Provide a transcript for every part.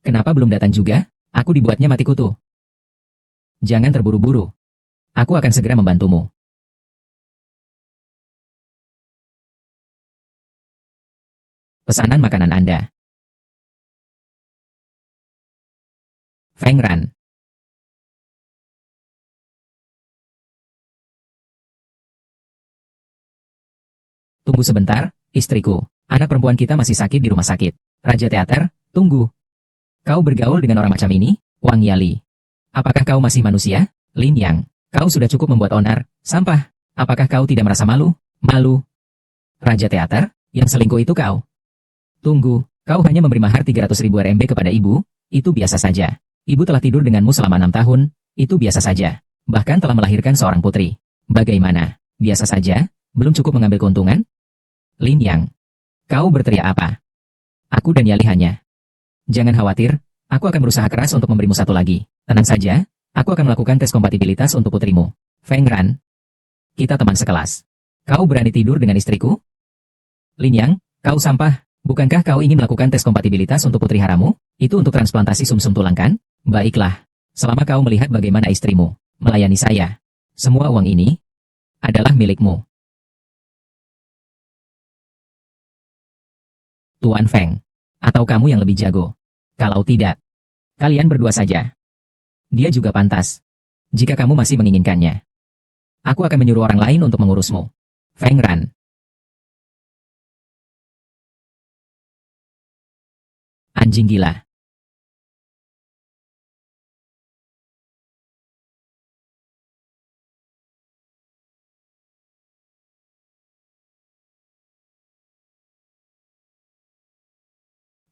Kenapa belum datang juga? Aku dibuatnya mati kutu. Jangan terburu-buru. Aku akan segera membantumu. Pesanan makanan Anda. Feng Ran. Tunggu sebentar, istriku. Anak perempuan kita masih sakit di rumah sakit. Raja Teater, tunggu. Kau bergaul dengan orang macam ini? Wang Yali. Apakah kau masih manusia? Lin Yang. Kau sudah cukup membuat onar, sampah. Apakah kau tidak merasa malu? Malu. Raja Teater, yang selingkuh itu kau. Tunggu, kau hanya memberi mahar 300.000 RMB kepada ibu? Itu biasa saja. Ibu telah tidur denganmu selama 6 tahun? Itu biasa saja. Bahkan telah melahirkan seorang putri. Bagaimana? Biasa saja? Belum cukup mengambil keuntungan? Lin Yang. Kau berteriak apa? Aku dan Yali hanya. Jangan khawatir, aku akan berusaha keras untuk memberimu satu lagi. Tenang saja, aku akan melakukan tes kompatibilitas untuk putrimu. Feng Ran. Kita teman sekelas. Kau berani tidur dengan istriku? Lin Yang, kau sampah. Bukankah kau ingin melakukan tes kompatibilitas untuk putri haramu? Itu untuk transplantasi sumsum tulang kan? Baiklah. Selama kau melihat bagaimana istrimu melayani saya, semua uang ini adalah milikmu. Tuan Feng. Atau kamu yang lebih jago? Kalau tidak, kalian berdua saja. Dia juga pantas. Jika kamu masih menginginkannya, aku akan menyuruh orang lain untuk mengurusmu. Feng Ran. Anjing gila.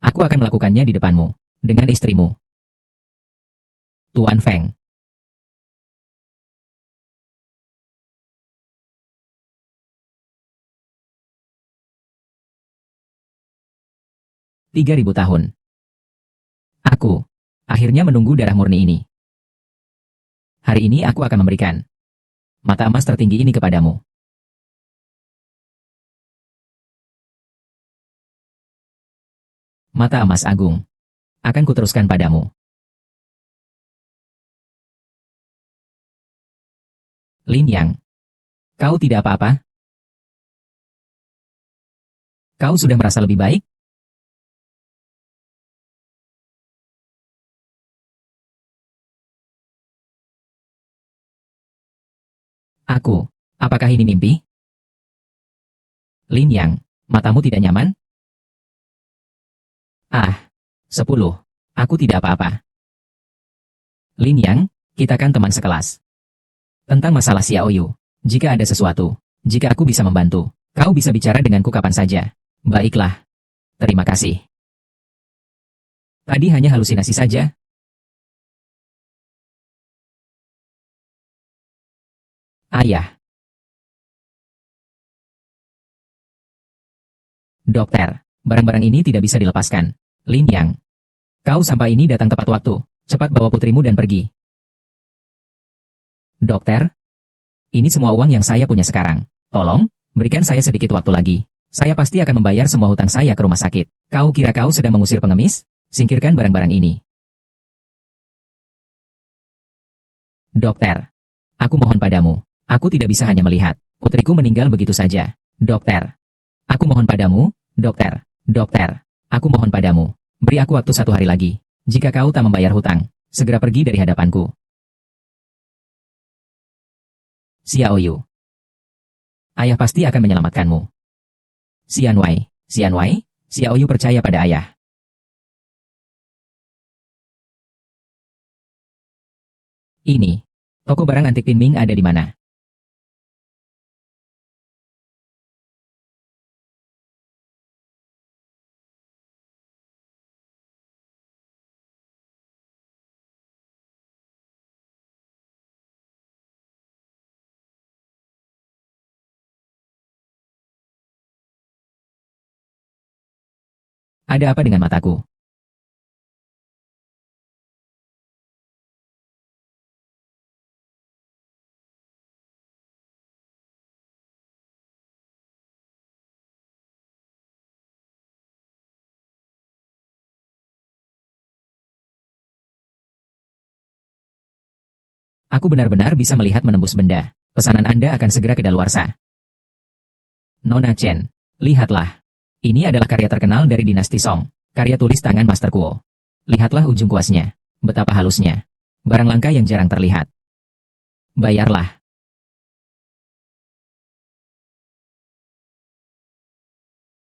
Aku akan melakukannya di depanmu. Dengan istrimu. Tuan Feng. 3.000 tahun. Aku akhirnya menunggu darah murni ini. Hari ini aku akan memberikan mata emas tertinggi ini kepadamu. Mata emas agung. Akan kuteruskan padamu. Lin Yang. Kau tidak apa-apa? Kau sudah merasa lebih baik? Aku. Apakah ini mimpi? Lin Yang. Matamu tidak nyaman? Ah. 10. Aku tidak apa-apa. Lin Yang, kita kan teman sekelas. Tentang masalah Xiaoyu. Jika ada sesuatu, jika aku bisa membantu, kau bisa bicara denganku kapan saja. Baiklah. Terima kasih. Tadi hanya halusinasi saja. Ayah. Dokter. Barang-barang ini tidak bisa dilepaskan. Lin Yang. Kau sampai ini datang tepat waktu. Cepat bawa putrimu dan pergi. Dokter. Ini semua uang yang saya punya sekarang. Tolong, berikan saya sedikit waktu lagi. Saya pasti akan membayar semua hutang saya ke rumah sakit. Kau kira kau sedang mengusir pengemis? Singkirkan barang-barang ini. Dokter. Aku mohon padamu. Aku tidak bisa hanya melihat putriku meninggal begitu saja. Dokter. Aku mohon padamu, dokter. Dokter. Aku mohon padamu. Beri aku waktu 1 hari lagi. Jika kau tak membayar hutang, segera pergi dari hadapanku. Xiaoyu. Ayah pasti akan menyelamatkanmu. Xianwei. Xianwei, Xiaoyu percaya pada ayah. Ini. Toko barang antik Pinming ada di mana? Ada apa dengan mataku? Aku benar-benar bisa melihat menembus benda. Pesanan Anda akan segera kedaluarsa. Nona Chen, lihatlah. Ini adalah karya terkenal dari dinasti Song. Karya tulis tangan Master Kuo. Lihatlah ujung kuasnya. Betapa halusnya. Barang langka yang jarang terlihat. Bayarlah.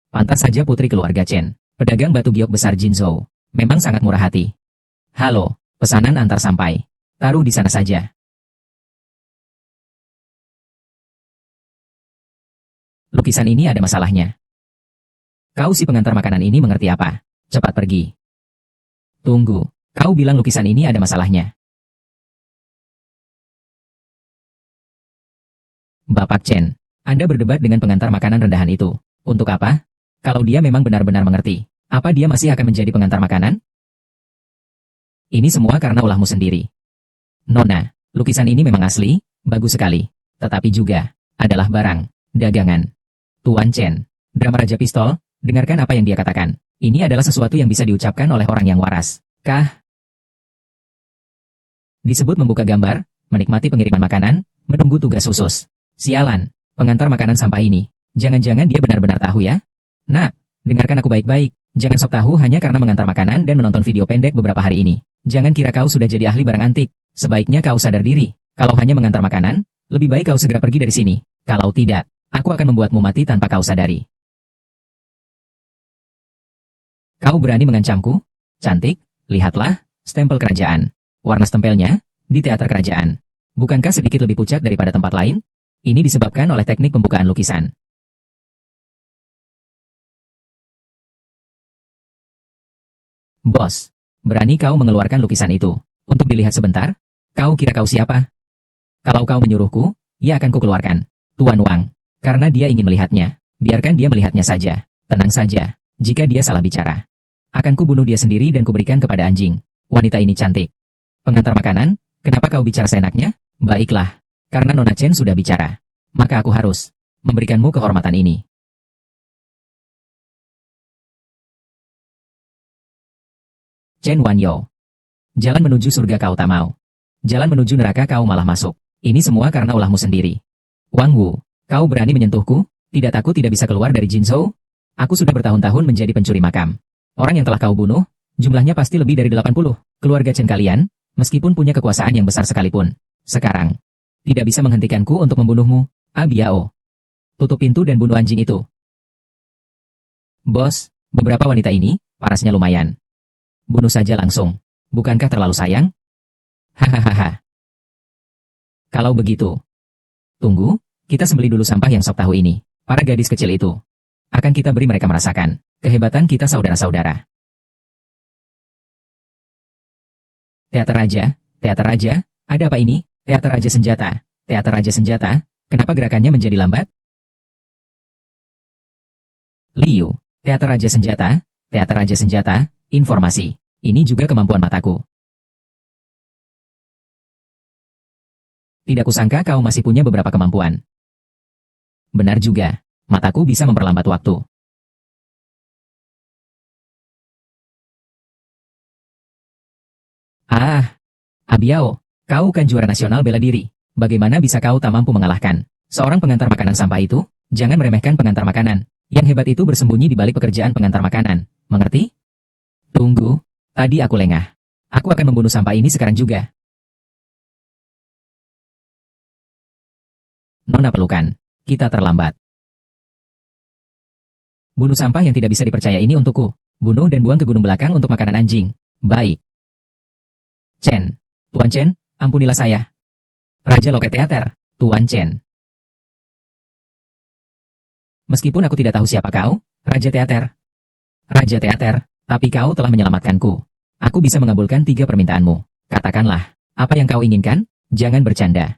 Pantas saja putri keluarga Chen, pedagang batu giok besar Jinzhou, memang sangat murah hati. Halo, pesanan antar sampai. Taruh di sana saja. Lukisan ini ada masalahnya. Kau si pengantar makanan ini mengerti apa? Cepat pergi. Tunggu, kau bilang lukisan ini ada masalahnya. Bapak Chen, Anda berdebat dengan pengantar makanan rendahan itu. Untuk apa? Kalau dia memang benar-benar mengerti, apa dia masih akan menjadi pengantar makanan? Ini semua karena ulahmu sendiri. Nona, lukisan ini memang asli, bagus sekali. Tetapi juga, adalah barang, dagangan. Tuan Chen, drama Raja Pistol, dengarkan apa yang dia katakan. Ini adalah sesuatu yang bisa diucapkan oleh orang yang waras. Kah? Disebut membuka gambar, menikmati pengiriman makanan, menunggu tugas khusus. Sialan, pengantar makanan sampah ini. Jangan-jangan dia benar-benar tahu ya? Nah, dengarkan aku baik-baik. Jangan sok tahu hanya karena mengantar makanan dan menonton video pendek beberapa hari ini. Jangan kira kau sudah jadi ahli barang antik. Sebaiknya kau sadar diri. Kalau hanya mengantar makanan, lebih baik kau segera pergi dari sini. Kalau tidak, aku akan membuatmu mati tanpa kau sadari. Kau berani mengancamku? Cantik, lihatlah, stempel kerajaan. Warna stempelnya, di teater kerajaan. Bukankah sedikit lebih pucat daripada tempat lain? Ini disebabkan oleh teknik pembukaan lukisan. Bos, berani kau mengeluarkan lukisan itu untuk dilihat sebentar? Kau kira kau siapa? Kalau kau menyuruhku, ya akan kukeluarkan. Tuan Wang, karena dia ingin melihatnya, biarkan dia melihatnya saja. Tenang saja, jika dia salah bicara. Akan kubunuh dia sendiri dan kuberikan kepada anjing. Wanita ini cantik. Pengantar makanan, kenapa kau bicara seenaknya? Baiklah, karena Nona Chen sudah bicara. Maka aku harus memberikanmu kehormatan ini. Chen Wanyo. Jalan menuju surga kau tak mau. Jalan menuju neraka kau malah masuk. Ini semua karena ulahmu sendiri. Wang Wu, kau berani menyentuhku? Tidak takut tidak bisa keluar dari Jinzhou? Aku sudah bertahun-tahun menjadi pencuri makam. Orang yang telah kau bunuh, jumlahnya pasti lebih dari 80. Keluarga Chen kalian, meskipun punya kekuasaan yang besar sekalipun, sekarang, tidak bisa menghentikanku untuk membunuhmu. Abiao. Tutup pintu dan bunuh anjing itu. Bos, beberapa wanita ini, parasnya lumayan. Bunuh saja langsung. Bukankah terlalu sayang? Hahaha. Kalau begitu. Tunggu, kita sembeli dulu sampah yang sok tahu ini. Para gadis kecil itu. Akan kita beri mereka merasakan kehebatan kita saudara-saudara. Teater Raja, ada apa ini? Teater Raja Senjata, kenapa gerakannya menjadi lambat? Liu, Teater Raja Senjata, informasi. Ini juga kemampuan mataku. Tidak kusangka kau masih punya beberapa kemampuan. Benar juga, mataku bisa memperlambat waktu. Ah, Abiao, kau kan juara nasional bela diri. Bagaimana bisa kau tak mampu mengalahkan seorang pengantar makanan sampah itu? Jangan meremehkan pengantar makanan. Yang hebat itu bersembunyi di balik pekerjaan pengantar makanan. Mengerti? Tunggu, tadi aku lengah. Aku akan membunuh sampah ini sekarang juga. Nona pelukan. Kita terlambat. Bunuh sampah yang tidak bisa dipercaya ini untukku. Bunuh dan buang ke gunung belakang untuk makanan anjing. Baik. Chen. Tuan Chen, ampunilah saya. Raja Loket Teater. Tuan Chen. Meskipun aku tidak tahu siapa kau, Raja Teater. Tapi kau telah menyelamatkanku. Aku bisa mengabulkan 3 permintaanmu. Katakanlah, apa yang kau inginkan? Jangan bercanda.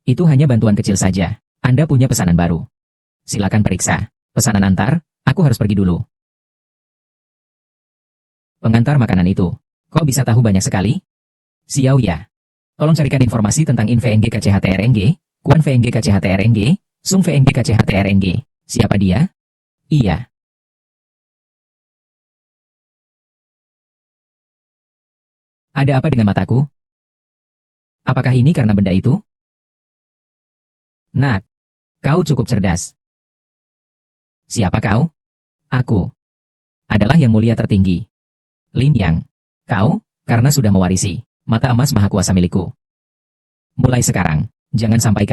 Itu hanya bantuan kecil saja. Anda punya pesanan baru. Silakan periksa. Pesanan antar, aku harus pergi dulu. Pengantar makanan itu. Kok bisa tahu banyak sekali? Xiao Ya. Tolong carikan informasi tentang In VNG KCHTRNG, Kuan VNG KCHTRNG, Sung VNG KCHTRNG. Siapa dia? Iya. Ada apa dengan mataku? Apakah ini karena benda itu? Nak, kau cukup cerdas. Siapa kau? Aku adalah yang mulia tertinggi. Lin Yang. Kau, karena sudah mewarisi mata emas maha kuasa milikku. Mulai sekarang, jangan sampai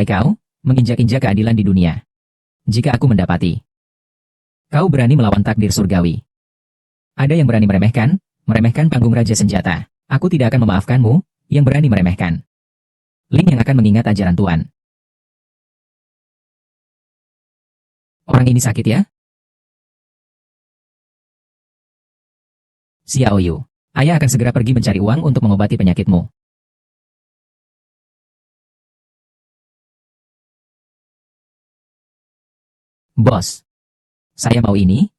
kau, menginjak-injak keadilan di dunia. Jika aku mendapati kau berani melawan takdir surgawi. Ada yang berani meremehkan panggung Raja Senjata. Aku tidak akan memaafkanmu, yang berani meremehkan. Lin yang akan mengingat ajaran Tuan. Orang ini sakit ya? Xiao Yu, ayah akan segera pergi mencari uang untuk mengobati penyakitmu. Bos, saya mau ini,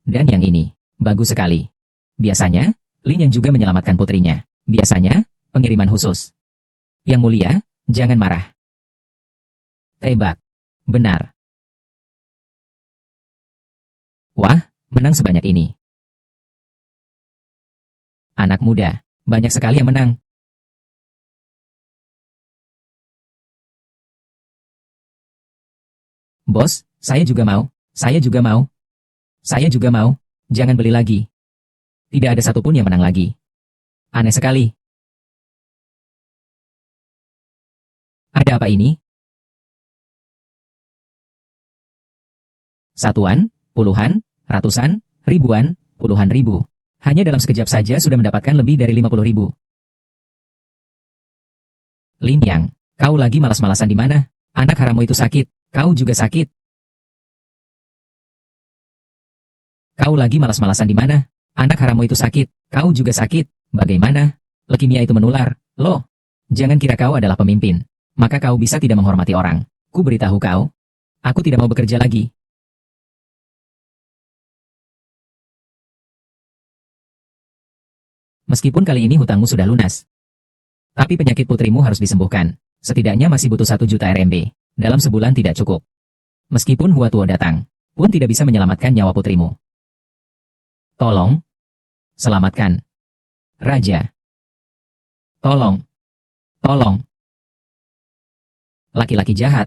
dan yang ini. Bagus sekali. Biasanya, Lin yang juga menyelamatkan putrinya. Biasanya, pengiriman khusus. Yang mulia, jangan marah. Tebak. Benar. Wah, menang sebanyak ini. Anak muda, banyak sekali yang menang. Bos, saya juga mau. Jangan beli lagi. Tidak ada satupun yang menang lagi. Aneh sekali. Ada apa ini? Satuan, puluhan, ratusan, ribuan, puluhan ribu. Hanya dalam sekejap saja sudah mendapatkan lebih dari 50.000. Lin Yang, kau lagi malas-malasan di mana? Anak haramu itu sakit, kau juga sakit. Kau lagi malas-malasan di mana? Anak haramu itu sakit, kau juga sakit. Bagaimana? Leukemia itu menular, loh. Jangan kira kau adalah pemimpin. Maka kau bisa tidak menghormati orang. Ku beritahu kau. Aku tidak mau bekerja lagi. Meskipun kali ini hutangmu sudah lunas. Tapi penyakit putrimu harus disembuhkan. Setidaknya masih butuh 1 juta RMB. Dalam sebulan tidak cukup. Meskipun Hua Tuo datang, pun tidak bisa menyelamatkan nyawa putrimu. Tolong. Selamatkan. Raja. Tolong. Laki-laki jahat.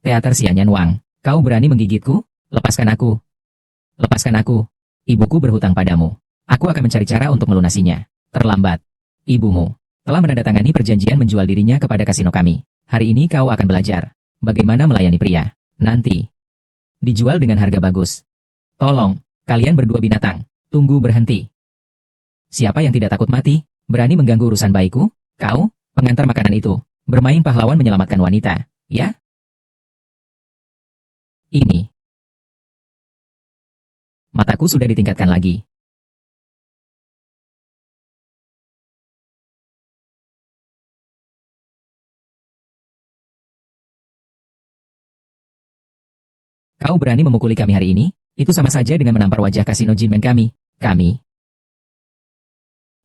Teater Xianyan Wang, kau berani menggigitku? Lepaskan aku. Ibuku berhutang padamu. Aku akan mencari cara untuk melunasinya. Terlambat. Ibumu telah menandatangani perjanjian menjual dirinya kepada kasino kami. Hari ini kau akan belajar bagaimana melayani pria. Nanti dijual dengan harga bagus. Tolong, kalian berdua binatang. Tunggu berhenti. Siapa yang tidak takut mati, berani mengganggu urusan baikku? Kau, pengantar makanan itu, bermain pahlawan menyelamatkan wanita, ya? Ini. Mataku sudah ditingkatkan lagi. Kau berani memukuli kami hari ini? Itu sama saja dengan menampar wajah kasino Jinmen kami. Kami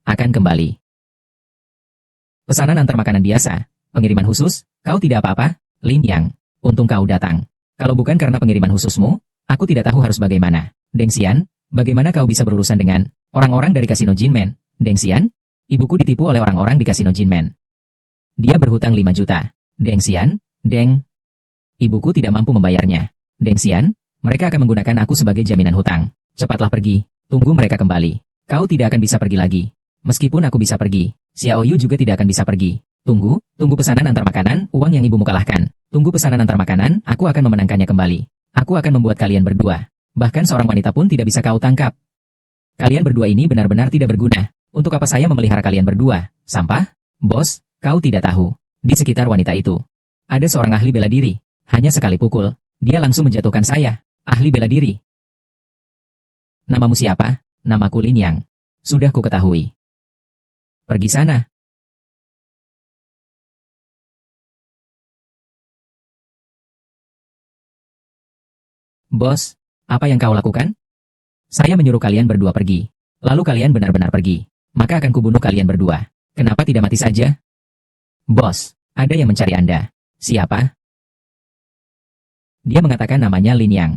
akan kembali. Pesanan antar makanan biasa. Pengiriman khusus, kau tidak apa-apa, Lin Yang. Untung kau datang. Kalau bukan karena pengiriman khususmu, aku tidak tahu harus bagaimana. Deng Xian, bagaimana kau bisa berurusan dengan orang-orang dari kasino Jinmen? Deng Xian, ibuku ditipu oleh orang-orang di kasino Jinmen. Dia berhutang 5 juta. Deng Xian, ibuku tidak mampu membayarnya. Deng Xian, mereka akan menggunakan aku sebagai jaminan hutang. Cepatlah pergi, tunggu mereka kembali. Kau tidak akan bisa pergi lagi. Meskipun aku bisa pergi, Xiao Yu juga tidak akan bisa pergi. Tunggu pesanan antar makanan, uang yang ibumu kalahkan. Tunggu pesanan antar makanan, aku akan memenangkannya kembali. Aku akan membuat kalian berdua. Bahkan seorang wanita pun tidak bisa kau tangkap. Kalian berdua ini benar-benar tidak berguna. Untuk apa saya memelihara kalian berdua? Sampah? Bos, kau tidak tahu. Di sekitar wanita itu, ada seorang ahli bela diri. Hanya sekali pukul, dia langsung menjatuhkan saya. Ahli bela diri. Namamu siapa? Namaku Lin Yang. Sudah ku ketahui. Pergi sana. Bos, apa yang kau lakukan? Saya menyuruh kalian berdua pergi. Lalu kalian benar-benar pergi. Maka akan kubunuh kalian berdua. Kenapa tidak mati saja? Bos, ada yang mencari Anda. Siapa? Dia mengatakan namanya Lin Yang.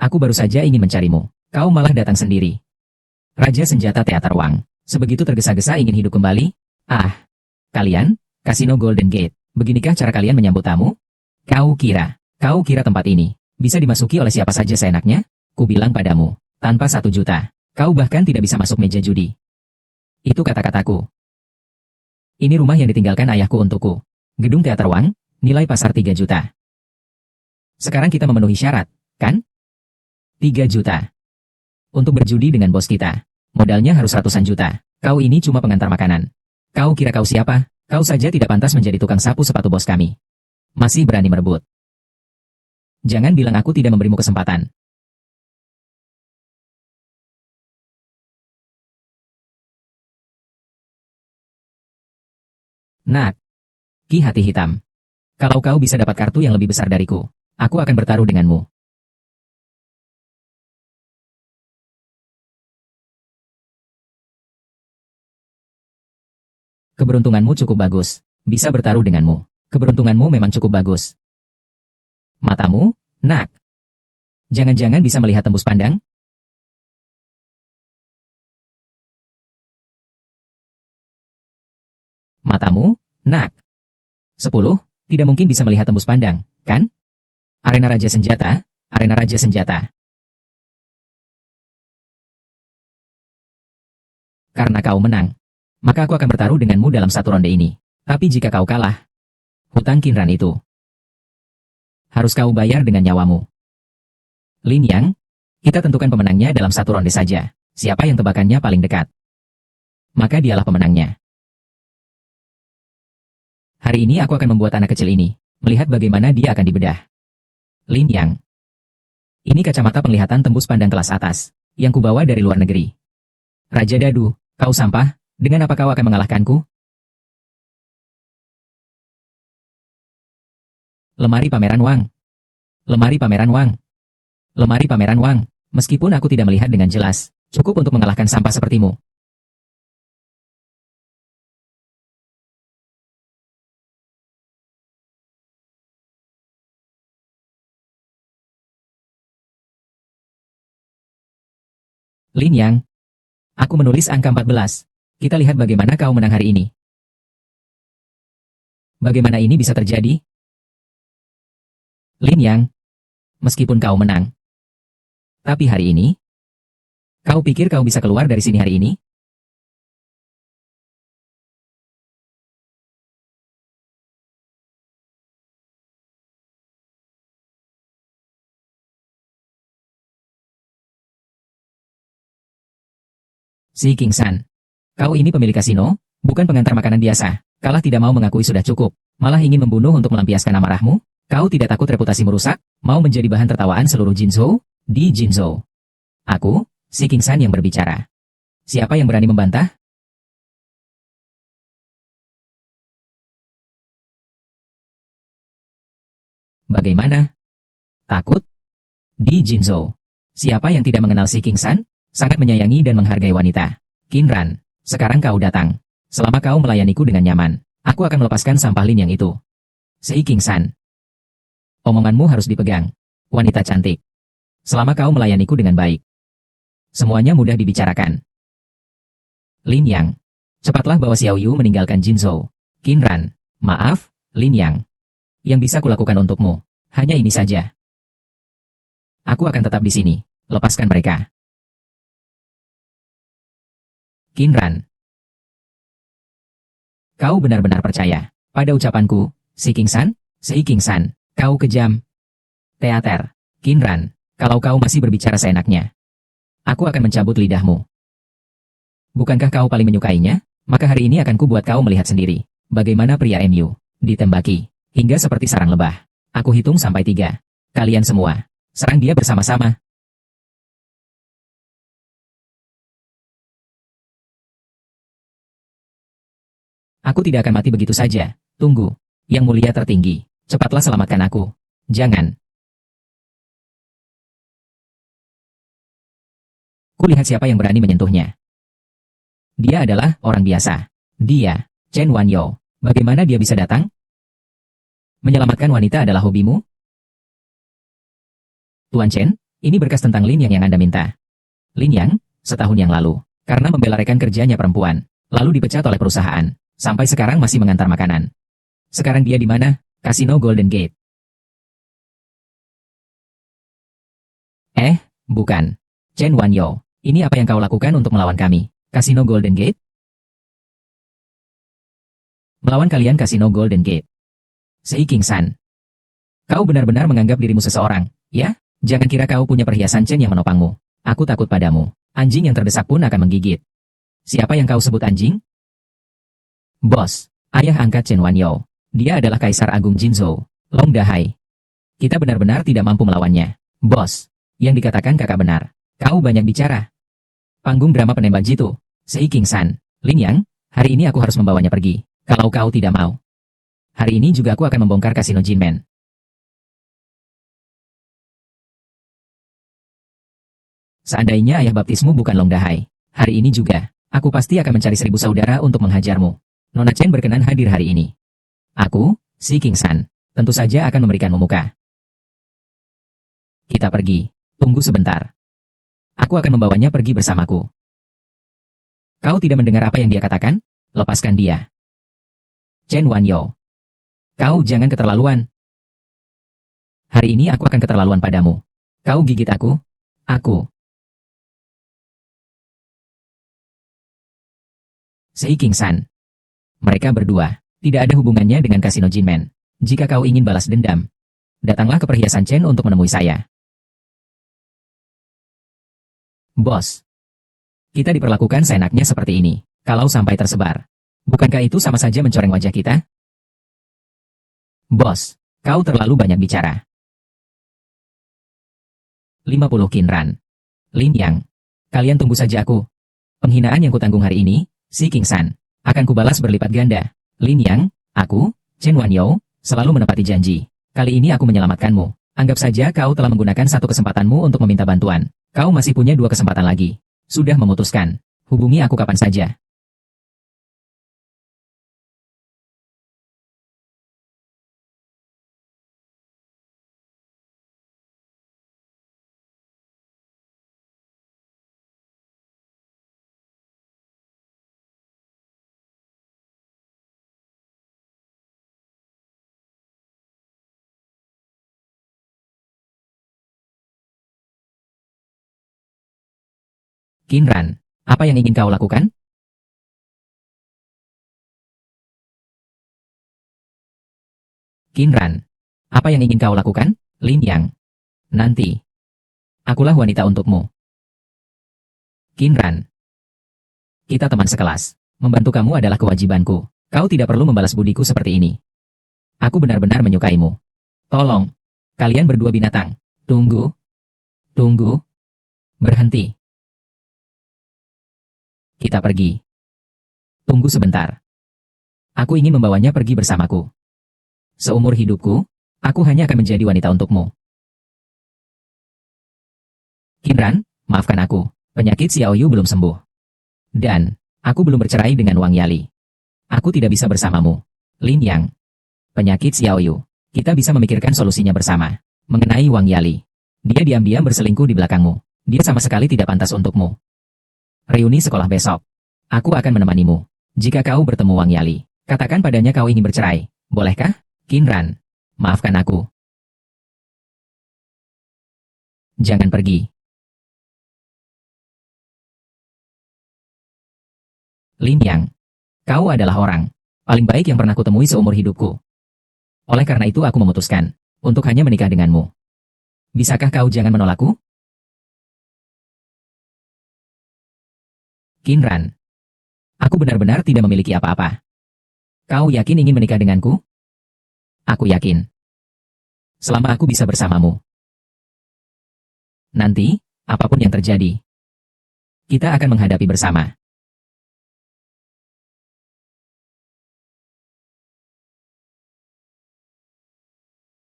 Aku baru saja ingin mencarimu. Kau malah datang sendiri. Raja Senjata Teater Wang. Sebegitu tergesa-gesa ingin hidup kembali? Ah, kalian, Kasino Golden Gate. Beginikah cara kalian menyambut tamu? Kau kira tempat ini bisa dimasuki oleh siapa saja seenaknya? Kubilang padamu, tanpa 1 juta, kau bahkan tidak bisa masuk meja judi. Itu kata-kataku. Ini rumah yang ditinggalkan ayahku untukku. Gedung Teater Wang, nilai pasar 3 juta. Sekarang kita memenuhi syarat, kan? 3 juta. Untuk berjudi dengan bos kita, modalnya harus ratusan juta. Kau ini cuma pengantar makanan. Kau kira kau siapa? Kau saja tidak pantas menjadi tukang sapu sepatu bos kami. Masih berani merebut. Jangan bilang aku tidak memberimu kesempatan. Nak, Ki Hati Hitam. Kalau kau bisa dapat kartu yang lebih besar dariku, aku akan bertaruh denganmu. Keberuntunganmu cukup bagus. Bisa bertaruh denganmu. Keberuntunganmu memang cukup bagus. Matamu, nak. Jangan-jangan bisa melihat tembus pandang? Matamu, nak. 10, tidak mungkin bisa melihat tembus pandang, kan? Arena Raja Senjata, Arena Raja Senjata. Karena kau menang, maka aku akan bertaruh denganmu dalam satu ronde ini. Tapi jika kau kalah, hutang Qinran itu harus kau bayar dengan nyawamu. Lin Yang, kita tentukan pemenangnya dalam satu ronde saja. Siapa yang tebakannya paling dekat, maka dialah pemenangnya. Hari ini aku akan membuat anak kecil ini melihat bagaimana dia akan dibedah. Lin Yang, ini kacamata penglihatan tembus pandang kelas atas yang kubawa dari luar negeri. Raja Dadu, kau sampah, dengan apa kau akan mengalahkanku? Lemari Pameran Wang. Lemari Pameran Wang. Lemari Pameran Wang. Meskipun aku tidak melihat dengan jelas, cukup untuk mengalahkan sampah sepertimu. Lin Yang, aku menulis angka 14. Kita lihat bagaimana kau menang hari ini. Bagaimana ini bisa terjadi? Lin Yang, meskipun kau menang, tapi hari ini, kau pikir kau bisa keluar dari sini hari ini? Si King San, kau ini pemilik kasino, bukan pengantar makanan biasa. Kalah tidak mau mengakui sudah cukup, malah ingin membunuh untuk melampiaskan amarahmu? Kau tidak takut reputasimu rusak, mau menjadi bahan tertawaan seluruh Jinzhou? Di Jinzhou, aku, si King San yang berbicara. Siapa yang berani membantah? Bagaimana? Takut? Di Jinzhou, siapa yang tidak mengenal si King San? Sangat menyayangi dan menghargai wanita. Qinran, sekarang kau datang. Selama kau melayaniku dengan nyaman, aku akan melepaskan sampah Lin Yang itu. Si King San, omonganmu harus dipegang. Wanita cantik, selama kau melayaniku dengan baik, semuanya mudah dibicarakan. Lin Yang, cepatlah bawa Xiao Yu meninggalkan Jinzhou. Qinran, maaf, Lin Yang. Yang bisa kulakukan untukmu, hanya ini saja. Aku akan tetap di sini. Lepaskan mereka. Qinran, kau benar-benar percaya pada ucapanku, si King San? Si King San, kau kejam. Teater, Qinran, kalau kau masih berbicara seenaknya, aku akan mencabut lidahmu. Bukankah kau paling menyukainya? Maka hari ini akan kubuat kau melihat sendiri bagaimana pria MU ditembaki hingga seperti sarang lebah. Aku hitung sampai 3. Kalian semua, serang dia bersama-sama. Aku tidak akan mati begitu saja. Tunggu. Yang mulia tertinggi, cepatlah selamatkan aku. Jangan. Kulihat siapa yang berani menyentuhnya. Dia adalah orang biasa. Dia, Chen Wanyo. Bagaimana dia bisa datang? Menyelamatkan wanita adalah hobimu? Tuan Chen, Ini berkas tentang Lin yang Anda minta. Lin Yang, setahun yang lalu, karena membela rekan kerjanya perempuan, lalu dipecat oleh perusahaan, sampai sekarang masih mengantar makanan. Sekarang dia di mana? Kasino Golden Gate. Bukan. Chen Wanyo, ini apa yang kau lakukan untuk melawan kami? Kasino Golden Gate? Melawan kalian Kasino Golden Gate. Sei King San. Kau benar-benar menganggap dirimu seseorang, ya? Jangan kira kau punya perhiasan Chen yang menopangmu. Aku takut padamu. Anjing yang terdesak pun akan menggigit. Siapa yang kau sebut anjing? Bos, ayah angkat Chen Wanyo. Dia adalah Kaisar Agung Jinzhou, Long Dahai. Kita benar-benar tidak mampu melawannya. Bos, yang dikatakan kakak benar. Kau banyak bicara. Panggung drama penembak jitu. Sei King San. Lin Yang, hari ini aku harus membawanya pergi. Kalau kau tidak mau. Hari ini juga aku akan membongkar kasino Jinmen. Seandainya ayah baptismu bukan Long Dahai, hari ini juga, aku pasti akan mencari 1000 saudara untuk menghajarmu. Nona Chen berkenan hadir hari ini. Aku, si King San, tentu saja akan memberikanmu muka. Kita pergi. Tunggu sebentar. Aku akan membawanya pergi bersamaku. Kau tidak mendengar apa yang dia katakan? Lepaskan dia. Chen Wanyo. Kau jangan keterlaluan. Hari ini aku akan keterlaluan padamu. Kau gigit aku? Aku. Sei King San. Mereka berdua tidak ada hubungannya dengan kasino Jinmen. Jika kau ingin balas dendam, datanglah ke perhiasan Chen untuk menemui saya. Bos, kita diperlakukan seenaknya seperti ini. Kalau sampai tersebar, bukankah itu sama saja mencoreng wajah kita? Bos, kau terlalu banyak bicara. 50 Kinran. Lin Yang, kalian tunggu saja aku. Penghinaan yang kutanggung hari ini, si King San, akan kubalas berlipat ganda. Lin Yang, aku, Chen Wanyo, selalu menepati janji. Kali ini aku menyelamatkanmu. Anggap saja kau telah menggunakan satu kesempatanmu untuk meminta bantuan. Kau masih punya 2 kesempatan lagi. Sudah memutuskan. Hubungi aku kapan saja. Kinran, apa yang ingin kau lakukan? Kinran, apa yang ingin kau lakukan? Lin Yang. Nanti. Akulah wanita untukmu. Kinran. Kita teman sekelas. Membantu kamu adalah kewajibanku. Kau tidak perlu membalas budiku seperti ini. Aku benar-benar menyukaimu. Tolong. Kalian berdua binatang. Tunggu. Tunggu. Berhenti. Kita pergi. Tunggu sebentar. Aku ingin membawanya pergi bersamaku. Seumur hidupku, aku hanya akan menjadi wanita untukmu. Kinran, maafkan aku. Penyakit Xiaoyu belum sembuh. Dan, aku belum bercerai dengan Wang Yali. Aku tidak bisa bersamamu. Lin Yang. Penyakit Xiaoyu. Kita bisa memikirkan solusinya bersama. Mengenai Wang Yali. Dia diam-diam berselingkuh di belakangmu. Dia sama sekali tidak pantas untukmu. Reuni sekolah besok. Aku akan menemanimu. Jika kau bertemu Wang Yali, katakan padanya kau ingin bercerai. Bolehkah? Kinran, maafkan aku. Jangan pergi. Lin Yang, kau adalah orang paling baik yang pernah kutemui seumur hidupku. Oleh karena itu aku memutuskan untuk hanya menikah denganmu. Bisakah kau jangan menolakku? Kinran, aku benar-benar tidak memiliki apa-apa. Kau yakin ingin menikah denganku? Aku yakin. Selama aku bisa bersamamu. Nanti, apapun yang terjadi, kita akan menghadapi bersama.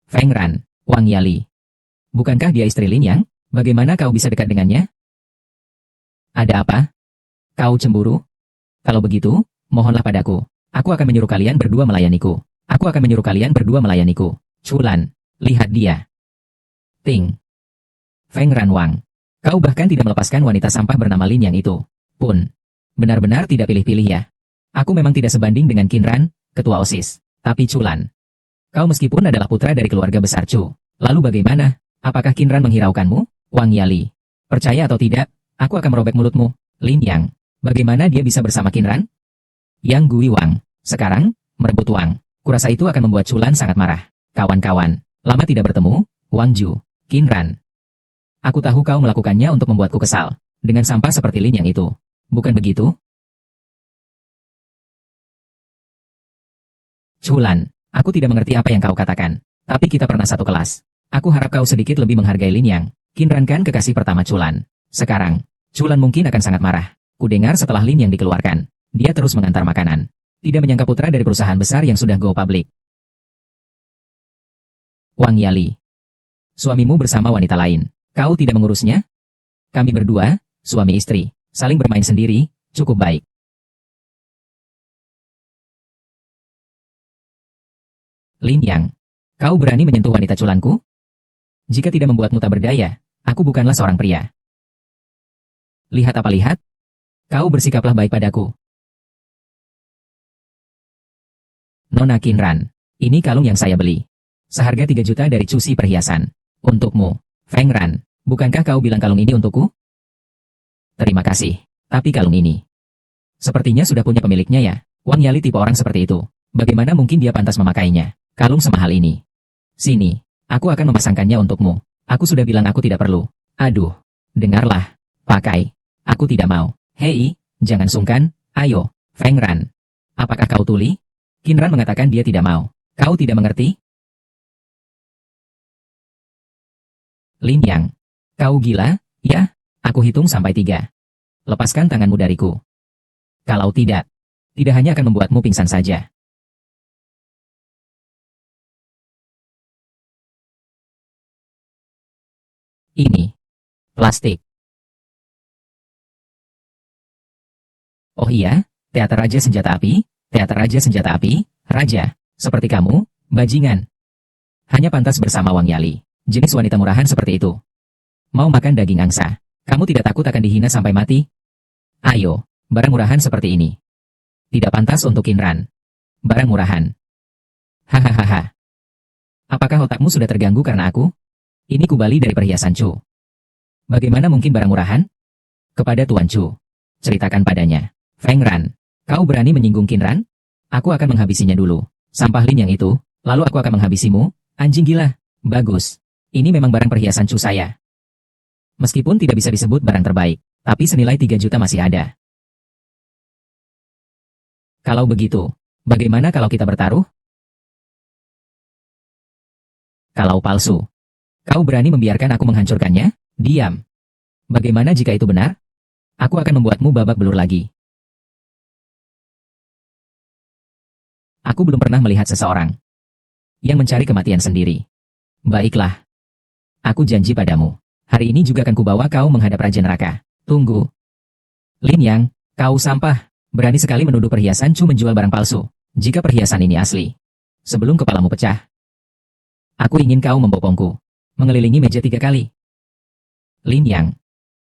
Feng Ran, Wang Yali. Bukankah dia istri Lin Yang? Bagaimana kau bisa dekat dengannya? Ada apa? Kau cemburu? Kalau begitu, mohonlah padaku. Aku akan menyuruh kalian berdua melayaniku. Aku akan menyuruh kalian berdua melayaniku. Chulan, lihat dia. Ting. Feng Ranwang. Kau bahkan tidak melepaskan wanita sampah bernama Lin Yang itu. Pun. Benar-benar tidak pilih-pilih ya. Aku memang tidak sebanding dengan Qinran, ketua OSIS. Tapi Chulan. Kau meskipun adalah putra dari keluarga besar Chu. Lalu bagaimana? Apakah Qinran menghiraukanmu? Wang Yali. Percaya atau tidak, aku akan merobek mulutmu. Lin Yang. Bagaimana dia bisa bersama Qinran? Yang Gui Wang. Sekarang, merebut Wang. Kurasa itu akan membuat Chulan sangat marah. Kawan-kawan, lama tidak bertemu, Wang Ju, Qinran. Aku tahu kau melakukannya untuk membuatku kesal. Dengan sampah seperti Lin Yang itu. Bukan begitu? Chulan, aku tidak mengerti apa yang kau katakan. Tapi kita pernah satu kelas. Aku harap kau sedikit lebih menghargai Lin Yang. Qinran kan kekasih pertama Chulan. Sekarang, Chulan mungkin akan sangat marah. Kudengar setelah Lin Yang dikeluarkan, dia terus mengantar makanan. Tidak menyangka putra dari perusahaan besar yang sudah go public. Wang Yali. Suamimu bersama wanita lain. Kau tidak mengurusnya? Kami berdua, suami istri, saling bermain sendiri, cukup baik. Lin Yang. Kau berani menyentuh wanita Chulanku? Jika tidak membuatmu tak berdaya, aku bukanlah seorang pria. Lihat apa lihat? Kau bersikaplah baik padaku. Nona Qinran, ini kalung yang saya beli. Seharga 3 juta dari cuci perhiasan. Untukmu, Feng Ran. Bukankah kau bilang kalung ini untukku? Terima kasih. Tapi kalung ini sepertinya sudah punya pemiliknya ya. Wang Yali tipe orang seperti itu. Bagaimana mungkin dia pantas memakainya? Kalung semahal ini. Sini, aku akan memasangkannya untukmu. Aku sudah bilang aku tidak perlu. Aduh, dengarlah. Pakai. Aku tidak mau. Hei, jangan sungkan. Ayo, Feng Ran. Apakah kau tuli? Qinran mengatakan dia tidak mau. Kau tidak mengerti? Lin Yang. Kau gila? Ya, aku hitung sampai 3. Lepaskan tanganmu dariku. Kalau tidak, tidak hanya akan membuatmu pingsan saja. Ini. Plastik. Oh iya, teater Raja Senjata Api, teater Raja Senjata Api, Raja, seperti kamu, bajingan. Hanya pantas bersama Wang Yali, jenis wanita murahan seperti itu. Mau makan daging angsa, kamu tidak takut akan dihina sampai mati? Ayo, barang murahan seperti ini. Tidak pantas untuk Qinran. Barang murahan. Hahaha. Apakah otakmu sudah terganggu karena aku? Ini kubali dari perhiasan Chu. Bagaimana mungkin barang murahan? Kepada Tuan Chu. Ceritakan padanya. Feng Ran, kau berani menyinggung Qinran? Aku akan menghabisinya dulu. Sampah Lin Yang itu, lalu aku akan menghabisimu. Anjing gila. Bagus. Ini memang barang perhiasan Chu saya. Meskipun tidak bisa disebut barang terbaik, tapi senilai 3 juta masih ada. Kalau begitu, bagaimana kalau kita bertaruh? Kalau palsu, kau berani membiarkan aku menghancurkannya? Diam. Bagaimana jika itu benar? Aku akan membuatmu babak belur lagi. Aku belum pernah melihat seseorang yang mencari kematian sendiri. Baiklah. Aku janji padamu. Hari ini juga akan kubawa kau menghadap Raja Neraka. Tunggu. Lin Yang, kau sampah. Berani sekali menuduh perhiasan Chu menjual barang palsu. Jika perhiasan ini asli. Sebelum kepalamu pecah. Aku ingin kau membopongku. Mengelilingi meja 3 kali. Lin Yang.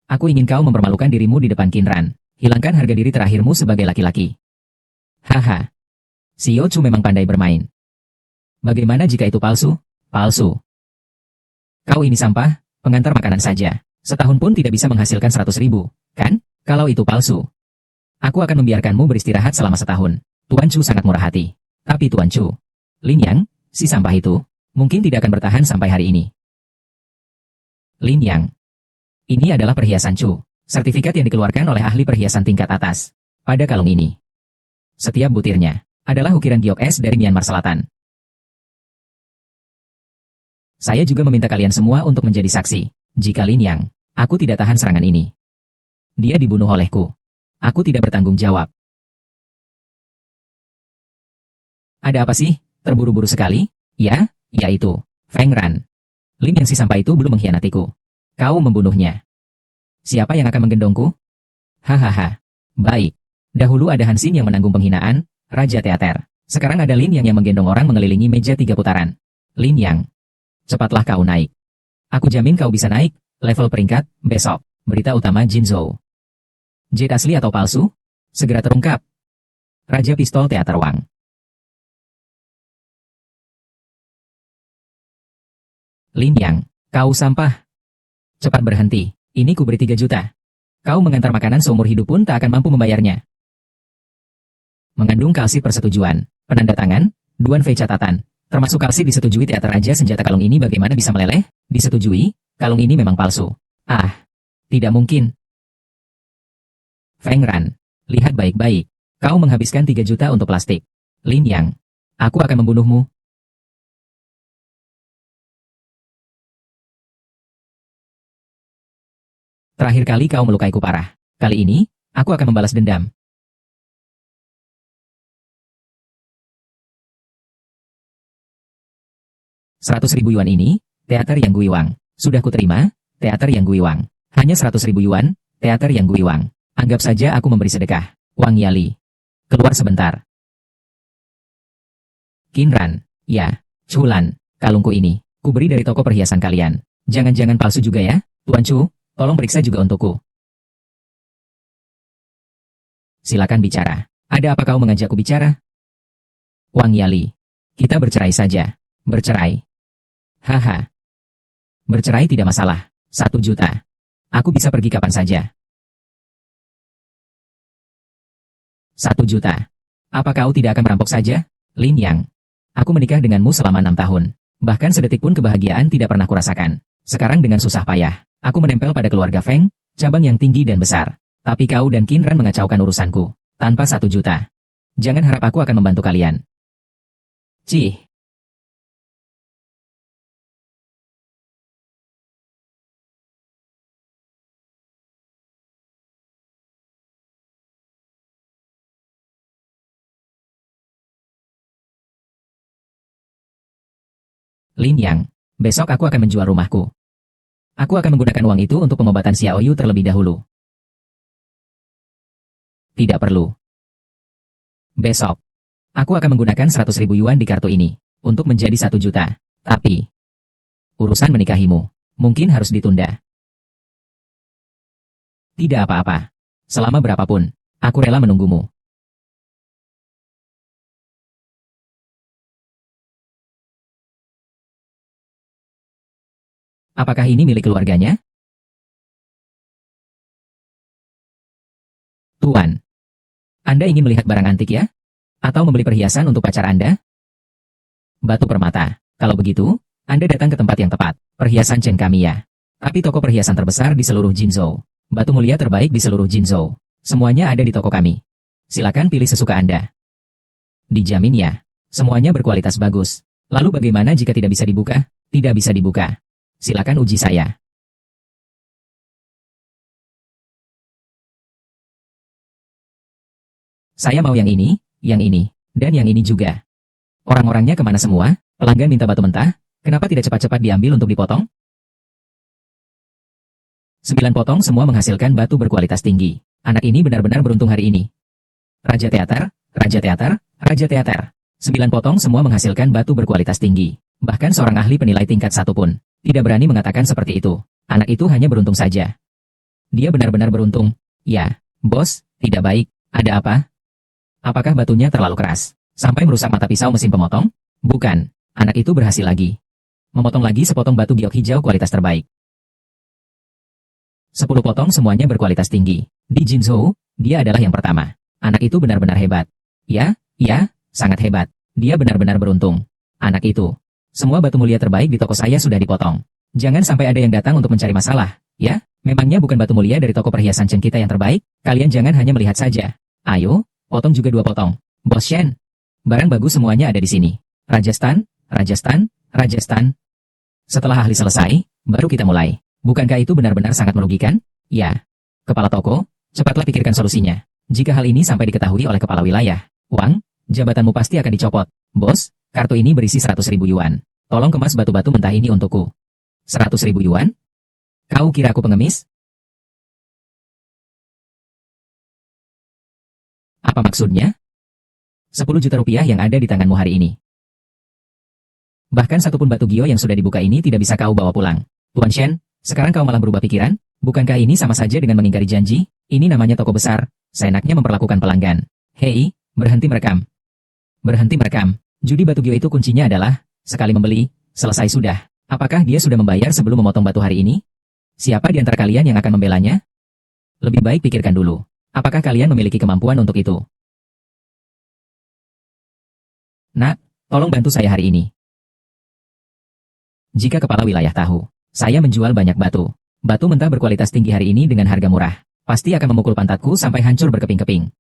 Aku ingin kau mempermalukan dirimu di depan Qinran. Hilangkan harga diri terakhirmu sebagai laki-laki. Haha. Xiao Chu memang pandai bermain. Bagaimana jika itu palsu? Palsu. Kau ini sampah. Pengantar makanan saja. Setahun pun tidak bisa menghasilkan 100.000, kan? Kalau itu palsu. Aku akan membiarkanmu beristirahat selama setahun. Tuan Chu sangat murah hati. Tapi Tuan Chu, Lin Yang, si sampah itu, mungkin tidak akan bertahan sampai hari ini. Lin Yang. Ini adalah perhiasan Chu. Sertifikat yang dikeluarkan oleh ahli perhiasan tingkat atas. Pada kalung ini. Setiap butirnya adalah ukiran giok es dari Myanmar Selatan. Saya juga meminta kalian semua untuk menjadi saksi. Jika Lin Yang, aku tidak tahan serangan ini. Dia dibunuh olehku. Aku tidak bertanggung jawab. Ada apa sih? Terburu-buru sekali? Ya, yaitu Feng Ran. Lin Yang si sampah itu belum mengkhianatiku. Kau membunuhnya. Siapa yang akan menggendongku? Hahaha. Baik. Dahulu ada Hansin yang menanggung penghinaan, Raja Teater. Sekarang ada Lin Yang menggendong orang mengelilingi meja 3 putaran. Lin Yang. Cepatlah kau naik. Aku jamin kau bisa naik, Level peringkat, besok. Berita utama Jinzhou. Jade asli atau palsu? Segera terungkap. Raja Pistol Teater Wang. Lin Yang, kau sampah. Cepat berhenti, ini ku beri 3 juta. Kau mengantar makanan seumur hidup pun tak akan mampu membayarnya. Mengandung kalsi persetujuan, penanda tangan, Duan Fei catatan. Termasuk kalsi disetujui teater raja senjata kalung ini bagaimana bisa meleleh? Disetujui, kalung ini memang palsu. Ah, tidak mungkin. Feng Ran, lihat baik-baik. Kau menghabiskan 3 juta untuk plastik. Lin Yang, aku akan membunuhmu. Terakhir kali kau melukaiku parah. Kali ini, aku akan membalas dendam. Rp100.000 ini, teater Yang Guiwang. Sudah kuterima, teater Yang Guiwang. Hanya Rp100.000, teater Yang Guiwang. Anggap saja aku memberi sedekah. Wang Yali. Keluar sebentar. Qinran. Ya, Chulan. Kalungku ini, ku beri dari toko perhiasan kalian. Jangan-jangan palsu juga ya, Tuan Chu. Tolong periksa juga untukku. Silakan bicara. Ada apa kau mengajakku bicara? Wang Yali. Kita bercerai saja. Bercerai. Haha. Bercerai tidak masalah. 1 juta. Aku bisa pergi kapan saja. 1 juta. Apa kau tidak akan merampok saja? Lin Yang. Aku menikah denganmu selama 6 tahun. Bahkan sedetik pun kebahagiaan tidak pernah kurasakan. Sekarang dengan susah payah, aku menempel pada keluarga Feng, cabang yang tinggi dan besar. Tapi kau dan Qinran mengacaukan urusanku. Tanpa 1 juta. Jangan harap aku akan membantu kalian. Cih. Lin Yang, besok aku akan menjual rumahku. Aku akan menggunakan uang itu untuk pengobatan Xiaoyu terlebih dahulu. Tidak perlu. Besok, aku akan menggunakan 100.000 yuan di kartu ini, untuk menjadi 1 juta. Tapi, urusan menikahimu, mungkin harus ditunda. Tidak apa-apa. Selama berapapun, aku rela menunggumu. Apakah ini milik keluarganya? Tuan, Anda ingin melihat barang antik ya? Atau membeli perhiasan untuk pacar Anda? Batu permata. Kalau begitu, Anda datang ke tempat yang tepat. Perhiasan Chen Kamiya. Tapi toko perhiasan terbesar di seluruh Jinzhou. Batu mulia terbaik di seluruh Jinzhou. Semuanya ada di toko kami. Silakan pilih sesuka Anda. Dijamin ya. Semuanya berkualitas bagus. Lalu bagaimana jika tidak bisa dibuka? Tidak bisa dibuka. Silakan uji saya. Saya mau yang ini, dan yang ini juga. Orang-orangnya kemana semua? Pelanggan minta batu mentah, kenapa tidak cepat-cepat diambil untuk dipotong? 9 potong semua menghasilkan batu berkualitas tinggi. Anak ini benar-benar beruntung hari ini. Raja teater, raja teater, raja teater. 9 potong semua menghasilkan batu berkualitas tinggi. Bahkan seorang ahli penilai tingkat 1 pun tidak berani mengatakan seperti itu. Anak itu hanya beruntung saja. Dia benar-benar beruntung. Ya, bos, tidak baik. Ada apa? Apakah batunya terlalu keras? Sampai merusak mata pisau mesin pemotong? Bukan. Anak itu berhasil lagi. Memotong lagi sepotong batu giok hijau kualitas terbaik. 10 potong semuanya berkualitas tinggi. Di Jinzhou, dia adalah yang pertama. Anak itu benar-benar hebat. Ya, sangat hebat. Dia benar-benar beruntung. Anak itu. Semua batu mulia terbaik di toko saya sudah dipotong. Jangan sampai ada yang datang untuk mencari masalah, ya? Memangnya bukan batu mulia dari toko perhiasan Chen kita yang terbaik? Kalian jangan hanya melihat saja. Ayo, potong juga 2 potong. Bos Shen. Barang bagus semuanya ada di sini. Rajasthan, Rajasthan, Rajasthan. Setelah ahli selesai, baru kita mulai. Bukankah itu benar-benar sangat merugikan? Ya. Kepala toko, cepatlah pikirkan solusinya. Jika hal ini sampai diketahui oleh kepala wilayah, Wang, jabatanmu pasti akan dicopot. Bos, kartu ini berisi 100.000 yuan. Tolong kemas batu-batu mentah ini untukku. 100.000 yuan? Kau kira aku pengemis? Apa maksudnya? 10 juta rupiah yang ada di tanganmu hari ini. Bahkan satupun batu gio yang sudah dibuka ini tidak bisa kau bawa pulang. Tuan Shen, sekarang kau malah berubah pikiran? Bukankah ini sama saja dengan mengingkari janji? Ini namanya toko besar, seenaknya memperlakukan pelanggan. Hei, berhenti merekam. Berhenti merekam. Judi batu gio itu kuncinya adalah, sekali membeli, selesai sudah. Apakah dia sudah membayar sebelum memotong batu hari ini? Siapa di antara kalian yang akan membelanya? Lebih baik pikirkan dulu. Apakah kalian memiliki kemampuan untuk itu? Nak, tolong bantu saya hari ini. Jika kepala wilayah tahu, saya menjual banyak batu. Batu mentah berkualitas tinggi hari ini dengan harga murah. Pasti akan memukul pantatku sampai hancur berkeping-keping.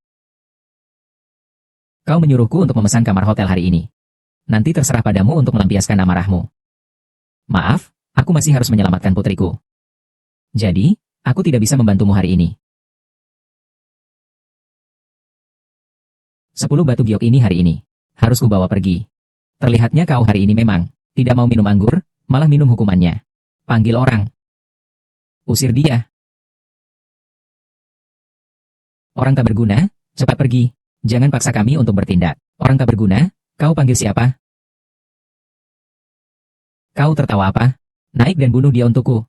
Kau menyuruhku untuk memesan kamar hotel hari ini. Nanti terserah padamu untuk melampiaskan amarahmu. Maaf, aku masih harus menyelamatkan putriku. Jadi, aku tidak bisa membantumu hari ini. 10 batu giok ini hari ini. Harus kubawa pergi. Terlihatnya kau hari ini memang tidak mau minum anggur, malah minum hukumannya. Panggil orang. Usir dia. Orang tak berguna, cepat pergi. Jangan paksa kami untuk bertindak. Orang tak berguna, kau panggil siapa? Kau tertawa apa? Naik dan bunuh dia untukku.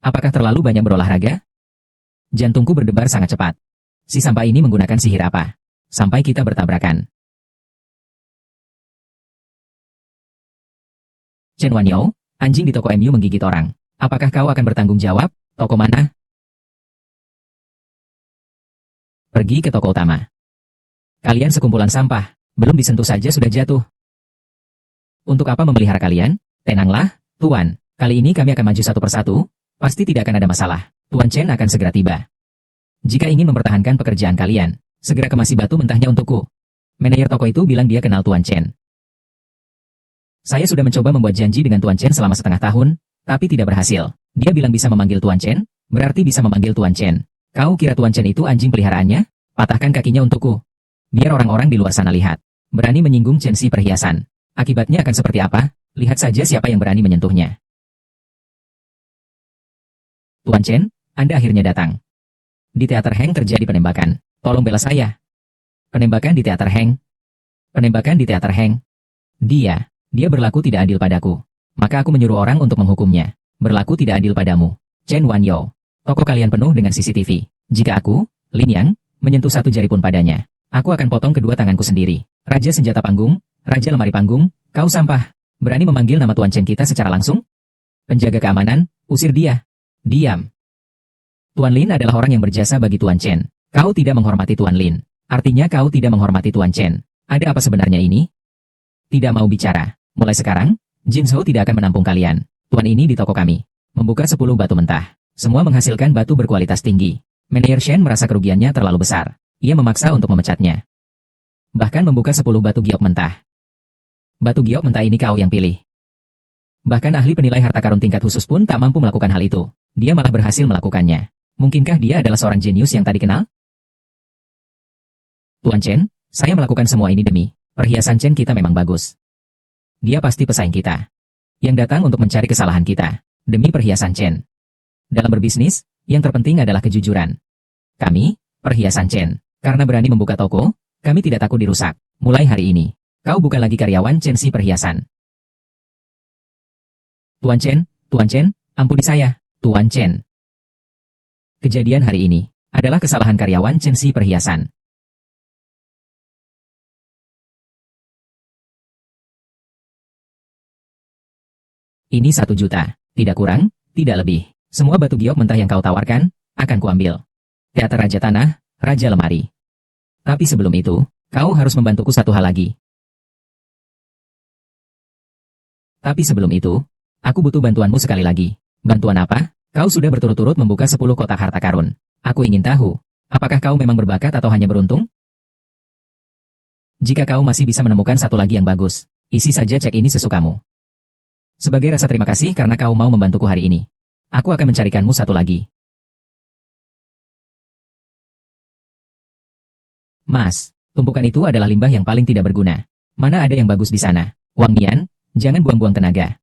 Apakah terlalu banyak berolahraga? Jantungku berdebar sangat cepat. Si sampah ini menggunakan sihir apa? Sampai kita bertabrakan. Chen Wanyou, anjing di toko MU menggigit orang. Apakah kau akan bertanggung jawab? Toko mana? Pergi ke toko utama. Kalian sekumpulan sampah. Belum disentuh saja sudah jatuh. Untuk apa memelihara kalian? Tenanglah, Tuan. Kali ini kami akan maju satu persatu. Pasti tidak akan ada masalah. Tuan Chen akan segera tiba. Jika ingin mempertahankan pekerjaan kalian, segera kemasi batu mentahnya untukku. Manajer toko itu bilang dia kenal Tuan Chen. Saya sudah mencoba membuat janji dengan Tuan Chen selama setengah tahun, tapi tidak berhasil. Dia bilang bisa memanggil Tuan Chen, berarti bisa memanggil Tuan Chen. Kau kira Tuan Chen itu anjing peliharaannya? Patahkan kakinya untukku. Biar orang-orang di luar sana lihat. Berani menyinggung Chen si perhiasan. Akibatnya akan seperti apa? Lihat saja siapa yang berani menyentuhnya. Tuan Chen, Anda akhirnya datang. Di teater Heng terjadi penembakan. Tolong bela saya. Penembakan di teater Heng. Penembakan di teater Heng. Dia berlaku tidak adil padaku. Maka aku menyuruh orang untuk menghukumnya. Berlaku tidak adil padamu. Chen Wanyou. Toko kalian penuh dengan CCTV. Jika aku, Lin Yang, menyentuh satu jari pun padanya, aku akan potong kedua tanganku sendiri. Raja senjata panggung, Raja lemari panggung, kau sampah. Berani memanggil nama Tuan Chen kita secara langsung? Penjaga keamanan, usir dia. Diam. Tuan Lin adalah orang yang berjasa bagi Tuan Chen. Kau tidak menghormati Tuan Lin. Artinya kau tidak menghormati Tuan Chen. Ada apa sebenarnya ini? Tidak mau bicara. Mulai sekarang, Jin Zhou tidak akan menampung kalian. Tuan ini di toko kami. Membuka 10 batu mentah. Semua menghasilkan batu berkualitas tinggi. Manajer Shen merasa kerugiannya terlalu besar. Ia memaksa untuk memecatnya. Bahkan membuka 10 batu giok mentah. Batu giok mentah ini kau yang pilih. Bahkan ahli penilai harta karun tingkat khusus pun tak mampu melakukan hal itu. Dia malah berhasil melakukannya. Mungkinkah dia adalah seorang jenius yang tadi kenal? Tuan Chen, saya melakukan semua ini demi perhiasan Chen kita memang bagus. Dia pasti pesaing kita. Yang datang untuk mencari kesalahan kita. Demi perhiasan Chen. Dalam berbisnis, yang terpenting adalah kejujuran. Kami, perhiasan Chen, karena berani membuka toko, kami tidak takut dirusak. Mulai hari ini, kau bukan lagi karyawan Chen si perhiasan. Tuan Chen, ampuni saya, Tuan Chen. Kejadian hari ini adalah kesalahan karyawan Chen si perhiasan. Ini 1 juta, tidak kurang, tidak lebih. Semua batu giok mentah yang kau tawarkan, akan kuambil. Teater Raja Tanah, Raja Lemari. Tapi sebelum itu, kau harus membantuku satu hal lagi. Tapi sebelum itu, aku butuh bantuanmu sekali lagi. Bantuan apa? Kau sudah berturut-turut membuka 10 kotak harta karun. Aku ingin tahu, apakah kau memang berbakat atau hanya beruntung? Jika kau masih bisa menemukan satu lagi yang bagus, isi saja cek ini sesukamu. Sebagai rasa terima kasih karena kau mau membantuku hari ini, aku akan mencarikanmu satu lagi. Mas, tumpukan itu adalah limbah yang paling tidak berguna. Mana ada yang bagus di sana? Wang Nian, jangan buang-buang tenaga.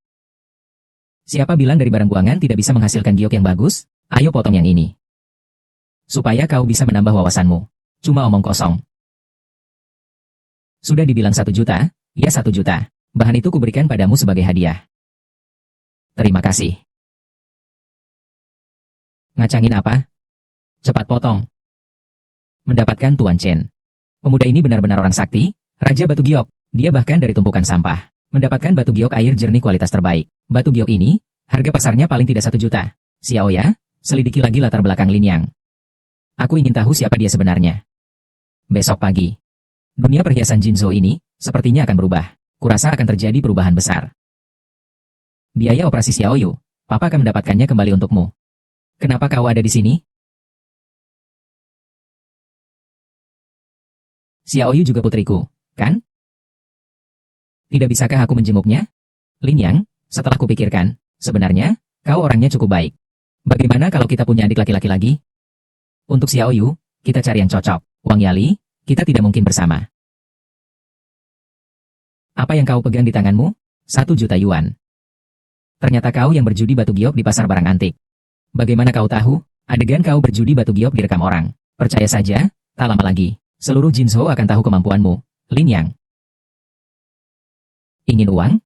Siapa bilang dari barang buangan tidak bisa menghasilkan giok yang bagus? Ayo potong yang ini. Supaya kau bisa menambah wawasanmu. Cuma omong kosong. Sudah dibilang 1 juta, ya 1 juta. Bahan itu kuberikan padamu sebagai hadiah. Terima kasih. Ngacangin apa? Cepat potong. Mendapatkan Tuan Chen. Pemuda ini benar-benar orang sakti, Raja Batu Giok. Dia bahkan dari tumpukan sampah. Mendapatkan batu giok air jernih kualitas terbaik. Batu giok ini, harga pasarnya paling tidak 1 juta. Xiao ya, selidiki lagi latar belakang Lin Yang. Aku ingin tahu siapa dia sebenarnya. Besok pagi. Dunia perhiasan Jinzhou ini, sepertinya akan berubah. Kurasa akan terjadi perubahan besar. Biaya operasi Xiao Yu, Papa akan mendapatkannya kembali untukmu. Kenapa kau ada di sini? Xiao Yu juga putriku, kan? Tidak bisakah aku menjenguknya? Lin Yang, setelah kupikirkan, sebenarnya, kau orangnya cukup baik. Bagaimana kalau kita punya adik laki-laki lagi? Untuk Xiao Yu, kita cari yang cocok. Wang Yali, kita tidak mungkin bersama. Apa yang kau pegang di tanganmu? 1 juta yuan. Ternyata kau yang berjudi batu giok di pasar barang antik. Bagaimana kau tahu? Adegan kau berjudi batu giok direkam orang. Percaya saja, tak lama lagi, seluruh Jinzhou akan tahu kemampuanmu, Lin Yang. Ingin uang?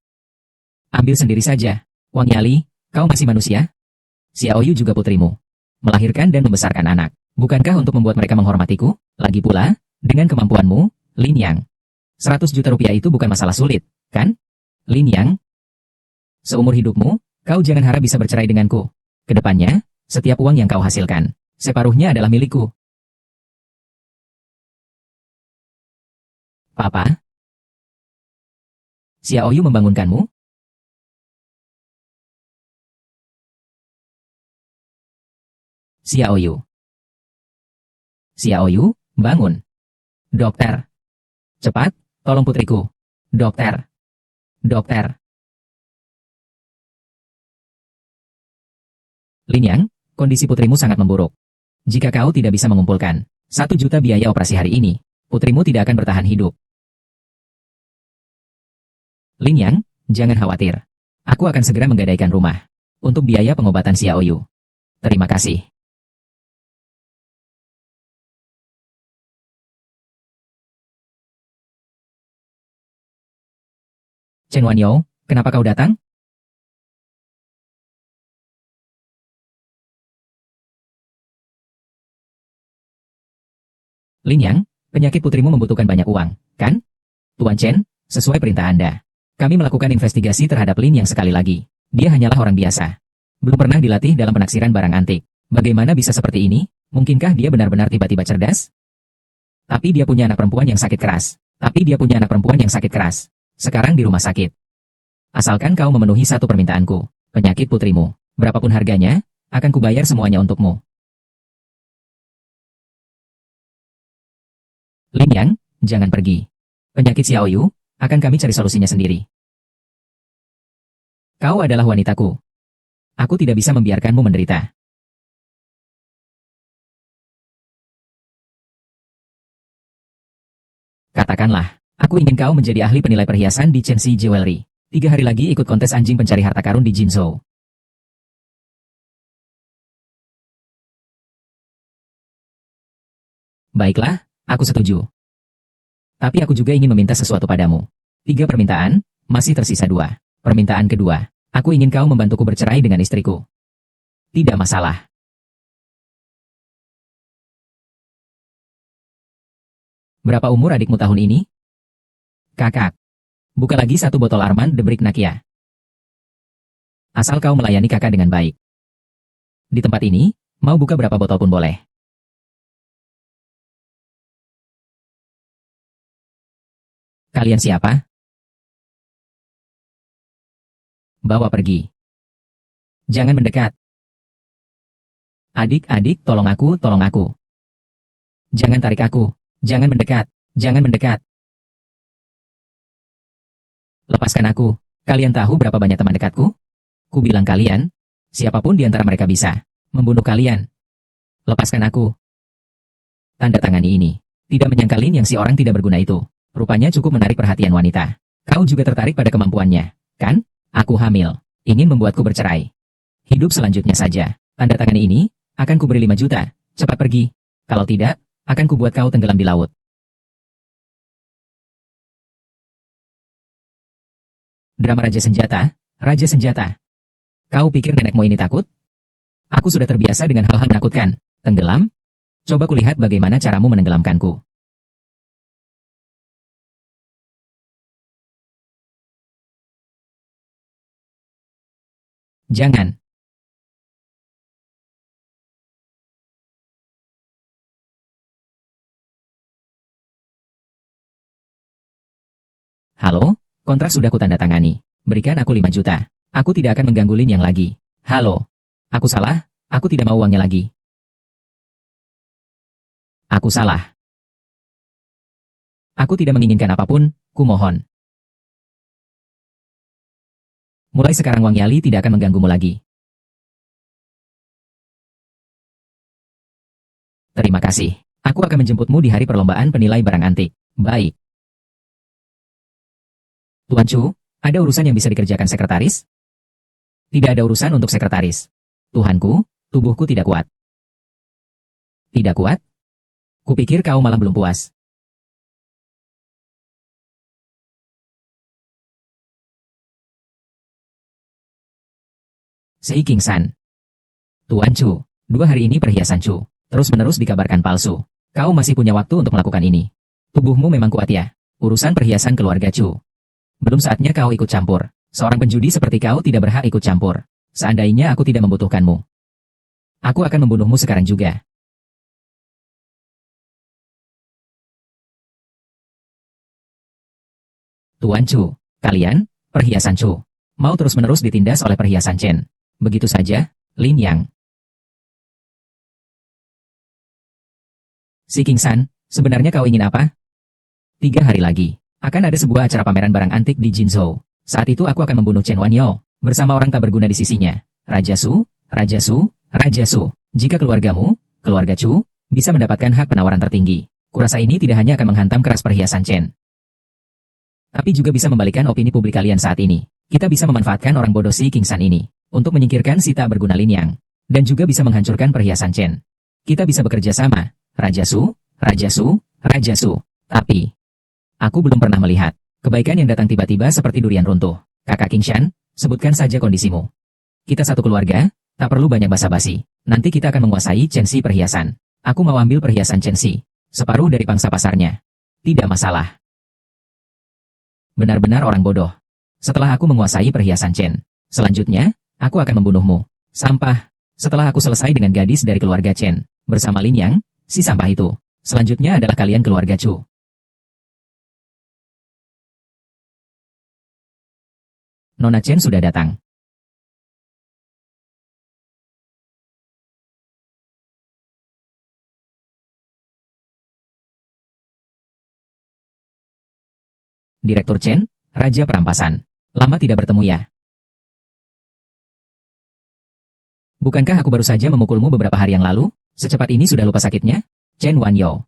Ambil sendiri saja. Wang Yali, kau masih manusia? Xiao Yu juga putrimu. Melahirkan dan membesarkan anak. Bukankah untuk membuat mereka menghormatiku? Lagi pula, dengan kemampuanmu, Lin Yang. 100 juta rupiah itu bukan masalah sulit, kan? Lin Yang. Seumur hidupmu, kau jangan harap bisa bercerai denganku. Kedepannya, setiap uang yang kau hasilkan, separuhnya adalah milikku. Papa? Xiao Yu membangunkanmu? Xiao Yu. Xiao Yu, bangun. Dokter. Cepat, tolong putriku. Dokter. Dokter. Lin Yang, kondisi putrimu sangat memburuk. Jika kau tidak bisa mengumpulkan 1 juta biaya operasi hari ini, putrimu tidak akan bertahan hidup. Lin Yang, jangan khawatir. Aku akan segera menggadaikan rumah untuk biaya pengobatan Xiao Yu. Terima kasih. Chen Wanyo, kenapa kau datang? Lin Yang, penyakit putrimu membutuhkan banyak uang, kan? Tuan Chen, sesuai perintah Anda. Kami melakukan investigasi terhadap Lin Yang sekali lagi. Dia hanyalah orang biasa. Belum pernah dilatih dalam penaksiran barang antik. Bagaimana bisa seperti ini? Mungkinkah dia benar-benar tiba-tiba cerdas? Tapi dia punya anak perempuan yang sakit keras. Sekarang di rumah sakit. Asalkan kau memenuhi satu permintaanku, penyakit putrimu, berapapun harganya, akan kubayar semuanya untukmu. Lin Yang, jangan pergi. Penyakit Xiao Yu, akan kami cari solusinya sendiri. Kau adalah wanitaku. Aku tidak bisa membiarkanmu menderita. Katakanlah, aku ingin kau menjadi ahli penilai perhiasan di Chenxi Jewelry. 3 hari lagi ikut kontes anjing pencari harta karun di Jinzhou. Baiklah, aku setuju. Tapi aku juga ingin meminta sesuatu padamu. 3 permintaan, masih tersisa 2. Permintaan kedua, aku ingin kau membantuku bercerai dengan istriku. Tidak masalah. Berapa umur adikmu tahun ini? Kakak. Buka lagi 1 botol Armand de Brignacia. Asal kau melayani kakak dengan baik. Di tempat ini, mau buka berapa botol pun boleh. Kalian siapa? Bawa pergi. Jangan mendekat. Adik-adik, tolong aku. Jangan tarik aku. Jangan mendekat. Lepaskan aku. Kalian tahu berapa banyak teman dekatku? Ku bilang kalian, siapapun di antara mereka bisa membunuh kalian. Lepaskan aku. Tanda tangani ini. Tidak menyangka Lin Yang si orang tidak berguna itu Rupanya cukup menarik perhatian wanita. Kau juga tertarik pada kemampuannya, kan? Aku hamil. Ingin membuatku bercerai. Hidup selanjutnya saja. Tanda tangan ini, akan kuberi 5 juta. Cepat pergi. Kalau tidak, akan kubuat kau tenggelam di laut. Drama Raja Senjata. Raja Senjata. Kau pikir nenekmu ini takut? Aku sudah terbiasa dengan hal-hal menakutkan. Tenggelam? Coba kulihat bagaimana caramu menenggelamkanku. Jangan. Halo? Kontrak sudah kutandatangani. Berikan aku 5 juta. Aku tidak akan mengganggu Lin yang lagi. Halo? Aku salah? Aku tidak mau uangnya lagi. Aku salah. Aku tidak menginginkan apapun, kumohon. Mulai sekarang Wang Yali tidak akan mengganggumu lagi. Terima kasih. Aku akan menjemputmu di hari perlombaan penilai barang antik. Baik. Tuan Chu, ada urusan yang bisa dikerjakan sekretaris? Tidak ada urusan untuk sekretaris. Tuhanku, tubuhku tidak kuat. Tidak kuat? Kupikir kau malah belum puas. Sei King San. Tuan Chu, 2 hari ini perhiasan Chu terus-menerus dikabarkan palsu. Kau masih punya waktu untuk melakukan ini. Tubuhmu memang kuat ya. Urusan perhiasan keluarga Chu. Belum saatnya kau ikut campur. Seorang penjudi seperti kau tidak berhak ikut campur. Seandainya aku tidak membutuhkanmu, aku akan membunuhmu sekarang juga. Tuan Chu, kalian, perhiasan Chu, mau terus-menerus ditindas oleh perhiasan Chen. Begitu saja, Lin Yang. Si King San, sebenarnya kau ingin apa? 3 hari lagi, akan ada sebuah acara pameran barang antik di Jinzhou. Saat itu aku akan membunuh Chen Wanyo, bersama orang tak berguna di sisinya. Raja Su, Raja Su, Raja Su. Jika keluargamu, keluarga Chu, bisa mendapatkan hak penawaran tertinggi. Kurasa ini tidak hanya akan menghantam keras perhiasan Chen, tapi juga bisa membalikkan opini publik kalian saat ini. Kita bisa memanfaatkan orang bodoh si King San ini untuk menyingkirkan si tak berguna Lin Yang, dan juga bisa menghancurkan perhiasan Chen. Kita bisa bekerja sama, Raja Su, Raja Su, Raja Su. Tapi, aku belum pernah melihat kebaikan yang datang tiba-tiba seperti durian runtuh. Kakak King Shan, sebutkan saja kondisimu. Kita satu keluarga, tak perlu banyak basa-basi. Nanti kita akan menguasai Chen Si perhiasan. Aku mau ambil perhiasan Chen Si, separuh dari pangsa pasarnya. Tidak masalah. Benar-benar orang bodoh. Setelah aku menguasai perhiasan Chen, selanjutnya, aku akan membunuhmu. Sampah. Setelah aku selesai dengan gadis dari keluarga Chen, bersama Lin Yang, si sampah itu. Selanjutnya adalah kalian keluarga Chu. Nona Chen sudah datang. Direktur Chen, Raja Perampasan. Lama tidak bertemu ya. Bukankah aku baru saja memukulmu beberapa hari yang lalu? Secepat ini sudah lupa sakitnya? Chen Wanyo.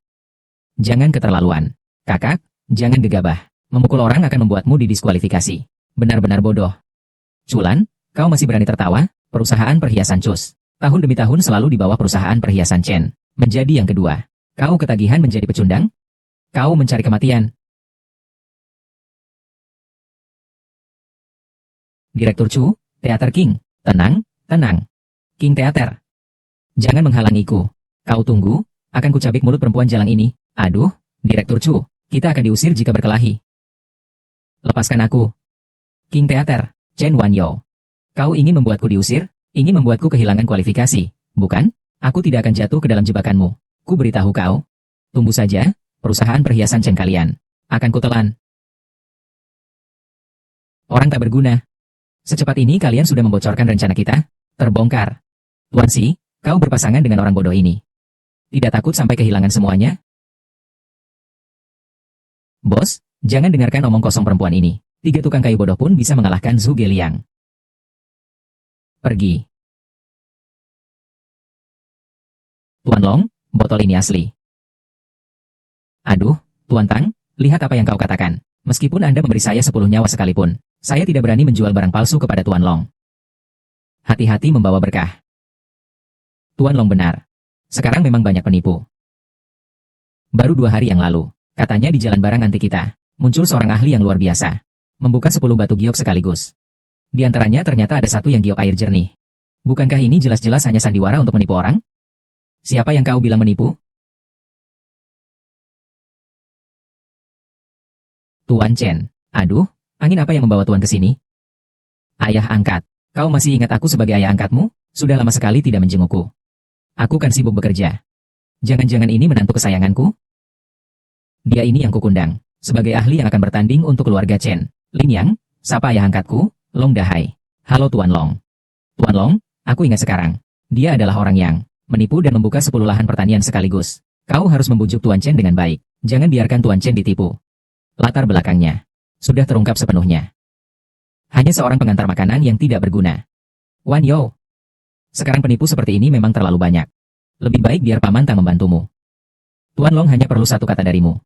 Jangan keterlaluan. Kakak, jangan gegabah. Memukul orang akan membuatmu didiskualifikasi. Benar-benar bodoh. Culan, kau masih berani tertawa? Perusahaan perhiasan Cus. Tahun demi tahun selalu di bawah perusahaan perhiasan Chen. Menjadi yang kedua. Kau ketagihan menjadi pecundang? Kau mencari kematian. Direktur Chu, Teater King. Tenang, tenang. King Teater. Jangan menghalangiku. Kau tunggu, akan kucabik mulut perempuan jalang ini. Aduh, Direktur Chu, kita akan diusir jika berkelahi. Lepaskan aku. King Teater, Chen Wanyo. Kau ingin membuatku diusir? Ingin membuatku kehilangan kualifikasi, bukan? Aku tidak akan jatuh ke dalam jebakanmu. Ku beritahu kau. Tunggu saja, perusahaan perhiasan Chen kalian. Akan kutelan. Orang tak berguna. Secepat ini kalian sudah membocorkan rencana kita? Terbongkar. Tuan Si, kau berpasangan dengan orang bodoh ini. Tidak takut sampai kehilangan semuanya? Bos, jangan dengarkan omong kosong perempuan ini. 3 tukang kayu bodoh pun bisa mengalahkan Zhu Geliang. Pergi. Tuan Long, botol ini asli. Aduh, Tuan Tang, Lihat apa yang kau katakan. Meskipun Anda memberi saya 10 nyawa sekalipun, saya tidak berani menjual barang palsu kepada Tuan Long. Hati-hati membawa berkah. Tuan Long benar. Sekarang memang banyak penipu. Baru 2 hari yang lalu, katanya di jalan barang antik kita, muncul seorang ahli yang luar biasa. Membuka 10 batu giok sekaligus. Di antaranya ternyata ada satu yang giok air jernih. Bukankah ini jelas-jelas hanya sandiwara untuk menipu orang? Siapa yang kau bilang menipu? Tuan Chen. Aduh, angin apa yang membawa Tuan ke sini? Ayah angkat. Kau masih ingat aku sebagai ayah angkatmu? Sudah lama sekali tidak menjengukku. Aku kan sibuk bekerja. Jangan-jangan ini menantu kesayanganku? Dia ini yang kukundang, sebagai ahli yang akan bertanding untuk keluarga Chen. Lin Yang, sapa ayah angkatku, Long Dahai. Halo Tuan Long. Tuan Long, aku ingat sekarang. Dia adalah orang yang menipu dan membuka 10 lahan pertanian sekaligus. Kau harus membujuk Tuan Chen dengan baik. Jangan biarkan Tuan Chen ditipu. Latar belakangnya sudah terungkap sepenuhnya. Hanya seorang pengantar makanan yang tidak berguna. Wan Yo. Sekarang penipu seperti ini memang terlalu banyak. Lebih baik biar Paman Tang membantumu. Tuan Long hanya perlu satu kata darimu.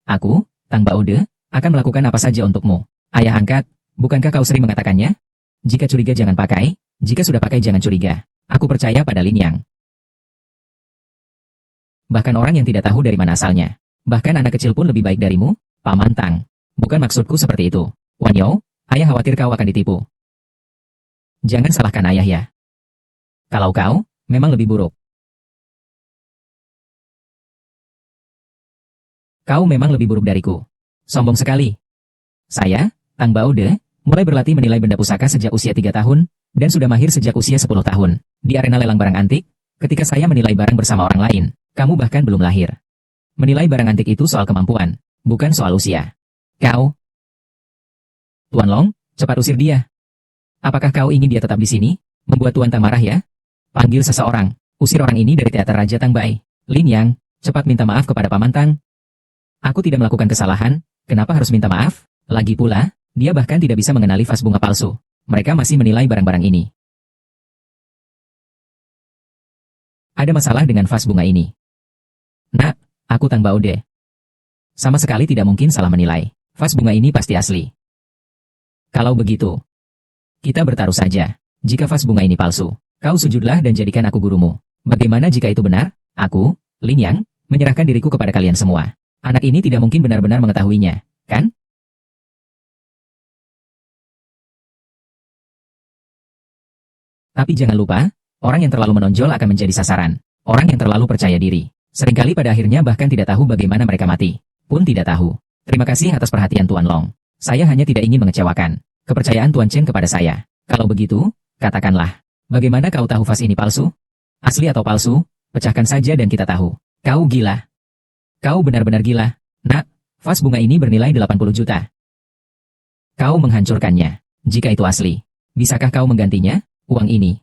Aku, Tang Baode, akan melakukan apa saja untukmu. Ayah angkat, bukankah kau sering mengatakannya? Jika curiga jangan pakai, jika sudah pakai jangan curiga. Aku percaya pada Lin Yang. Bahkan orang yang tidak tahu dari mana asalnya. Bahkan anak kecil pun lebih baik darimu, Paman Tang. Bukan maksudku seperti itu. Wan Yo, ayah khawatir kau akan ditipu. Jangan salahkan ayah ya. Kalau kau, memang lebih buruk. Kau memang lebih buruk dariku. Sombong sekali. Saya, Tang Baode, mulai berlatih menilai benda pusaka sejak usia 3 tahun, dan sudah mahir sejak usia 10 tahun. Di arena lelang barang antik, ketika saya menilai barang bersama orang lain, kamu bahkan belum lahir. Menilai barang antik itu soal kemampuan, bukan soal usia. Kau. Tuan Long, cepat usir dia. Apakah kau ingin dia tetap di sini? Membuat Tuan Tang marah ya? Panggil seseorang. Usir orang ini dari teater Raja Tang Bai. Lin Yang, cepat minta maaf kepada Paman Tang. Aku tidak melakukan kesalahan, kenapa harus minta maaf? Lagi pula, dia bahkan tidak bisa mengenali vas bunga palsu. Mereka masih menilai barang-barang ini. Ada masalah dengan vas bunga ini. Nak, aku Tang Baode. Sama sekali tidak mungkin salah menilai. Vas bunga ini pasti asli. Kalau begitu, kita bertaruh saja. Jika vas bunga ini palsu, kau sujudlah dan jadikan aku gurumu. Bagaimana jika itu benar? Aku, Lin Yang, menyerahkan diriku kepada kalian semua. Anak ini tidak mungkin benar-benar mengetahuinya, kan? Tapi jangan lupa, orang yang terlalu menonjol akan menjadi sasaran. Orang yang terlalu percaya diri, seringkali pada akhirnya bahkan tidak tahu bagaimana mereka mati. Pun tidak tahu. Terima kasih atas perhatian Tuan Long. Saya hanya tidak ingin mengecewakan kepercayaan Tuan Chen kepada saya. Kalau begitu, katakanlah, bagaimana kau tahu vas ini palsu? Asli atau palsu? Pecahkan saja dan kita tahu. Kau gila. Kau benar-benar gila. Nak, vas bunga ini bernilai 80 juta. Kau menghancurkannya. Jika itu asli, bisakah kau menggantinya? Uang ini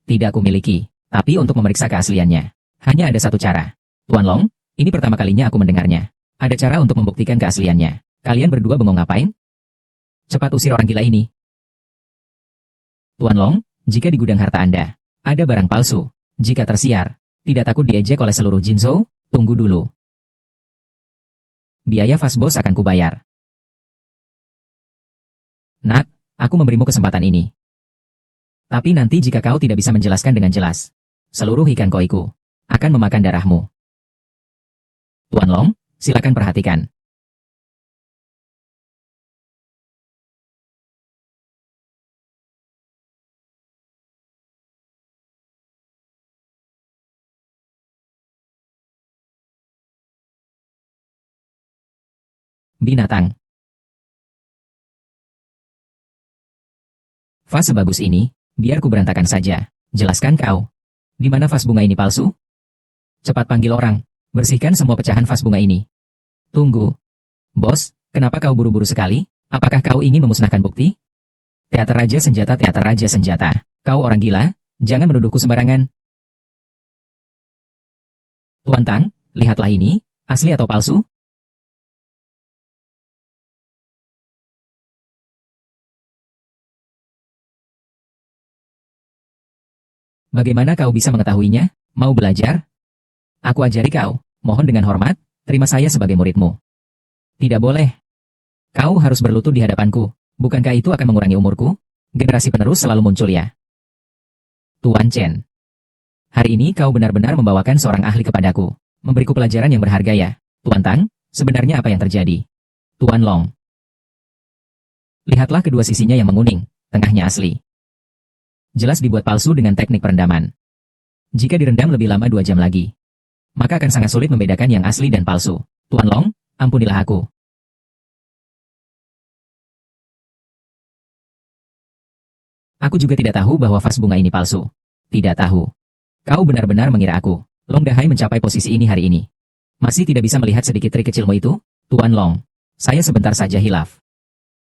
tidak kumiliki, tapi untuk memeriksa keasliannya, hanya ada satu cara. Tuan Long, ini pertama kalinya aku mendengarnya. Ada cara untuk membuktikan keasliannya. Kalian berdua bengong ngapain? Cepat usir orang gila ini. Tuan Long, jika di gudang harta Anda ada barang palsu, jika tersiar, tidak takut diejek oleh seluruh Jinzhou? Tunggu dulu. Biaya vas bos akan kubayar. Nak, aku memberimu kesempatan ini. Tapi nanti jika kau tidak bisa menjelaskan dengan jelas, seluruh ikan koiku akan memakan darahmu. Tuan Long, silakan perhatikan. Binatang. Vas sebagus ini, biar ku berantakan saja. Jelaskan kau. Di mana vas bunga ini palsu? Cepat panggil orang. Bersihkan semua pecahan vas bunga ini. Tunggu. Bos, kenapa kau buru-buru sekali? Apakah kau ingin memusnahkan bukti? Teater Raja Senjata, Teater Raja Senjata. Kau orang gila? Jangan menuduhku sembarangan. Tuan Tang, lihatlah ini. Asli atau palsu? Bagaimana kau bisa mengetahuinya? Mau belajar? Aku ajari kau. Mohon dengan hormat, terima saya sebagai muridmu. Tidak boleh. Kau harus berlutut di hadapanku. Bukankah itu akan mengurangi umurku? Generasi penerus selalu muncul ya. Tuan Chen. Hari ini kau benar-benar membawakan seorang ahli kepadaku. Memberiku pelajaran yang berharga ya. Tuan Tang, sebenarnya apa yang terjadi? Tuan Long. Lihatlah kedua sisinya yang menguning, tengahnya asli. Jelas dibuat palsu dengan teknik perendaman. Jika direndam lebih lama 2 jam lagi, maka akan sangat sulit membedakan yang asli dan palsu. Tuan Long, ampunilah aku. Aku juga tidak tahu bahwa vas bunga ini palsu. Tidak tahu. Kau benar-benar mengira aku, Long Dahai, mencapai posisi ini hari ini. Masih tidak bisa melihat sedikit trik kecilmu itu? Tuan Long, saya sebentar saja hilaf.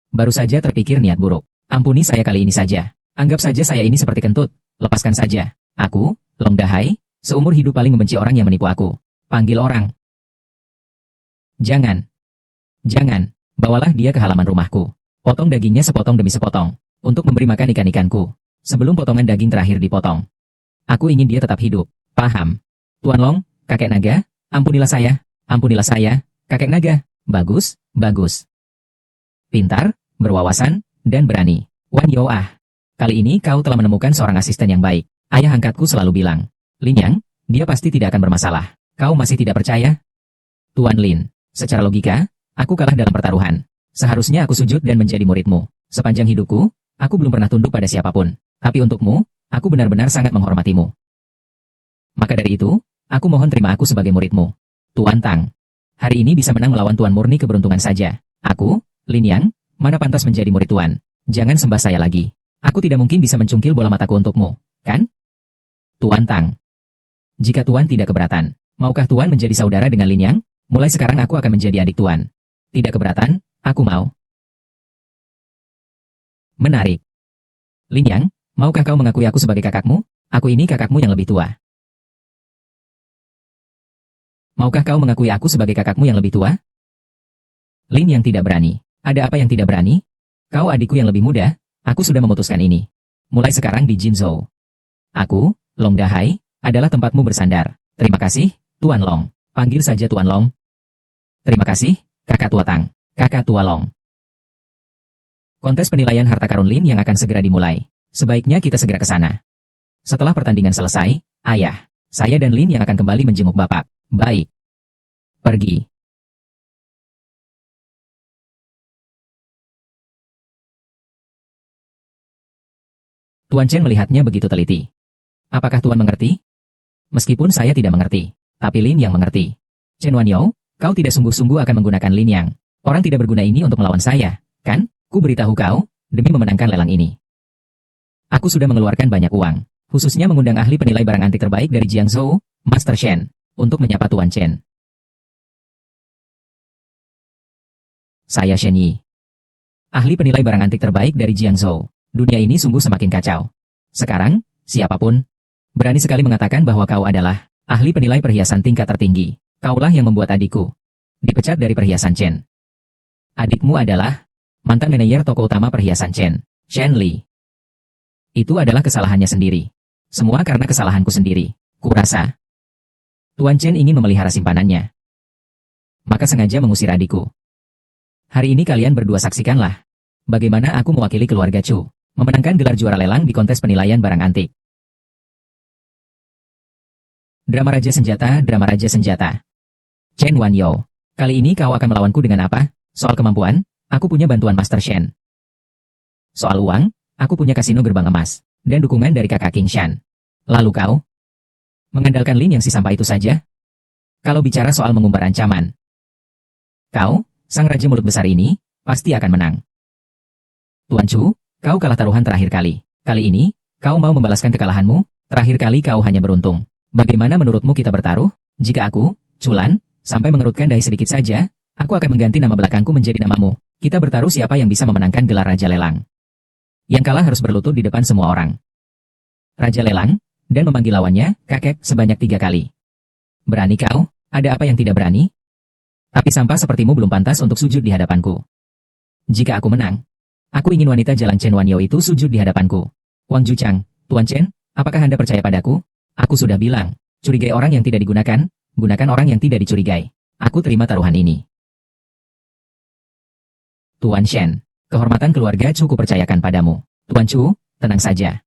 Baru saja terpikir niat buruk. Ampuni saya kali ini saja. Anggap saja saya ini seperti kentut. Lepaskan saja. Aku, Long Dahai, seumur hidup paling membenci orang yang menipu aku. Panggil orang. Jangan. Jangan. Bawalah dia ke halaman rumahku. Potong dagingnya sepotong demi sepotong. Untuk memberi makan ikan-ikanku. Sebelum potongan daging terakhir dipotong. Aku ingin dia tetap hidup. Paham? Tuan Long, kakek naga, ampunilah saya. Ampunilah saya, kakek naga. Bagus, bagus. Pintar, berwawasan, dan berani. Wan Yo ah. Kali ini kau telah menemukan seorang asisten yang baik. Ayah angkatku selalu bilang, Lin Yang, dia pasti tidak akan bermasalah. Kau masih tidak percaya? Tuan Lin, secara logika, aku kalah dalam pertaruhan. Seharusnya aku sujud dan menjadi muridmu. Sepanjang hidupku, aku belum pernah tunduk pada siapapun. Tapi untukmu, aku benar-benar sangat menghormatimu. Maka dari itu, aku mohon terima aku sebagai muridmu. Tuan Tang, hari ini bisa menang melawan Tuan murni keberuntungan saja. Aku, Lin Yang, mana pantas menjadi murid Tuan? Jangan sembah saya lagi. Aku tidak mungkin bisa mencungkil bola mataku untukmu, kan? Tuan Tang. Jika Tuan tidak keberatan, maukah Tuan menjadi saudara dengan Lin Yang? Mulai sekarang aku akan menjadi adik Tuan. Tidak keberatan, aku mau. Menarik. Lin Yang, maukah kau mengakui aku sebagai kakakmu? Aku ini kakakmu yang lebih tua. Maukah kau mengakui aku sebagai kakakmu yang lebih tua? Lin Yang tidak berani. Ada apa yang tidak berani? Kau adikku yang lebih muda, aku sudah memutuskan ini. Mulai sekarang di Jinzhou. Aku, Long Dahai, adalah tempatmu bersandar. Terima kasih, Tuan Long. Panggil saja Tuan Long. Terima kasih, kakak tua Tang. Kakak tua Long. Kontes penilaian harta karun Lin yang akan segera dimulai. Sebaiknya kita segera ke sana. Setelah pertandingan selesai, ayah, saya dan Lin yang akan kembali menjenguk Bapak. Baik. Pergi. Tuan Chen melihatnya begitu teliti. Apakah Tuan mengerti? Meskipun saya tidak mengerti, tapi Lin Yang mengerti. Chen Wanyo, kau tidak sungguh-sungguh akan menggunakan Lin Yang. Orang tidak berguna ini untuk melawan saya, kan? Ku beritahu kau, demi memenangkan lelang ini. Aku sudah mengeluarkan banyak uang, khususnya mengundang ahli penilai barang antik terbaik dari Jiangzhou, Master Shen, untuk menyapa Tuan Chen. Saya Shen Yi. Ahli penilai barang antik terbaik dari Jiangzhou. Dunia ini sungguh semakin kacau. Sekarang, siapapun berani sekali mengatakan bahwa kau adalah ahli penilai perhiasan tingkat tertinggi. Kaulah yang membuat adikku dipecat dari perhiasan Chen. Adikmu adalah mantan manajer toko utama perhiasan Chen, Shen Li. Itu adalah kesalahannya sendiri. Semua karena kesalahanku sendiri. Kurasa Tuan Chen ingin memelihara simpanannya. Maka sengaja mengusir adikku. Hari ini kalian berdua saksikanlah bagaimana aku mewakili keluarga Chu memenangkan gelar juara lelang di kontes penilaian barang antik. Drama Raja Senjata, Drama Raja Senjata. Chen Wanyo, kali ini kau akan melawanku dengan apa? Soal kemampuan, aku punya bantuan Master Shen. Soal uang, aku punya kasino gerbang emas, dan dukungan dari kakak King Shan. Lalu kau? Mengandalkan Lin Yang si sampah itu saja? Kalau bicara soal mengumbar ancaman, kau, sang raja mulut besar ini, pasti akan menang. Tuan Chu, kau kalah taruhan terakhir kali. Kali ini, kau mau membalaskan kekalahanmu? Terakhir kali kau hanya beruntung. Bagaimana menurutmu kita bertaruh? Jika aku, Chulan, sampai mengerutkan dahi sedikit saja, aku akan mengganti nama belakangku menjadi namamu. Kita bertaruh siapa yang bisa memenangkan gelar Raja Lelang. Yang kalah harus berlutut di depan semua orang. Raja Lelang, dan memanggil lawannya, kakek, sebanyak 3 kali. Berani kau? Ada apa yang tidak berani? Tapi sampah sepertimu belum pantas untuk sujud di hadapanku. Jika aku menang, aku ingin wanita jalan Chen Wanyo itu sujud di hadapanku. Wang Juchang, Tuan Chen, apakah Anda percaya padaku? Aku sudah bilang, curigai orang yang tidak digunakan, gunakan orang yang tidak dicurigai. Aku terima taruhan ini. Tuan Shen. Kehormatan keluarga Chu kupercayakan padamu. Tuan Chu, tenang saja.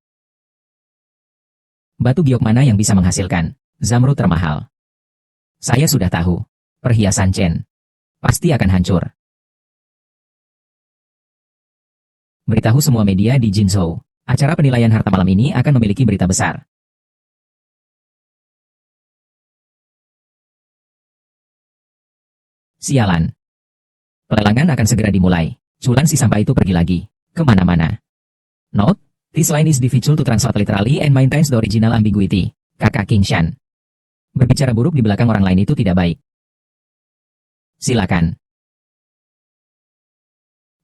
Batu giok mana yang bisa menghasilkan zamrud termahal? Saya sudah tahu. Perhiasan Chen. Pasti akan hancur. Beritahu semua media di Jinzhou. Acara penilaian harta malam ini akan memiliki berita besar. Sialan. Pelelangan akan segera dimulai. Culan si sampah itu pergi lagi. Kemana-mana. Note, this line is difficult to translate literally and maintains the original ambiguity. Kakak King Shan. Berbicara buruk di belakang orang lain itu tidak baik. Silakan.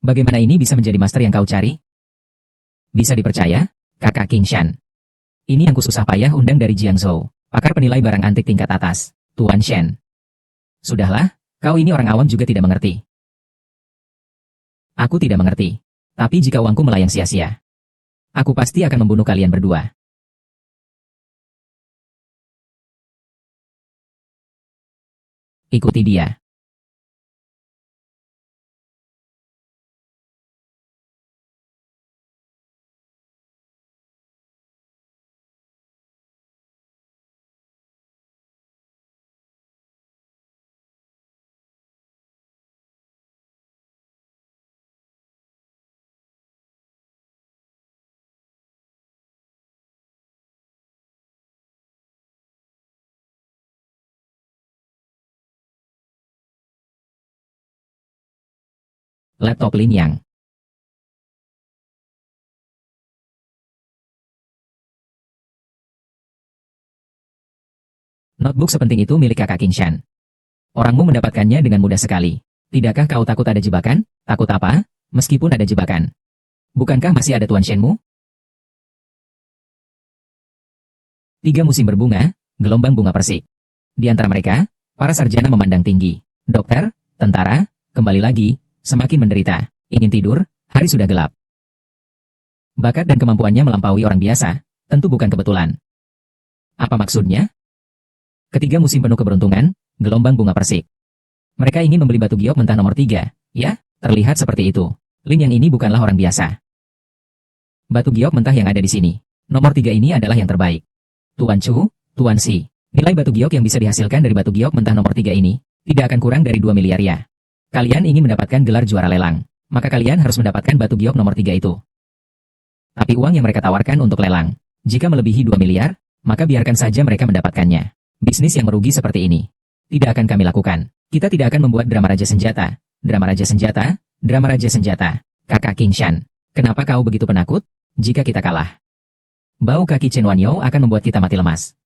Bagaimana ini bisa menjadi master yang kau cari? Bisa dipercaya, kakak King Shan. Ini yang kususah payah undang dari Jiangzhou, pakar penilai barang antik tingkat atas, Tuan Shen. Sudahlah, kau ini orang awam juga tidak mengerti. Aku tidak mengerti. Tapi jika uangku melayang sia-sia, aku pasti akan membunuh kalian berdua. Ikuti dia. Laptop Lin Yang. Notebook sepenting itu milik kakak King Shan. Orangmu mendapatkannya dengan mudah sekali. Tidakkah kau takut ada jebakan? Takut apa? Meskipun ada jebakan. Bukankah masih ada Tuan Shenmu? 3 musim berbunga, gelombang bunga persik. Di antara mereka, para sarjana memandang tinggi. Dokter, tentara, kembali lagi, semakin menderita. Ingin tidur, hari sudah gelap. Bakat dan kemampuannya melampaui orang biasa, tentu bukan kebetulan. Apa maksudnya? Ketiga musim penuh keberuntungan, gelombang bunga persik. Mereka ingin membeli batu giok mentah nomor 3, ya, terlihat seperti itu. Lin yang ini bukanlah orang biasa. Batu giok mentah yang ada di sini. Nomor 3 ini adalah yang terbaik. Tuan Chu, Tuan Si, nilai batu giok yang bisa dihasilkan dari batu giok mentah nomor 3 ini, tidak akan kurang dari 2 miliar ya. Kalian ingin mendapatkan gelar juara lelang, maka kalian harus mendapatkan batu giok nomor 3 itu. Tapi uang yang mereka tawarkan untuk lelang, jika melebihi 2 miliar, maka biarkan saja mereka mendapatkannya. Bisnis yang merugi seperti ini, tidak akan kami lakukan. Kita tidak akan membuat drama raja senjata. Drama raja senjata, drama raja senjata. Kakak King Shan, kenapa kau begitu penakut? Jika kita kalah, bau kaki Chen Wanyo akan membuat kita mati lemas.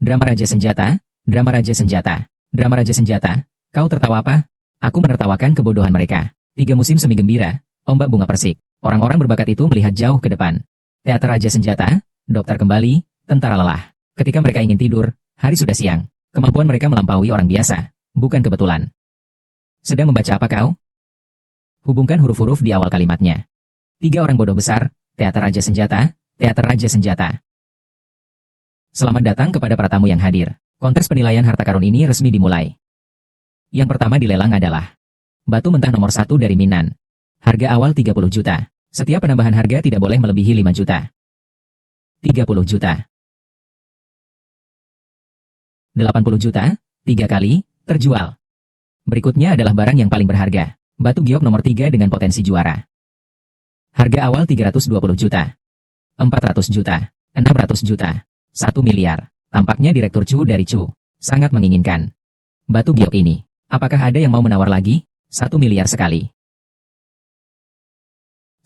Drama raja senjata, drama raja senjata, drama raja senjata. Kau tertawa apa? Aku menertawakan kebodohan mereka. 3 musim semi gembira, ombak bunga persik. Orang-orang berbakat itu melihat jauh ke depan. Teater raja senjata, dokter kembali, tentara lelah. Ketika mereka ingin tidur, hari sudah siang. Kemampuan mereka melampaui orang biasa, bukan kebetulan. Sedang membaca apa kau? Hubungkan huruf-huruf di awal kalimatnya. 3 orang bodoh besar, teater raja senjata, teater raja senjata. Selamat datang kepada para tamu yang hadir. Kontes penilaian harta karun ini resmi dimulai. Yang pertama dilelang adalah batu mentah nomor 1 dari Minnan. Harga awal 30 juta. Setiap penambahan harga tidak boleh melebihi 5 juta. 30 juta. 80 juta, 3 kali, terjual. Berikutnya adalah barang yang paling berharga. Batu giok nomor 3 dengan potensi juara. Harga awal 320 juta. 400 juta. 600 juta. 1 miliar. Tampaknya Direktur Chu dari Chu sangat menginginkan batu giok ini. Apakah ada yang mau menawar lagi? 1 miliar sekali.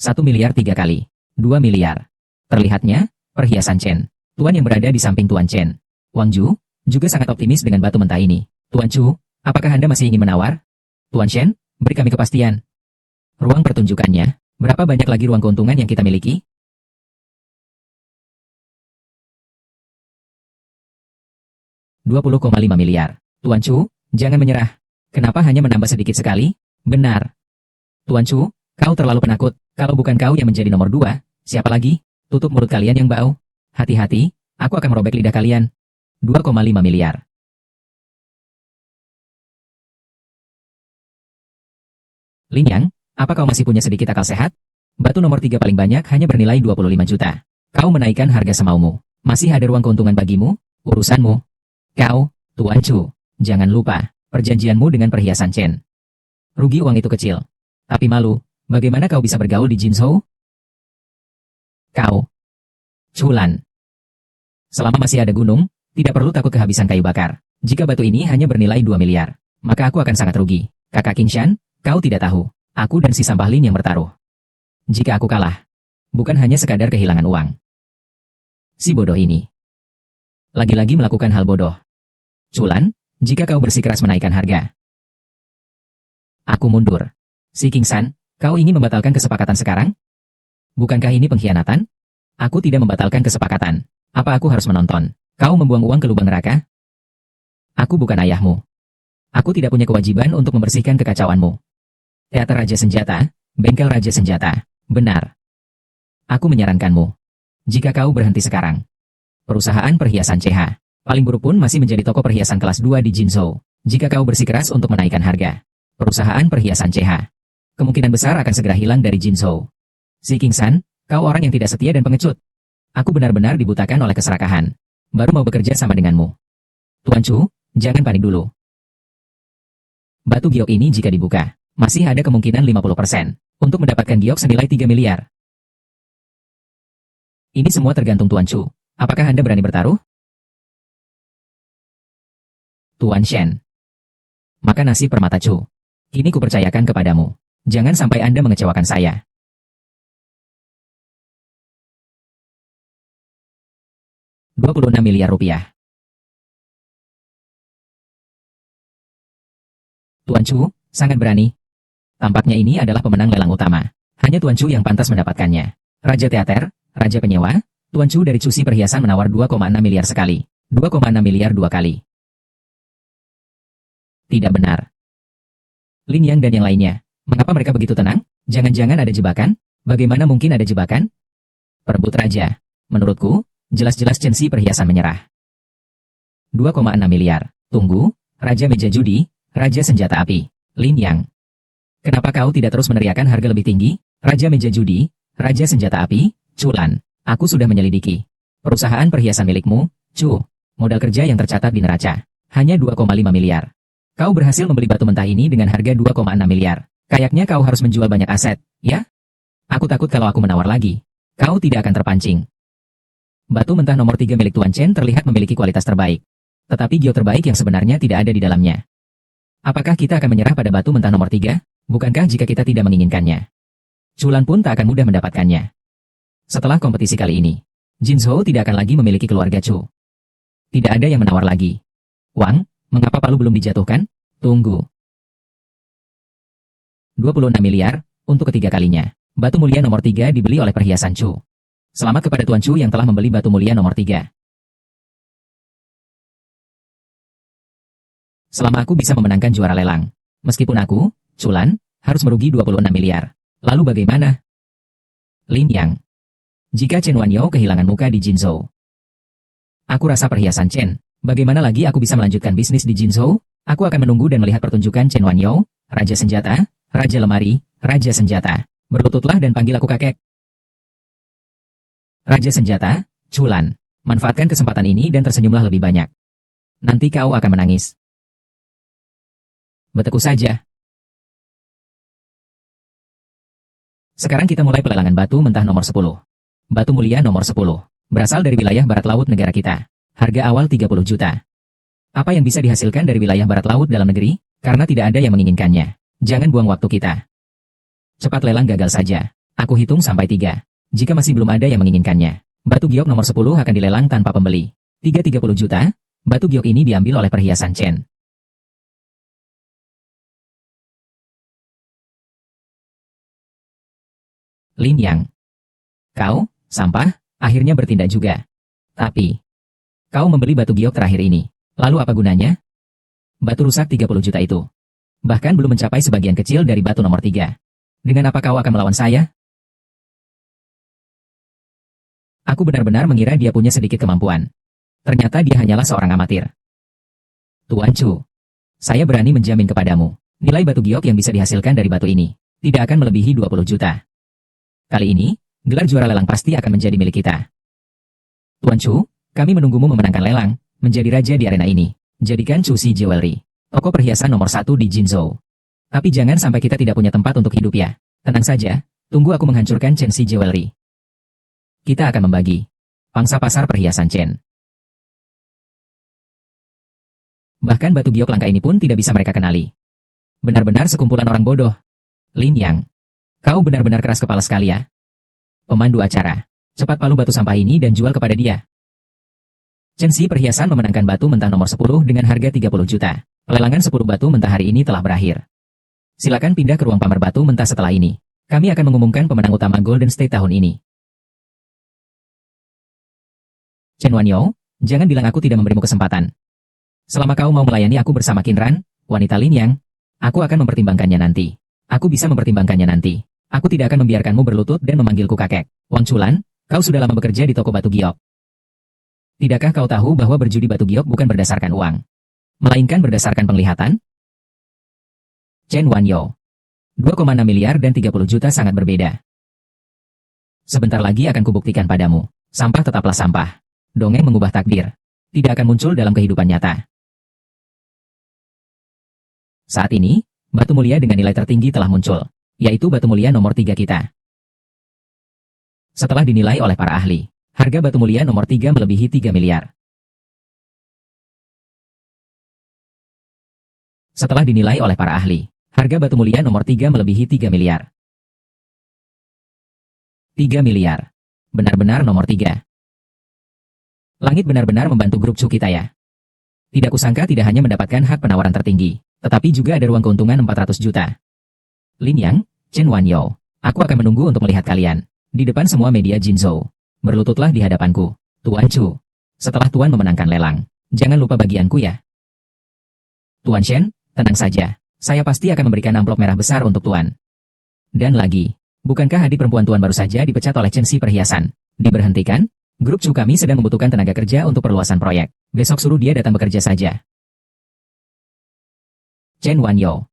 1 miliar 3 kali. 2 miliar. Terlihatnya, perhiasan Chen. Tuan yang berada di samping Tuan Chen, Wang Ju, juga sangat optimis dengan batu mentah ini. Tuan Chu, apakah Anda masih ingin menawar? Tuan Shen, beri kami kepastian. Ruang pertunjukannya, berapa banyak lagi ruang keuntungan yang kita miliki? $20,5 miliar. Tuan Chu, jangan menyerah. Kenapa hanya menambah sedikit sekali? Benar. Tuan Chu, kau terlalu penakut. Kalau bukan kau yang menjadi nomor 2, siapa lagi? Tutup mulut kalian yang bau. Hati-hati, aku akan merobek lidah kalian. 2,5 miliar. Lin Yang, Apa kau masih punya sedikit akal sehat? Batu nomor 3 paling banyak hanya bernilai 25 juta. Kau menaikkan harga semaumu. Masih ada ruang keuntungan bagimu? Urusanmu. Kau, Tuan Chu, jangan lupa perjanjianmu dengan perhiasan Chen. Rugi uang itu kecil. Tapi malu, bagaimana kau bisa bergaul di Jinzhou? Kau, Chulan. Selama masih ada gunung, tidak perlu takut kehabisan kayu bakar. Jika batu ini hanya bernilai 2 miliar, maka aku akan sangat rugi. Kakak Qingshan, kau tidak tahu. Aku dan si sampah Lin yang bertaruh. Jika aku kalah, bukan hanya sekadar kehilangan uang. Si bodoh ini lagi-lagi melakukan hal bodoh. Chulan, jika kau bersikeras menaikkan harga, aku mundur. Si Qingshan, kau ingin membatalkan kesepakatan sekarang? Bukankah ini pengkhianatan? Aku tidak membatalkan kesepakatan. Apa aku harus menonton kau membuang uang ke lubang neraka? Aku bukan ayahmu. Aku tidak punya kewajiban untuk membersihkan kekacauanmu. Teater Raja Senjata, bengkel Raja Senjata. Benar. Aku menyarankanmu. Jika kau berhenti sekarang, perusahaan perhiasan CH, paling buruk pun masih menjadi toko perhiasan kelas 2 di Jinzhou. Jika kau bersikeras untuk menaikkan harga, perusahaan perhiasan CH, kemungkinan besar akan segera hilang dari Jinzhou. Si Qingshan, kau orang yang tidak setia dan pengecut. Aku benar-benar dibutakan oleh keserakahan. Baru mau bekerja sama denganmu. Tuan Chu, jangan panik dulu. Batu giok ini jika dibuka, masih ada kemungkinan 50% untuk mendapatkan giok senilai 3 miliar. Ini semua tergantung Tuan Chu. Apakah Anda berani bertaruh? Tuan Shen. Maka nasib permata Chu. Kini kupercayakan kepadamu. Jangan sampai Anda mengecewakan saya. 26 miliar rupiah. Tuan Chu, sangat berani. Tampaknya ini adalah pemenang lelang utama. Hanya Tuan Chu yang pantas mendapatkannya. Raja teater, Raja penyewa, Tuan Chu dari Cusi Perhiasan menawar 2,6 miliar sekali. 2,6 miliar 2 kali. Tidak benar. Lin Yang dan yang lainnya. Mengapa mereka begitu tenang? Jangan-jangan ada jebakan? Bagaimana mungkin ada jebakan? Perebut Raja. Menurutku, jelas-jelas Censi Perhiasan menyerah. 2,6 miliar. Tunggu, Raja Meja Judi, Raja Senjata Api, Lin Yang. Kenapa kau tidak terus meneriakan harga lebih tinggi? Raja Meja Judi, Raja Senjata Api, Chulan. Aku sudah menyelidiki. Perusahaan perhiasan milikmu, Chu. Modal kerja yang tercatat di neraca. Hanya 2,5 miliar. Kau berhasil membeli batu mentah ini dengan harga 2,6 miliar. Kayaknya kau harus menjual banyak aset, ya? Aku takut kalau aku menawar lagi, kau tidak akan terpancing. Batu mentah nomor 3 milik Tuan Chen terlihat memiliki kualitas terbaik. Tetapi giok terbaik yang sebenarnya tidak ada di dalamnya. Apakah kita akan menyerah pada batu mentah nomor 3? Bukankah jika kita tidak menginginkannya, Chulan pun tak akan mudah mendapatkannya. Setelah kompetisi kali ini, Jinzhou tidak akan lagi memiliki keluarga Chu. Tidak ada yang menawar lagi. Wang, mengapa palu belum dijatuhkan? Tunggu. 26 miliar, untuk ketiga kalinya. Batu mulia nomor 3 dibeli oleh perhiasan Chu. Selamat kepada Tuan Chu yang telah membeli batu mulia nomor 3. Selama aku bisa memenangkan juara lelang, meskipun aku, Chulan, harus merugi 26 miliar. Lalu bagaimana? Lin Yang. Jika Chen Wanyo kehilangan muka di Jinzhou, aku rasa perhiasan Chen, bagaimana lagi aku bisa melanjutkan bisnis di Jinzhou? Aku akan menunggu dan melihat pertunjukan Chen Wanyo, Raja Senjata, Raja Lemari, Raja Senjata. Berlututlah dan panggil aku kakek. Raja Senjata, Chulan, manfaatkan kesempatan ini dan tersenyumlah lebih banyak. Nanti kau akan menangis. Beteku saja. Sekarang kita mulai pelelangan batu mentah nomor 10. Batu mulia nomor 10. Berasal dari wilayah barat laut negara kita. Harga awal 30 juta. Apa yang bisa dihasilkan dari wilayah barat laut dalam negeri? Karena tidak ada yang menginginkannya. Jangan buang waktu kita. Cepat lelang gagal saja. Aku hitung sampai 3. Jika masih belum ada yang menginginkannya, batu giok nomor 10 akan dilelang tanpa pembeli. 30 juta, batu giok ini diambil oleh perhiasan Chen. Lin Yang. Kau, sampah, akhirnya bertindak juga. Tapi, kau membeli batu giok terakhir ini. Lalu apa gunanya? Batu rusak 30 juta itu. Bahkan belum mencapai sebagian kecil dari batu nomor 3. Dengan apa kau akan melawan saya? Aku benar-benar mengira dia punya sedikit kemampuan. Ternyata dia hanyalah seorang amatir. Tuan Chu, saya berani menjamin kepadamu, nilai batu giok yang bisa dihasilkan dari batu ini tidak akan melebihi 20 juta. Kali ini, gelar juara lelang pasti akan menjadi milik kita. Tuan Chu, kami menunggumu memenangkan lelang, menjadi raja di arena ini. Jadikan Chu Si Jewelry toko perhiasan nomor 1 di Jinzhou. Tapi jangan sampai kita tidak punya tempat untuk hidup ya. Tenang saja, tunggu aku menghancurkan Chen Si Jewelry. Kita akan membagi pangsa pasar perhiasan Chen. Bahkan batu giok langka ini pun tidak bisa mereka kenali. Benar-benar sekumpulan orang bodoh. Lin Yang, kau benar-benar keras kepala sekali ya. Pemandu acara, cepat palu batu sampah ini dan jual kepada dia. Chen Si Perhiasan memenangkan batu mentah nomor 10 dengan harga 30 juta. Pelelangan 10 batu mentah hari ini telah berakhir. Silakan pindah ke ruang pamer batu mentah setelah ini. Kami akan mengumumkan pemenang utama Golden State tahun ini. Chen Wanyo, jangan bilang aku tidak memberimu kesempatan. Selama kau mau melayani aku bersama Qinran, wanita Lin Yang, aku akan mempertimbangkannya nanti. Aku bisa mempertimbangkannya nanti. Aku tidak akan membiarkanmu berlutut dan memanggilku kakek. Wang Chulan, kau sudah lama bekerja di toko batu giok. Tidakkah kau tahu bahwa berjudi batu giok bukan berdasarkan uang, melainkan berdasarkan penglihatan? Chen Wanyo, 2,6 miliar dan 30 juta sangat berbeda. Sebentar lagi akan kubuktikan padamu. Sampah tetaplah sampah. Dongeng mengubah takdir. Tidak akan muncul dalam kehidupan nyata. Saat ini, batu mulia dengan nilai tertinggi telah muncul, yaitu batu mulia nomor 3 kita. Setelah dinilai oleh para ahli, harga batu mulia nomor 3 melebihi 3 miliar. Setelah dinilai oleh para ahli, harga batu mulia nomor 3 melebihi 3 miliar. 3 miliar. Benar-benar nomor 3. Langit benar-benar membantu grup Chu kita ya. Tidak kusangka tidak hanya mendapatkan hak penawaran tertinggi, tetapi juga ada ruang keuntungan 400 juta. Lin Yang, Chen Wanyo, aku akan menunggu untuk melihat kalian. Di depan semua media Jinzhou. Berlututlah di hadapanku, Tuan Chu. Setelah Tuan memenangkan lelang, jangan lupa bagianku ya. Tuan Shen, tenang saja. Saya pasti akan memberikan amplop merah besar untuk Tuan. Dan lagi, bukankah adik perempuan Tuan baru saja dipecat oleh Chen Si Perhiasan? Diberhentikan? Grup Chu kami sedang membutuhkan tenaga kerja untuk perluasan proyek. Besok suruh dia datang bekerja saja. Chen Wanyo.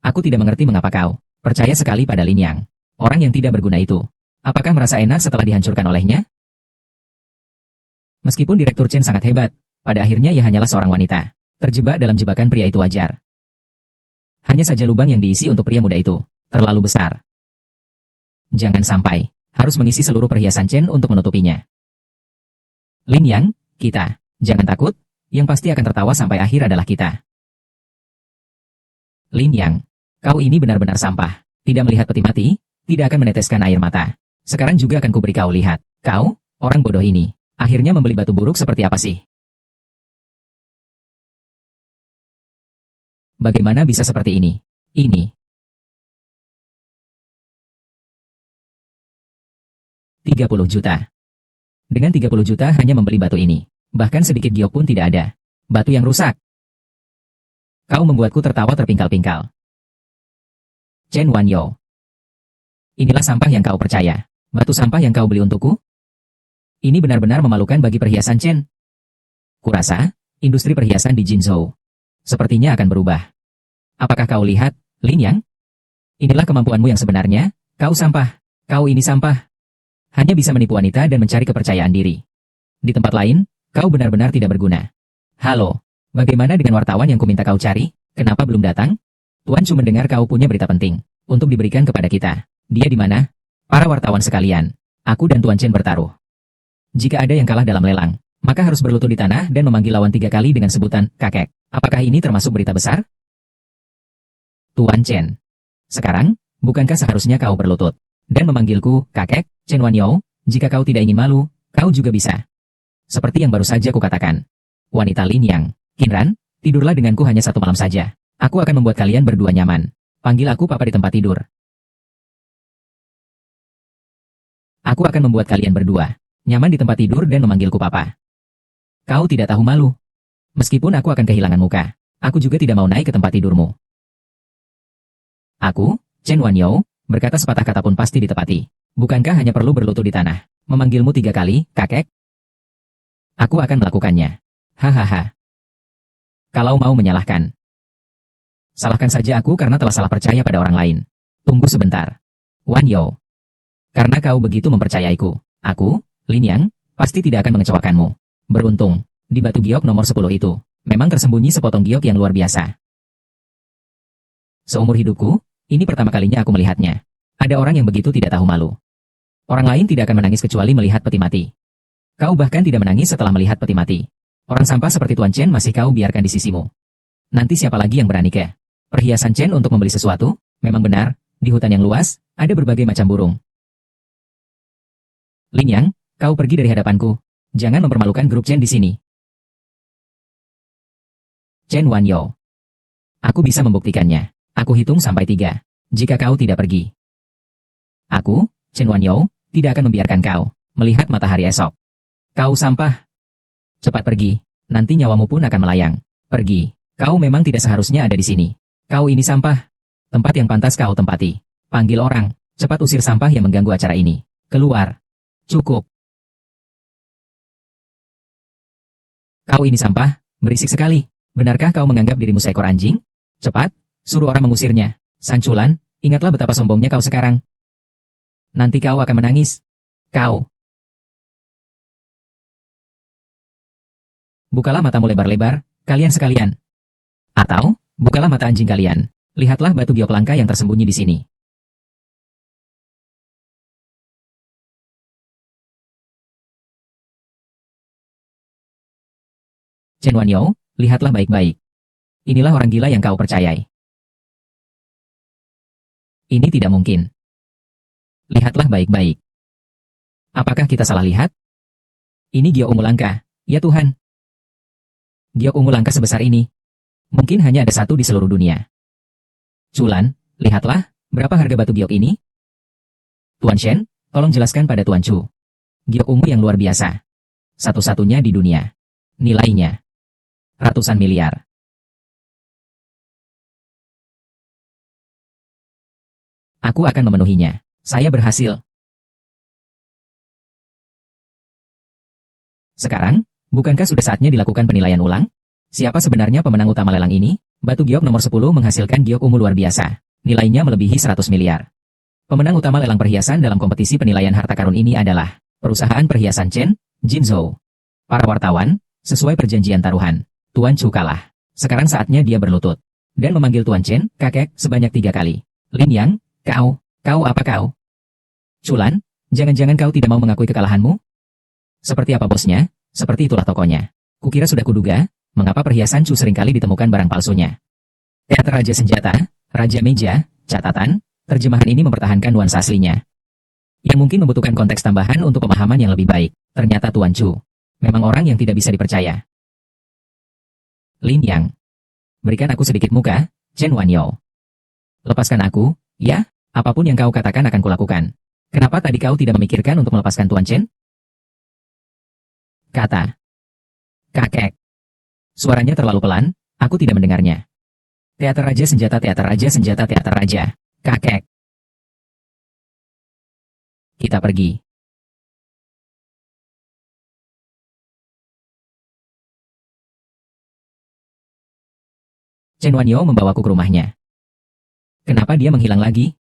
Aku tidak mengerti mengapa kau percaya sekali pada Lin Yang. Orang yang tidak berguna itu. Apakah merasa enak setelah dihancurkan olehnya? Meskipun Direktur Chen sangat hebat, pada akhirnya ia hanyalah seorang wanita. Terjebak dalam jebakan pria itu wajar. Hanya saja lubang yang diisi untuk pria muda itu terlalu besar. Jangan sampai harus mengisi seluruh perhiasan Chen untuk menutupinya. Lin Yang, kita, jangan takut, yang pasti akan tertawa sampai akhir adalah kita. Lin Yang, kau ini benar-benar sampah, tidak melihat peti mati, tidak akan meneteskan air mata. Sekarang juga akan kuberi kau lihat, kau, orang bodoh ini, akhirnya membeli batu buruk seperti apa sih? Bagaimana bisa seperti ini? Ini. 30 juta. Dengan 30 juta hanya membeli batu ini. Bahkan sedikit giok pun tidak ada. Batu yang rusak. Kau membuatku tertawa terpingkal-pingkal. Chen Wanyo. Inilah sampah yang kau percaya. Batu sampah yang kau beli untukku? Ini benar-benar memalukan bagi perhiasan Chen. Kurasa, industri perhiasan di Jinzhou sepertinya akan berubah. Apakah kau lihat, Lin Yang? Inilah kemampuanmu yang sebenarnya. Kau sampah. Kau ini sampah. Hanya bisa menipu wanita dan mencari kepercayaan diri. Di tempat lain, kau benar-benar tidak berguna. Halo, bagaimana dengan wartawan yang kuminta kau cari? Kenapa belum datang? Tuan Chu mendengar kau punya berita penting untuk diberikan kepada kita. Dia di mana? Para wartawan sekalian, aku dan Tuan Chen bertaruh. Jika ada yang kalah dalam lelang, maka harus berlutut di tanah dan memanggil lawan 3 kali dengan sebutan kakek. Apakah ini termasuk berita besar? Tuan Chen, sekarang, bukankah seharusnya kau berlutut dan memanggilku kakek? Chen Wanyo, jika kau tidak ingin malu, kau juga bisa. Seperti yang baru saja kukatakan. Wanita Lin Yang, Qinran, tidurlah denganku hanya 1 malam saja. Aku akan membuat kalian berdua nyaman. Panggil aku papa di tempat tidur. Aku akan membuat kalian berdua nyaman di tempat tidur dan memanggilku papa. Kau tidak tahu malu. Meskipun aku akan kehilangan muka, aku juga tidak mau naik ke tempat tidurmu. Aku, Chen Wanyo, berkata sepatah kata pun pasti ditepati. Bukankah hanya perlu berlutut di tanah, memanggilmu 3 kali, kakek? Aku akan melakukannya. Hahaha. Kalau mau menyalahkan, salahkan saja aku karena telah salah percaya pada orang lain. Tunggu sebentar. Wan Yo. Karena kau begitu mempercayaiku, aku, Lin Yang, pasti tidak akan mengecewakanmu. Beruntung, di batu giok nomor 10 itu, memang tersembunyi sepotong giok yang luar biasa. Seumur hidupku, ini pertama kalinya aku melihatnya. Ada orang yang begitu tidak tahu malu. Orang lain tidak akan menangis kecuali melihat peti mati. Kau bahkan tidak menangis setelah melihat peti mati. Orang sampah seperti Tuan Chen masih kau biarkan di sisimu. Nanti siapa lagi yang berani ke? Perhiasan Chen untuk membeli sesuatu? Memang benar, di hutan yang luas, ada berbagai macam burung. Lin Yang, kau pergi dari hadapanku. Jangan mempermalukan grup Chen di sini. Chen Wanyo. Aku bisa membuktikannya. Aku hitung sampai 3. Jika kau tidak pergi. Aku, Chen Wanyo, tidak akan membiarkan kau melihat matahari esok. Kau sampah. Cepat pergi, nanti nyawamu pun akan melayang. Pergi, kau memang tidak seharusnya ada di sini. Kau ini sampah. Tempat yang pantas kau tempati. Panggil orang, cepat usir sampah yang mengganggu acara ini. Keluar. Cukup. Kau ini sampah, berisik sekali. Benarkah kau menganggap dirimu seekor anjing? Cepat, suruh orang mengusirnya. Sanculan, ingatlah betapa sombongnya kau sekarang. Nanti kau akan menangis. Kau. Bukalah matamu lebar-lebar, kalian sekalian. Atau, bukalah mata anjing kalian. Lihatlah batu giok langka yang tersembunyi di sini. Chen Wanyo, lihatlah baik-baik. Inilah orang gila yang kau percayai. Ini tidak mungkin. Lihatlah baik-baik. Apakah kita salah lihat? Ini giok ungu langka, ya Tuhan. Giok ungu langka sebesar ini. Mungkin hanya ada satu di seluruh dunia. Culan, lihatlah, berapa harga batu giok ini? Tuan Shen, tolong jelaskan pada Tuan Chu. Giok ungu yang luar biasa. Satu-satunya di dunia. Nilainya ratusan miliar. Aku akan memenuhinya. Saya berhasil. Sekarang, bukankah sudah saatnya dilakukan penilaian ulang? Siapa sebenarnya pemenang utama lelang ini? Batu giok nomor 10 menghasilkan giok ungu luar biasa. Nilainya melebihi 100 miliar. Pemenang utama lelang perhiasan dalam kompetisi penilaian harta karun ini adalah perusahaan perhiasan Chen, Jinzhou. Para wartawan, sesuai perjanjian taruhan, Tuan Chu kalah. Sekarang saatnya dia berlutut dan memanggil Tuan Chen, kakek, sebanyak 3 kali. Lin Yang, kau apa kau? Culan, jangan-jangan kau tidak mau mengakui kekalahanmu? Seperti apa bosnya? Seperti itulah tokonya. Kukira sudah kuduga, mengapa perhiasan Chu seringkali ditemukan barang palsunya. Teater Raja Senjata, Raja Meja, catatan, terjemahan ini mempertahankan nuansa aslinya. Yang mungkin membutuhkan konteks tambahan untuk pemahaman yang lebih baik. Ternyata Tuan Chu memang orang yang tidak bisa dipercaya. Lin Yang. Berikan aku sedikit muka, Chen Wanyo. Lepaskan aku, ya, apapun yang kau katakan akan kulakukan. Kenapa tadi kau tidak memikirkan untuk melepaskan Tuan Chen? Kata. Kakek. Suaranya terlalu pelan, aku tidak mendengarnya. Teater Raja Senjata, Teater Raja Senjata, Teater Raja. Kakek. Kita pergi. Chen Wanyo membawaku ke rumahnya. Kenapa dia menghilang lagi?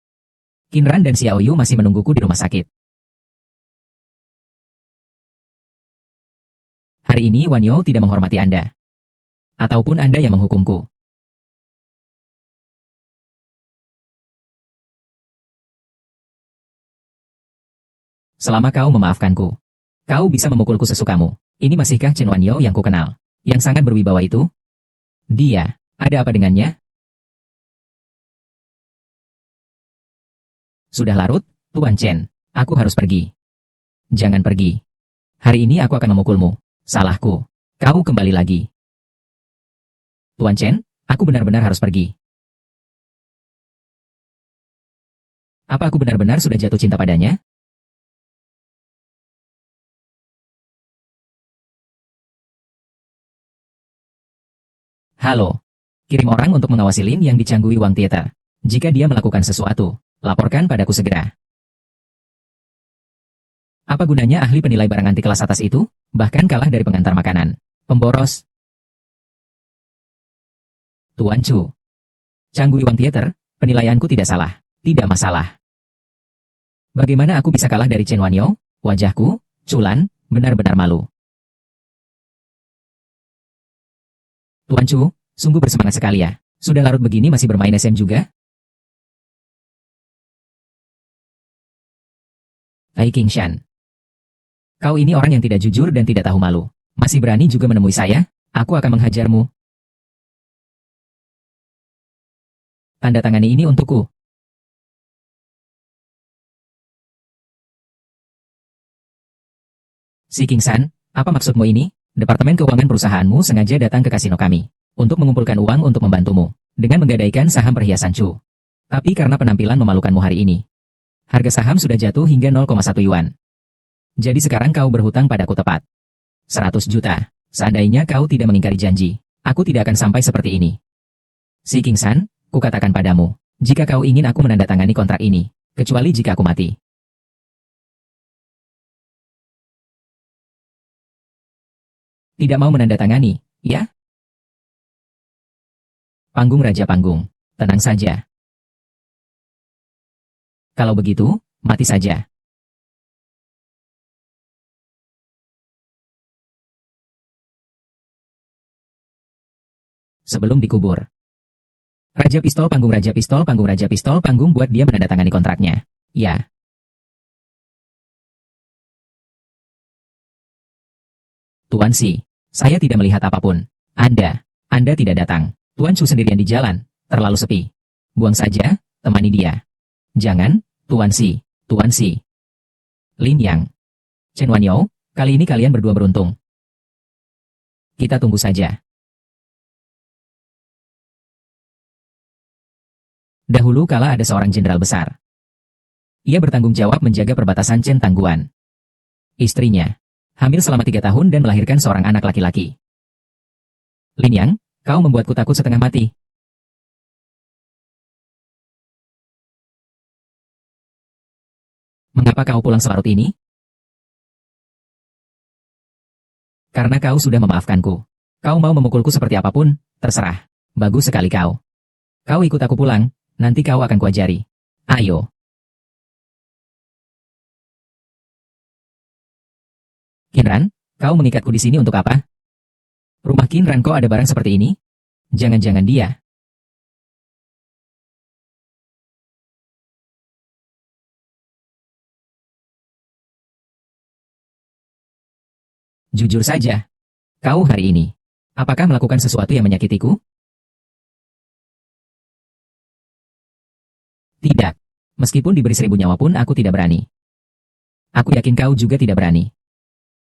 Qinran dan Xiao Yu masih menungguku di rumah sakit. Hari ini Wanyo tidak menghormati Anda. Ataupun Anda yang menghukumku. Selama kau memaafkanku, kau bisa memukulku sesukamu. Ini masihkah Chen Wanyo yang kukenal? Yang sangat berwibawa itu? Dia, ada apa dengannya? Sudah larut, Tuan Chen. Aku harus pergi. Jangan pergi. Hari ini aku akan memukulmu. Salahku. Kau kembali lagi. Tuan Chen, aku benar-benar harus pergi. Apa aku benar-benar sudah jatuh cinta padanya? Halo. Kirim orang untuk mengawasi Lin yang dicanggui Wang Theater. Jika dia melakukan sesuatu, laporkan padaku segera. Apa gunanya ahli penilai barang anti kelas atas itu? Bahkan kalah dari pengantar makanan. Pemboros. Tuan Chu. Canggui Wang Theater, penilaianku tidak salah. tidak masalah. Bagaimana aku bisa kalah dari Chen Wanyo? Wajahku, Culan, benar-benar malu. Tuan Chu, sungguh bersemangat sekali ya. Sudah larut begini masih bermain SM juga? Hai King Shan. Kau ini orang yang tidak jujur dan tidak tahu malu. Masih berani juga menemui saya? Aku akan menghajarmu. Tanda tangani ini untukku. Si King San, apa maksudmu ini? Departemen Keuangan perusahaanmu sengaja datang ke kasino kami untuk mengumpulkan uang untuk membantumu dengan menggadaikan saham perhiasan Chu. Tapi karena penampilan memalukanmu hari ini, harga saham sudah jatuh hingga 0,1 yuan. Jadi sekarang kau berhutang padaku tepat 100 juta. Seandainya kau tidak mengingkari janji, aku tidak akan sampai seperti ini. Si King San, kukatakan padamu, jika kau ingin aku menandatangani kontrak ini, kecuali jika aku mati. Tidak mau menandatangani, ya? Panggung Raja Panggung. Tenang saja. Kalau begitu, mati saja. Sebelum dikubur. Raja Pistol Panggung Raja Pistol Panggung Raja Pistol Panggung buat dia menandatangani kontraknya. Ya. Tuan Si. Saya tidak melihat apapun. Anda tidak datang. Tuan Chu sendirian di jalan, terlalu sepi. Buang saja, temani dia. Jangan, Tuan Si. Tuan Si. Lin Yang. Chen Wanyo, kali ini kalian berdua beruntung. Kita tunggu saja. Dahulu kala ada seorang jenderal besar. Ia bertanggung jawab menjaga perbatasan Chen Tangguan. Istrinya hamil selama 3 tahun dan melahirkan seorang anak laki-laki. Lin Yang, kau membuatku takut setengah mati. Mengapa kau pulang selarut ini? Karena kau sudah memaafkanku. Kau mau memukulku seperti apapun, terserah. Bagus sekali kau. Kau ikut aku pulang, nanti kau akan kuajari. Ayo. Kinran, kau mengikatku di sini untuk apa? Rumah Kinran kok ada barang seperti ini? Jangan-jangan dia. Jujur saja. Kau hari ini, apakah melakukan sesuatu yang menyakitiku? Tidak. Meskipun diberi 1000 nyawa pun aku tidak berani. Aku yakin kau juga tidak berani.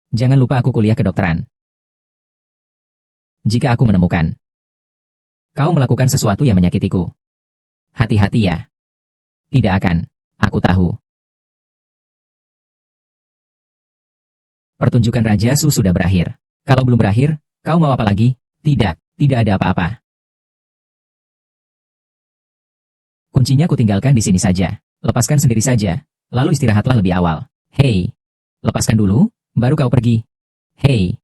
Jangan lupa aku kuliah kedokteran. Jika aku menemukan kau melakukan sesuatu yang menyakitiku, hati-hati ya. Tidak akan. Aku tahu. Pertunjukan Raja Su sudah berakhir. Kalau belum berakhir, kau mau apa lagi? Tidak ada apa-apa. Kuncinya kutinggalkan di sini saja. Lepaskan sendiri saja. Lalu istirahatlah lebih awal. Hei. Lepaskan dulu, baru kau pergi. Hei.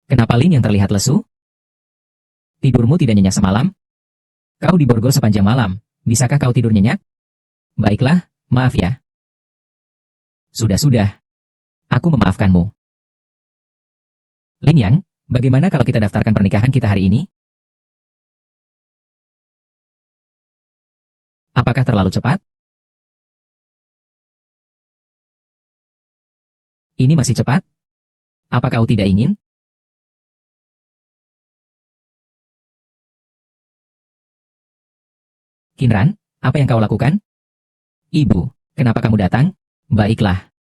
Kenapa Lin yang terlihat lesu? Tidurmu tidak nyenyak semalam? Kau diborgol sepanjang malam. Bisakah kau tidur nyenyak? Baiklah, maaf ya. Sudah. Aku memaafkanmu. Lin Yang, bagaimana kalau kita daftarkan pernikahan kita hari ini? Apakah terlalu cepat? Ini masih cepat? Apa kau tidak ingin? Kinran, apa yang kau lakukan? Ibu, kenapa kamu datang? Baiklah.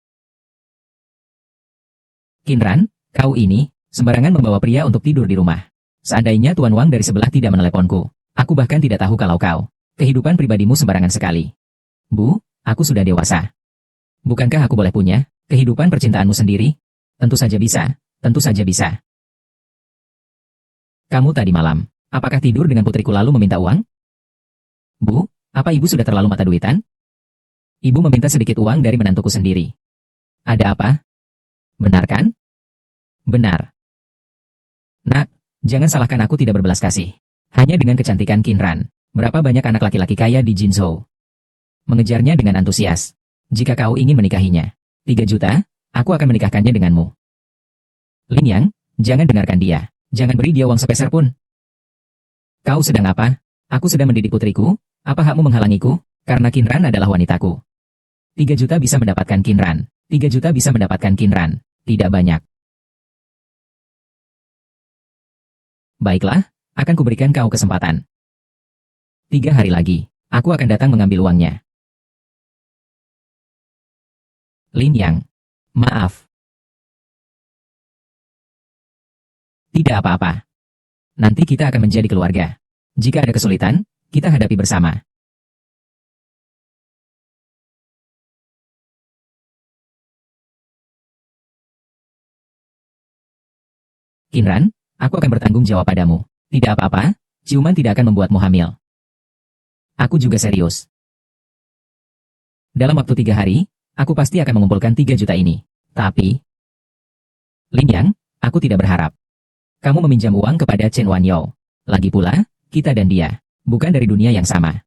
Kinran, kau ini, sembarangan membawa pria untuk tidur di rumah. Seandainya Tuan Wang dari sebelah tidak meneleponku, aku bahkan tidak tahu kalau kau. Kehidupan pribadimu sembarangan sekali. Bu, aku sudah dewasa. Bukankah aku boleh punya kehidupan percintaanmu sendiri? Tentu saja bisa, tentu saja bisa. Kamu tadi malam, apakah tidur dengan putriku lalu meminta uang? Bu, apa ibu sudah terlalu mata duitan? Ibu meminta sedikit uang dari menantuku sendiri. Ada apa? Benar kan? Benar. Nak, Jangan salahkan aku tidak berbelas kasih. Hanya dengan kecantikan Qinran, berapa banyak anak laki-laki kaya di Jinzhou mengejarnya dengan antusias. Jika kau ingin menikahinya, 3 juta, aku akan menikahkannya denganmu. Lin Yang, jangan dengarkan dia. Jangan beri dia uang sepeser pun. Kau sedang apa? Aku sedang mendidik putriku. Apa hakmu menghalangiku? Karena Qinran adalah wanitaku. 3 juta bisa mendapatkan Qinran. 3 juta bisa mendapatkan Qinran. Tidak banyak. Baiklah, akan kuberikan kau kesempatan. 3 hari lagi, aku akan datang mengambil uangnya. Lin Yang, maaf. Tidak apa-apa. Nanti kita akan menjadi keluarga. Jika ada kesulitan, kita hadapi bersama. Qinran, aku akan bertanggung jawab padamu. Tidak apa-apa, ciuman tidak akan membuatmu hamil. Aku juga serius. Dalam waktu 3 hari, aku pasti akan mengumpulkan 3 juta ini. Tapi, Lin Yang, aku tidak berharap. Kamu meminjam uang kepada Chen Wanyo. Lagi pula, kita dan dia, bukan dari dunia yang sama.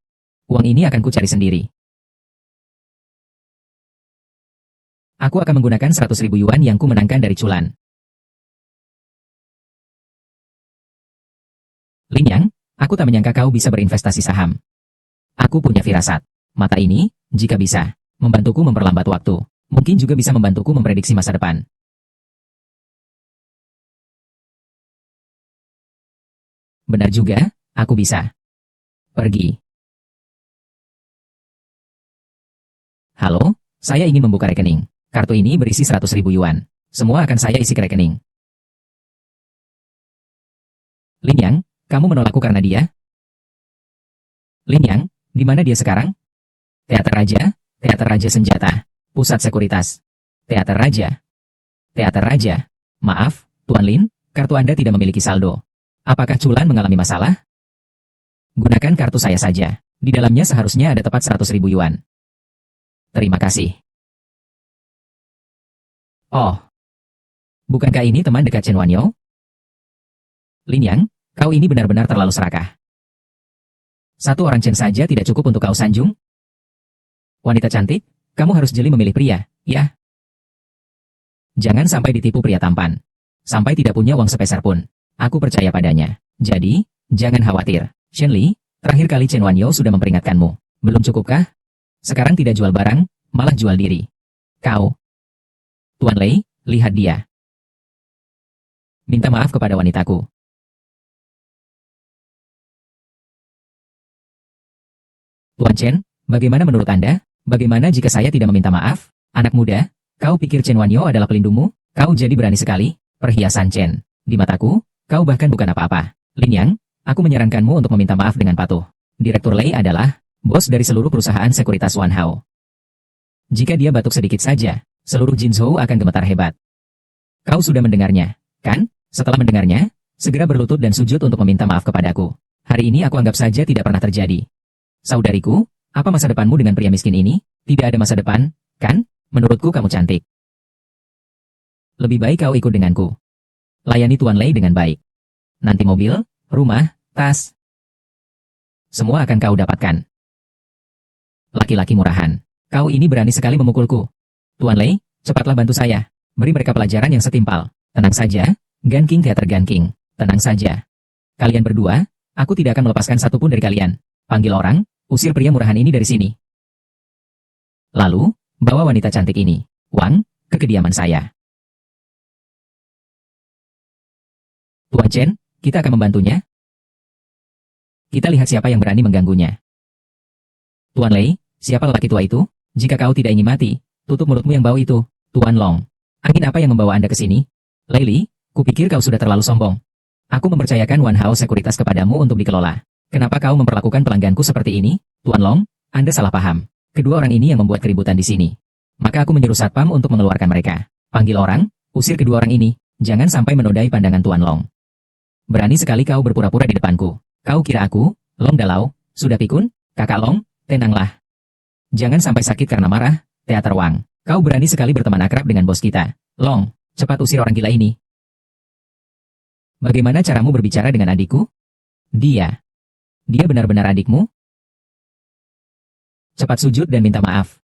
Uang ini akan ku cari sendiri. Aku akan menggunakan 100.000 yuan yang ku menangkan dari culan. Lin Yang, aku tak menyangka kau bisa berinvestasi saham. Aku punya firasat. Mata ini, jika bisa, membantuku memperlambat waktu. Mungkin juga bisa membantuku memprediksi masa depan. Benar juga, aku bisa. Pergi. Halo, saya ingin membuka rekening. Kartu ini berisi 100.000 yuan. Semua akan saya isi ke rekening. Lin Yang, kamu menolakku karena dia? Lin Yang, di mana dia sekarang? Teater Raja Senjata, Pusat Sekuritas. Teater Raja. Maaf, Tuan Lin, kartu Anda tidak memiliki saldo. Apakah Culan mengalami masalah? Gunakan kartu saya saja. Di dalamnya seharusnya ada tepat 100.000 yuan. Terima kasih. Oh, bukankah ini teman dekat Chen Wanyo? Lin Yang, kau ini benar-benar terlalu serakah. 1 orang Chen saja tidak cukup untuk kau sanjung? Wanita cantik, kamu harus jeli memilih pria, ya? Jangan sampai ditipu pria tampan. Sampai tidak punya uang sepeser pun. Aku percaya padanya. Jadi, jangan khawatir. Shen Li, terakhir kali Chen Wanyo sudah memperingatkanmu. Belum cukupkah? Sekarang tidak jual barang, malah jual diri. Kau. Tuan Lei, lihat dia. Minta maaf kepada wanitaku. Tuan Chen, bagaimana menurut Anda? Bagaimana jika saya tidak meminta maaf? Anak muda, kau pikir Chen Wanyo adalah pelindungmu? Kau jadi berani sekali? Perhiasan Chen. Di mataku, kau bahkan bukan apa-apa. Lin Yang, aku menyarankanmu untuk meminta maaf dengan patuh. Direktur Lei adalah bos dari seluruh perusahaan sekuritas Wanhao. Jika dia batuk sedikit saja, seluruh Jinzhou akan gemetar hebat. Kau sudah mendengarnya, kan? Setelah mendengarnya, segera berlutut dan sujud untuk meminta maaf kepadaku. Hari ini aku anggap saja tidak pernah terjadi. Saudariku, apa masa depanmu dengan pria miskin ini? Tidak ada masa depan, kan? Menurutku kamu cantik. Lebih baik kau ikut denganku. Layani Tuan Lei dengan baik. Nanti mobil, rumah, tas. Semua akan kau dapatkan. Laki-laki murahan. Kau ini berani sekali memukulku. Tuan Lei, cepatlah bantu saya. Beri mereka pelajaran yang setimpal. Tenang saja, Gan King Teater Gan King. Tenang saja. Kalian berdua, aku tidak akan melepaskan satupun dari kalian. Panggil orang, usir pria murahan ini dari sini. Lalu, bawa wanita cantik ini, Wang, ke kediaman saya. Tuan Chen, kita akan membantunya. Kita lihat siapa yang berani mengganggunya. Tuan Lei, siapa lelaki tua itu? Jika kau tidak ingin mati, tutup mulutmu yang bau itu. Tuan Long, angin apa yang membawa Anda ke sini? Lei Li, kupikir kau sudah terlalu sombong. Aku mempercayakan Wanhao Sekuritas kepadamu untuk dikelola. Kenapa kau memperlakukan pelangganku seperti ini? Tuan Long, Anda salah paham. Kedua orang ini yang membuat keributan di sini. Maka aku menyuruh satpam untuk mengeluarkan mereka. Panggil orang, usir kedua orang ini. Jangan sampai menodai pandangan Tuan Long. Berani sekali kau berpura-pura di depanku. Kau kira aku, Long Dalau, sudah pikun? Kakak Long, tenanglah. Jangan sampai sakit karena marah, Teater Wang. Kau berani sekali berteman akrab dengan bos kita. Long, cepat usir orang gila ini. Bagaimana caramu berbicara dengan adikku? Dia benar-benar adikmu? Cepat sujud dan minta maaf.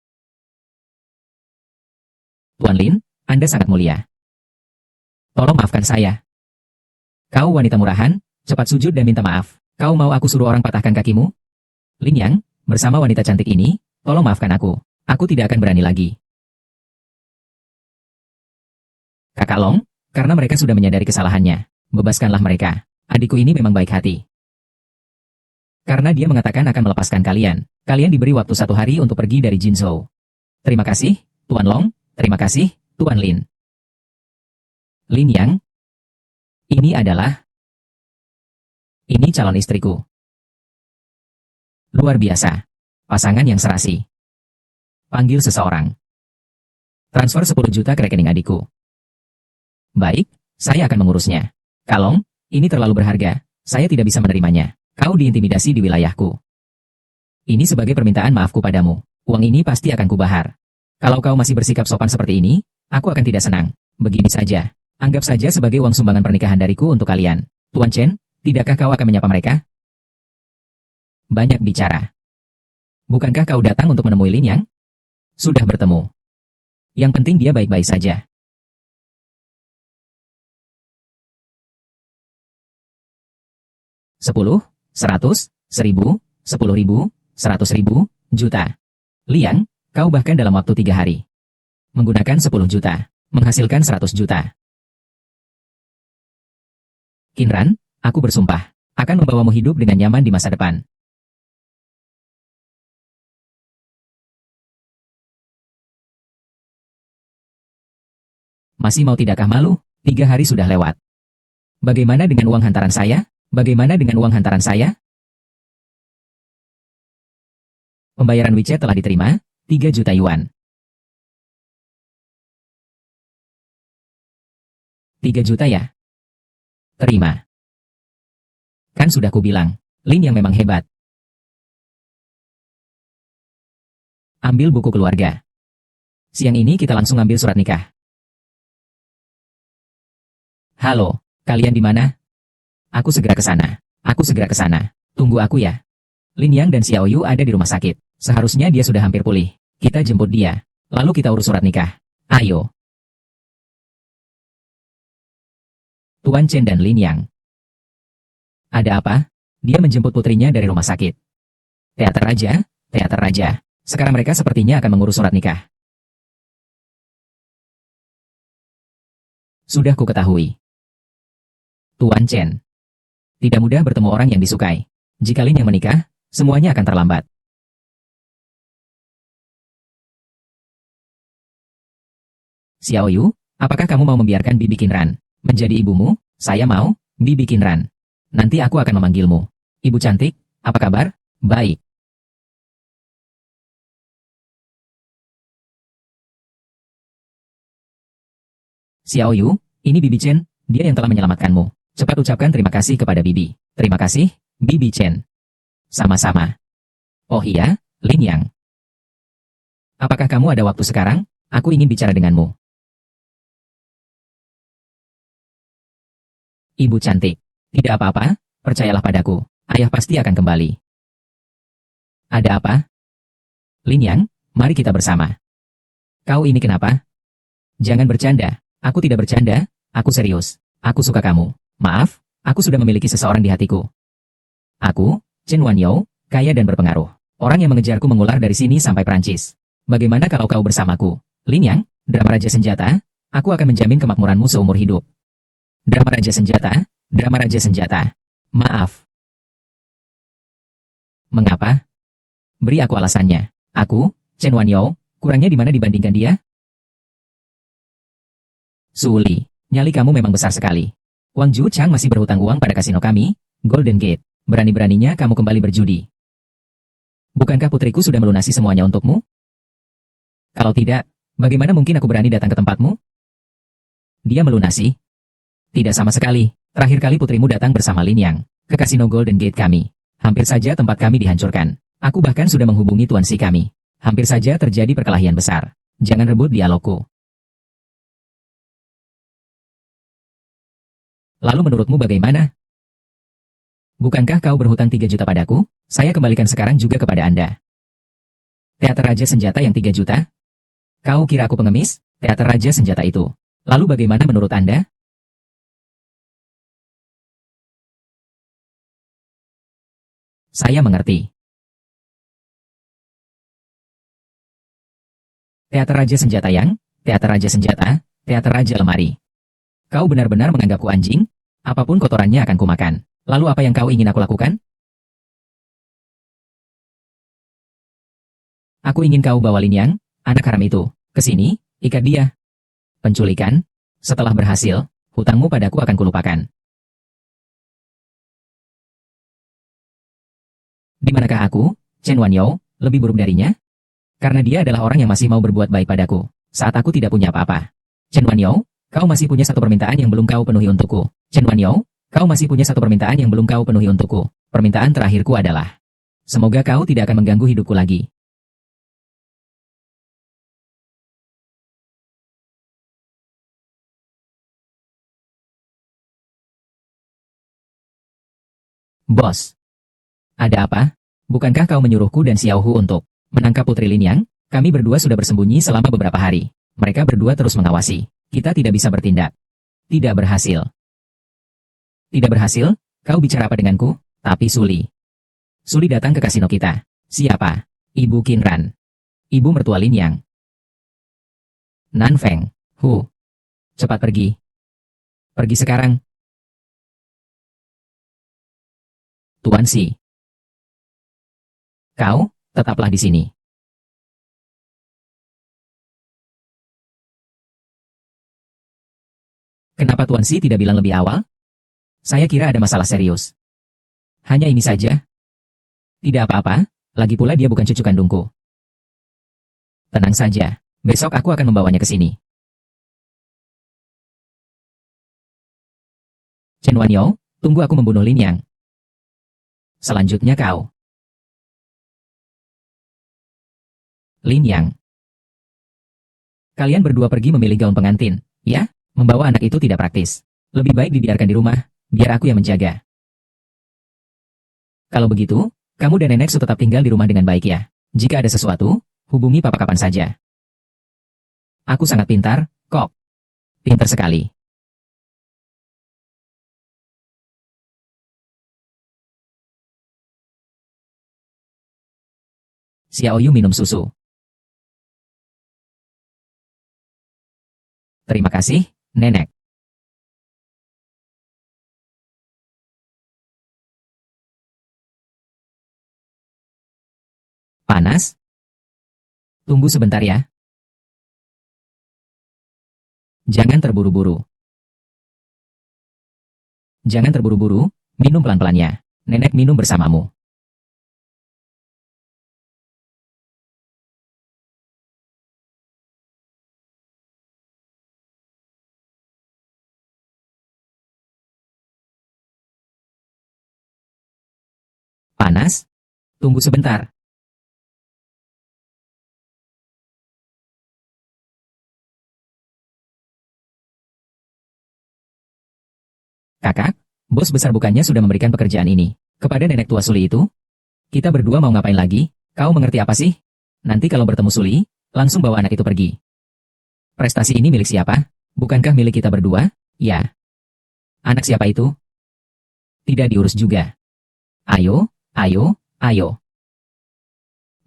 Tuan Lin, Anda sangat mulia. Tolong maafkan saya. Kau wanita murahan, cepat sujud dan minta maaf. Kau mau aku suruh orang patahkan kakimu? Lin Yang, bersama wanita cantik ini, tolong maafkan aku. Aku tidak akan berani lagi. Kakak Long, karena mereka sudah menyadari kesalahannya, bebaskanlah mereka. Adikku ini memang baik hati. Karena dia mengatakan akan melepaskan kalian. Kalian diberi waktu 1 hari untuk pergi dari Jinzhou. Terima kasih, Tuan Long. Terima kasih, Tuan Lin. Lin Yang. Ini calon istriku. Luar biasa. Pasangan yang serasi. Panggil seseorang. Transfer 10 juta ke rekening adikku. Baik, saya akan mengurusnya. Kalong, ini terlalu berharga. Saya tidak bisa menerimanya. Kau diintimidasi di wilayahku. Ini sebagai permintaan maafku padamu. Uang ini pasti akan kubahar. Kalau kau masih bersikap sopan seperti ini, aku akan tidak senang. Begini saja. Anggap saja sebagai uang sumbangan pernikahan dariku untuk kalian. Tuan Chen, tidakkah kau akan menyapa mereka? Banyak bicara. Bukankah kau datang untuk menemui Lin Yang? Sudah bertemu. Yang penting dia baik-baik saja. Sepuluh, 100, 1000, 10.000, 100.000, juta. Liang, kau bahkan dalam waktu 3 hari. Menggunakan 10 juta. Menghasilkan 100 juta. Qinran, aku bersumpah. Akan membawamu hidup dengan nyaman di masa depan. Masih mau tidakkah malu? 3 hari sudah lewat. Bagaimana dengan uang hantaran saya? Bagaimana dengan uang hantaran saya? Pembayaran WeChat telah diterima, 3 juta yuan. 3 juta ya? Terima. Kan sudah kubilang, Lin yang memang hebat. Ambil buku keluarga. Siang ini kita langsung ambil surat nikah. Halo, kalian di mana? Aku segera ke sana. Aku segera ke sana. Tunggu aku ya. Lin Yang dan Xiao Yu ada di rumah sakit. Seharusnya dia sudah hampir pulih. Kita jemput dia. Lalu kita urus surat nikah. Ayo. Tuan Chen dan Lin Yang. Ada apa? Dia menjemput putrinya dari rumah sakit. Teater Raja, Teater Raja. Sekarang mereka sepertinya akan mengurus surat nikah. Sudah ku ketahui. Tuan Chen. Tidak mudah bertemu orang yang disukai. Jika Lin yang menikah, semuanya akan terlambat. Xiao Yu, apakah kamu mau membiarkan Bibi Qinran menjadi ibumu? Saya mau, Bibi Qinran. Nanti aku akan memanggilmu. Ibu cantik, apa kabar? Baik. Xiao Yu, ini Bibi Chen, dia yang telah menyelamatkanmu. Cepat ucapkan terima kasih kepada Bibi. Terima kasih, Bibi Chen. Sama-sama. Oh iya, Lin Yang. Apakah kamu ada waktu sekarang? Aku ingin bicara denganmu. Ibu cantik. Tidak apa-apa, percayalah padaku. Ayah pasti akan kembali. Ada apa? Lin Yang, mari kita bersama. Kau ini kenapa? Jangan bercanda. Aku tidak bercanda, aku serius. Aku suka kamu. Maaf, aku sudah memiliki seseorang di hatiku. Aku, Chen Wanyou, kaya dan berpengaruh. Orang yang mengejarku mengular dari sini sampai Prancis. Bagaimana kalau kau bersamaku? Lin Yang, drama Raja Senjata, aku akan menjamin kemakmuranmu seumur hidup. Drama Raja Senjata, drama Raja Senjata. Maaf. Mengapa? Beri aku alasannya. Aku, Chen Wanyou, kurangnya di mana dibandingkan dia? Suli, nyali kamu memang besar sekali. Wang Ju Chang masih berhutang uang pada kasino kami, Golden Gate. Berani-beraninya kamu kembali berjudi. Bukankah putriku sudah melunasi semuanya untukmu? Kalau tidak, bagaimana mungkin aku berani datang ke tempatmu? Dia melunasi? Tidak sama sekali. Terakhir kali putrimu datang bersama Lin Yang ke kasino Golden Gate kami. Hampir saja tempat kami dihancurkan. Aku bahkan sudah menghubungi Tuan Si kami. Hampir saja terjadi perkelahian besar. Jangan rebut dialogku. Lalu menurutmu bagaimana? Bukankah kau berhutang 3 juta padaku? Saya kembalikan sekarang juga kepada Anda. Teater Raja Senjata yang 3 juta? Kau kira aku pengemis? Teater Raja Senjata itu. Lalu bagaimana menurut Anda? Saya mengerti. Teater Raja Senjata yang? Teater Raja Senjata? Teater Raja Lemari. Kau benar-benar menganggapku anjing? Apapun kotorannya akan kumakan. Lalu apa yang kau ingin aku lakukan? Aku ingin kau bawa Lin Yang, anak haram itu, ke sini, ikat dia. Penculikan? Setelah berhasil, hutangmu padaku akan kulupakan. Di manakah aku, Chen Wanyo, lebih buruk darinya? Karena dia adalah orang yang masih mau berbuat baik padaku, saat aku tidak punya apa-apa. Chen Wanyo, kau masih punya satu permintaan yang belum kau penuhi untukku. Chen Wanyo, kau masih punya satu permintaan yang belum kau penuhi untukku. Permintaan terakhirku adalah, semoga kau tidak akan mengganggu hidupku lagi. Bos, ada apa? Bukankah kau menyuruhku dan Xiao Hu untuk menangkap Putri Lin Yang? Kami berdua sudah bersembunyi selama beberapa hari. Mereka berdua terus mengawasi. Kita tidak bisa bertindak. Tidak berhasil. Tidak berhasil? Kau bicara apa denganku? Tapi Suli. Suli datang ke kasino kita. Siapa? Ibu Qinran. Ibu mertua Lin Yang. Nan Feng. Hu. Cepat pergi. Pergi sekarang. Tuan Si. Kau, tetaplah di sini. Kenapa Tuan Si tidak bilang lebih awal? Saya kira ada masalah serius. Hanya ini saja. Tidak apa-apa, lagi pula dia bukan cucu kandungku. Tenang saja, besok aku akan membawanya ke sini. Chen Wanyo, tunggu aku membunuh Lin Yang. Selanjutnya kau. Lin Yang. Kalian berdua pergi memilih gaun pengantin, ya? Membawa anak itu tidak praktis. Lebih baik dibiarkan di rumah, biar aku yang menjaga. Kalau begitu, kamu dan nenek Su tetap tinggal di rumah dengan baik ya. Jika ada sesuatu, hubungi papa kapan saja. Aku sangat pintar, kok. Pintar sekali. Xiao Yu minum susu. Terima kasih, Nenek. Panas? Tunggu sebentar ya. Jangan terburu-buru. Jangan terburu-buru, minum pelan-pelannya. Nenek minum bersamamu. Panas? Tunggu sebentar. Kakak, bos besar bukannya sudah memberikan pekerjaan ini kepada nenek tua Suli itu? Kita berdua mau ngapain lagi? Kau mengerti apa sih? Nanti kalau bertemu Suli, langsung bawa anak itu pergi. Prestasi ini milik siapa? Bukankah milik kita berdua? Ya. Anak siapa itu? Tidak diurus juga. Ayo, ayo, ayo.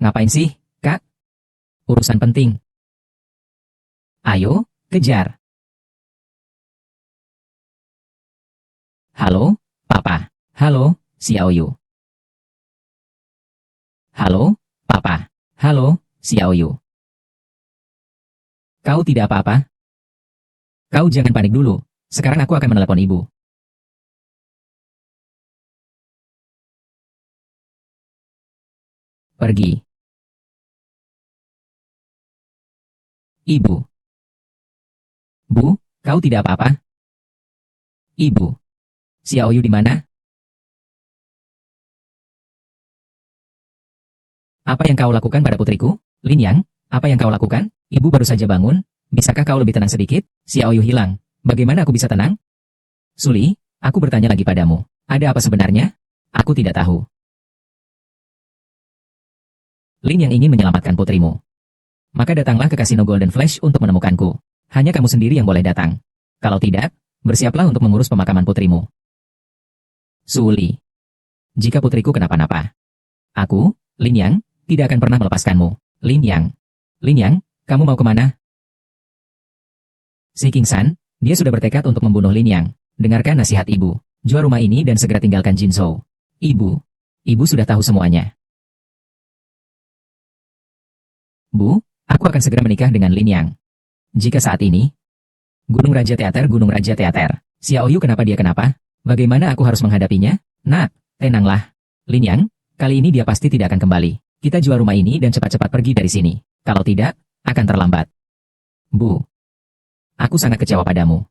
Ngapain sih, Kak? Urusan penting. Ayo, kejar. Halo, Papa. Halo, Xiao Yu. Halo, Papa. Halo, Xiao Yu. Kau tidak apa-apa? Kau jangan panik dulu. Sekarang aku akan menelepon ibu. Pergi. Ibu. Bu, kau tidak apa-apa? Ibu. Xiao Yu di mana? Apa yang kau lakukan pada putriku? Lin Yang, apa yang kau lakukan? Ibu baru saja bangun. Bisakah kau lebih tenang sedikit? Xiao Yu hilang. Bagaimana aku bisa tenang? Suli, Aku bertanya lagi padamu, ada apa sebenarnya? Aku tidak tahu. Lin yang ingin menyelamatkan putrimu. Maka datanglah ke kasino Golden Flash untuk menemukanku. Hanya kamu sendiri yang boleh datang. Kalau tidak, bersiaplah untuk mengurus pemakaman putrimu. Suuli. Jika putriku kenapa-napa, aku, Lin Yang, tidak akan pernah melepaskanmu. Lin Yang. Lin Yang, kamu mau kemana? Si King San, dia sudah bertekad untuk membunuh Lin Yang. Dengarkan nasihat ibu. Jual rumah ini dan segera tinggalkan Jinzhou. Ibu sudah tahu semuanya. Bu, aku akan segera menikah dengan Lin Yang. Jika saat ini, Gunung Raja Teater. Xiao Yu kenapa? Bagaimana aku harus menghadapinya? Nak, tenanglah. Lin Yang, kali ini dia pasti tidak akan kembali. Kita jual rumah ini dan cepat-cepat pergi dari sini. Kalau tidak, akan terlambat. Bu, aku sangat kecewa padamu.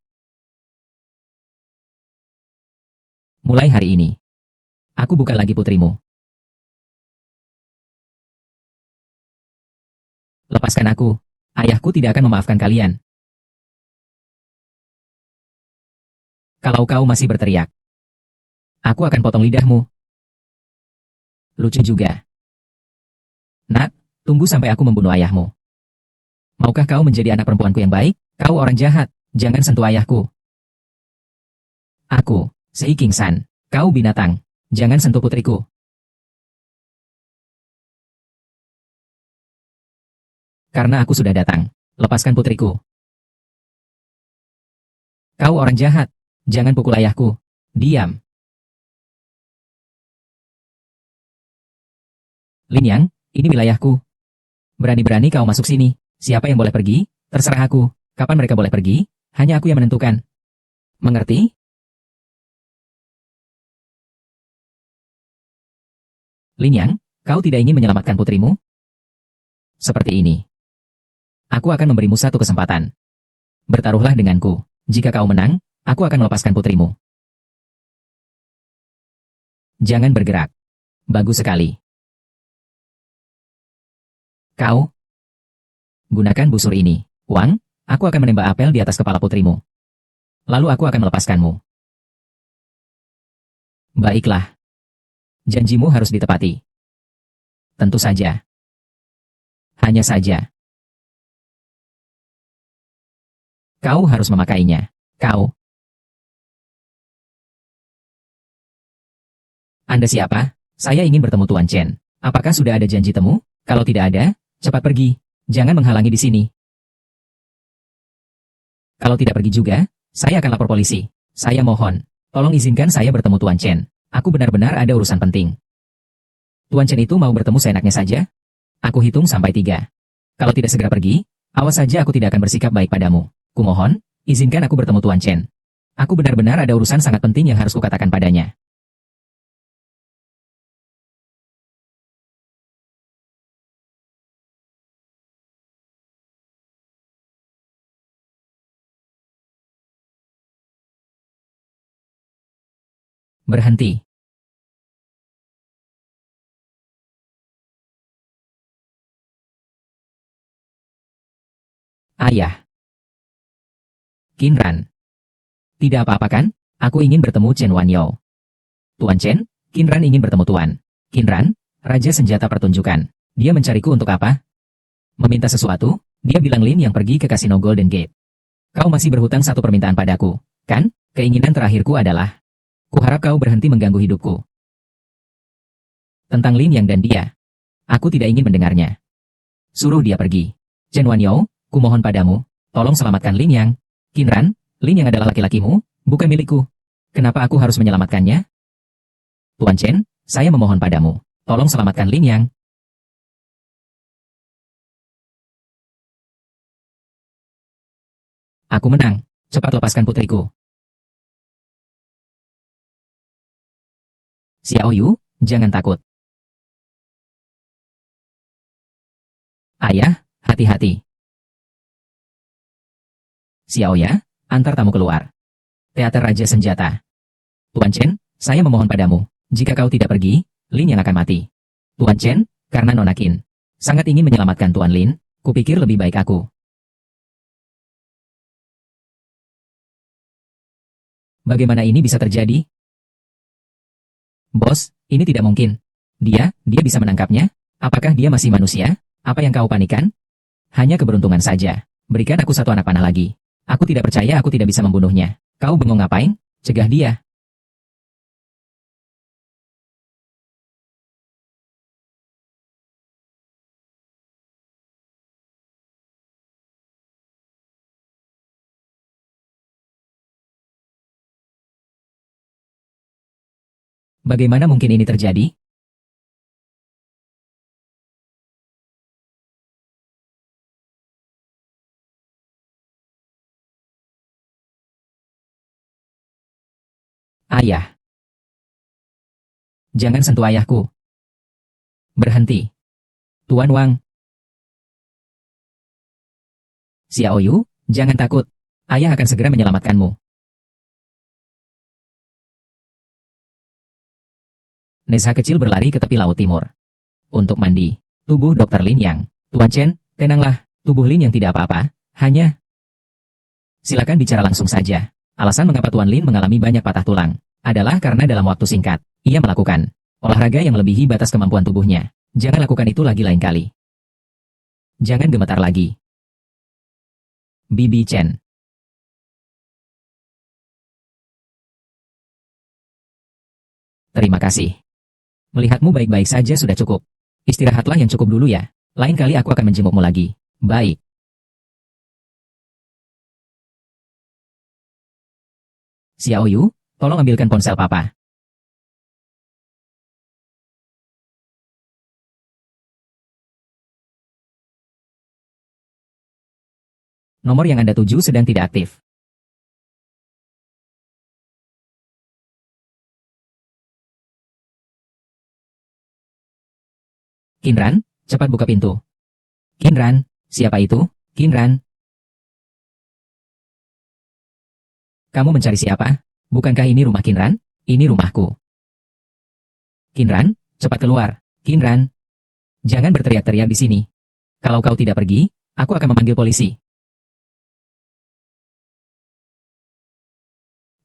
Mulai hari ini, aku bukan lagi putrimu. Lepaskan aku. Ayahku tidak akan memaafkan kalian. Kalau kau masih berteriak, aku akan potong lidahmu. Lucu juga. Nak, tunggu sampai aku membunuh ayahmu. Maukah kau menjadi anak perempuanku yang baik? Kau orang jahat. Jangan sentuh ayahku. Aku, Sei King San. Kau binatang. Jangan sentuh putriku. Karena aku sudah datang. Lepaskan putriku. Kau orang jahat. Jangan pukul ayahku. Diam. Lin Yang, ini wilayahku. Berani-berani kau masuk sini. Siapa yang boleh pergi? Terserah aku. Kapan mereka boleh pergi? Hanya aku yang menentukan. Mengerti? Lin Yang, kau tidak ingin menyelamatkan putrimu? Seperti ini. Aku akan memberimu satu kesempatan. Bertaruhlah denganku. Jika kau menang, aku akan melepaskan putrimu. Jangan bergerak. Bagus sekali. Kau gunakan busur ini. Wang, aku akan menembak apel di atas kepala putrimu. Lalu aku akan melepaskanmu. Baiklah. Janjimu harus ditepati. Tentu saja. Hanya saja. Kau harus memakainya. Kau. Anda siapa? Saya ingin bertemu Tuan Chen. Apakah sudah ada janji temu? Kalau tidak ada, cepat pergi. Jangan menghalangi di sini. Kalau tidak pergi juga, saya akan lapor polisi. Saya mohon, tolong izinkan saya bertemu Tuan Chen. Aku benar-benar ada urusan penting. Tuan Chen itu mau bertemu seenaknya saja? Aku hitung sampai 3. Kalau tidak segera pergi, awas saja aku tidak akan bersikap baik padamu. Kumohon, izinkan aku bertemu Tuan Chen. Aku benar-benar ada urusan sangat penting yang harus kukatakan padanya. Berhenti. Ayah. Qinran. Tidak apa-apa kan? Aku ingin bertemu Chen Wanyo. Tuan Chen, Qinran ingin bertemu Tuan. Qinran, Raja Senjata Pertunjukan. Dia mencariku untuk apa? Meminta sesuatu? Dia bilang Lin yang pergi ke kasino Golden Gate. Kau masih berhutang satu permintaan padaku, kan? Keinginan terakhirku adalah, kuharap kau berhenti mengganggu hidupku. Tentang Lin Yang dan dia, aku tidak ingin mendengarnya. Suruh dia pergi. Chen Wanyo, kumohon padamu, tolong selamatkan Lin Yang. Qinran, Lin Yang adalah laki-lakimu, bukan milikku. Kenapa aku harus menyelamatkannya? Tuan Chen, saya memohon padamu, tolong selamatkan Lin Yang. Aku menang. Cepat lepaskan putriku. Xiao Yu, jangan takut. Ayah, hati-hati. Xiao Ya, antar tamu keluar. Teater Raja Senjata. Tuan Chen, saya memohon padamu, jika kau tidak pergi, Lin yang akan mati. Tuan Chen, karena Nona Qin sangat ingin menyelamatkan Tuan Lin, kupikir lebih baik aku Bagaimana ini bisa terjadi? Bos, ini tidak mungkin. Dia bisa menangkapnya? Apakah dia masih manusia? Apa yang kau panikan? Hanya keberuntungan saja. Berikan aku satu anak panah lagi. Aku tidak percaya aku tidak bisa membunuhnya. Kau bengong ngapain? Cegah dia. Bagaimana mungkin ini terjadi? Ayah, jangan sentuh ayahku. Berhenti. Tuan Wang, Xiaoyu, jangan takut. Ayah akan segera menyelamatkanmu. Nesa kecil berlari ke tepi laut timur. Untuk mandi. Tubuh Dr. Lin Yang. Tuan Chen, tenanglah. Tubuh Lin yang tidak apa-apa. Hanya... Silakan bicara langsung saja. Alasan mengapa Tuan Lin mengalami banyak patah tulang adalah karena dalam waktu singkat, ia melakukan olahraga yang melebihi batas kemampuan tubuhnya. Jangan lakukan itu lagi lain kali. Jangan gemetar lagi. Bibi Chen. Terima kasih. Melihatmu baik-baik saja sudah cukup. Istirahatlah yang cukup dulu ya. Lain kali aku akan menjengukmu lagi. Baik. Xiaoyu, tolong ambilkan ponsel papa. Nomor yang Anda tuju sedang tidak aktif. Kinran, cepat buka pintu. Kinran, siapa itu? Kinran, kamu mencari siapa? Bukankah ini rumah Kinran? Ini rumahku. Kinran, cepat keluar. Kinran, jangan berteriak-teriak di sini. Kalau kau tidak pergi, aku akan memanggil polisi.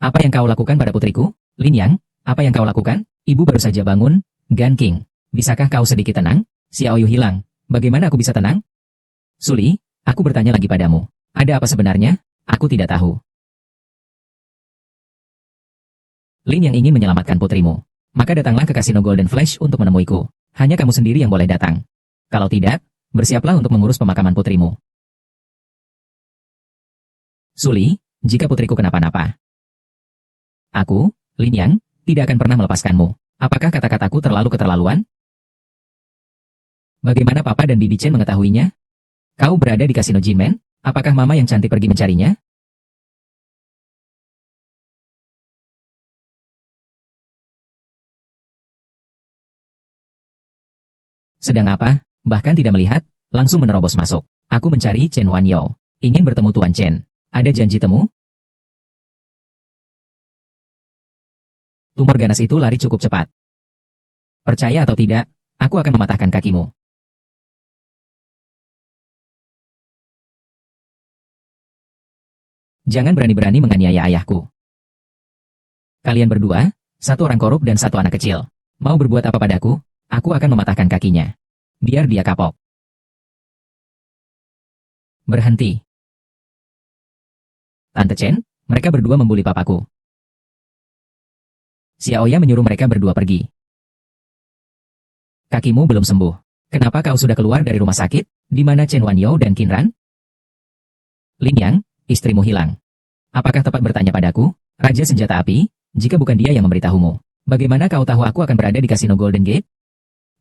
Apa yang kau lakukan pada putriku? Lin Yang, apa yang kau lakukan? Ibu baru saja bangun. Gan King, bisakah kau sedikit tenang? Xiaoyu hilang. Bagaimana aku bisa tenang? Suli, aku bertanya lagi padamu. Ada apa sebenarnya? Aku tidak tahu. Lin yang ingin menyelamatkan putrimu. Maka datanglah ke kasino Golden Flash untuk menemuiku. Hanya kamu sendiri yang boleh datang. Kalau tidak, bersiaplah untuk mengurus pemakaman putrimu. Suli, jika putriku kenapa-napa, aku, Lin Yang, tidak akan pernah melepaskanmu. Apakah kata-kataku terlalu keterlaluan? Bagaimana Papa dan Bibi Chen mengetahuinya? Kau berada di kasino Jinmen? Apakah Mama yang cantik pergi mencarinya? Sedang apa? Bahkan tidak melihat, langsung menerobos masuk. Aku mencari Chen Wanyo. Ingin bertemu Tuan Chen. Ada janji temu? Tumor ganas itu lari cukup cepat. Percaya atau tidak, aku akan mematahkan kakimu. Jangan berani-berani menganiaya ayahku. Kalian berdua, satu orang korup dan satu anak kecil. Mau berbuat apa padaku? Aku akan mematahkan kakinya. Biar dia kapok. Berhenti. Tante Chen, mereka berdua membuli papaku. Xiaoya menyuruh mereka berdua pergi. Kakimu belum sembuh. Kenapa kau sudah keluar dari rumah sakit? Di mana Chen Wanyo dan Qinran? Lin Yang, istrimu hilang. Apakah tepat bertanya padaku, Raja Senjata Api, jika bukan dia yang memberitahumu? Bagaimana kau tahu aku akan berada di kasino Golden Gate?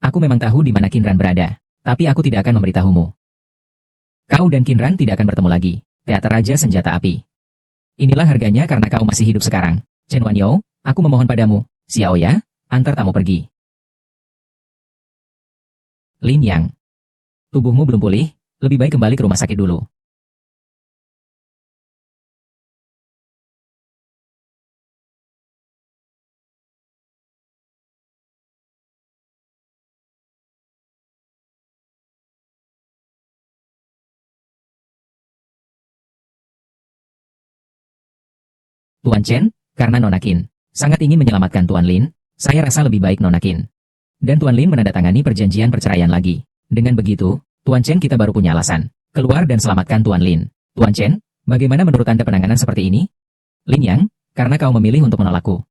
Aku memang tahu di mana Qinran berada, tapi aku tidak akan memberitahumu. Kau dan Qinran tidak akan bertemu lagi. Teater Raja Senjata Api. Inilah harganya karena kau masih hidup sekarang. Chen Wanyo, aku memohon padamu. Xiaoya, antar tamu pergi. Lin Yang, tubuhmu belum pulih, lebih baik kembali ke rumah sakit dulu. Tuan Chen, Karena Nona Qin sangat ingin menyelamatkan Tuan Lin, saya rasa lebih baik Nona Qin dan Tuan Lin menandatangani perjanjian perceraian lagi. Dengan begitu, Tuan Chen kita baru punya alasan keluar dan selamatkan Tuan Lin. Tuan Chen, bagaimana menurut Anda penanganan seperti ini? Lin Yang, karena kau memilih untuk menolakku,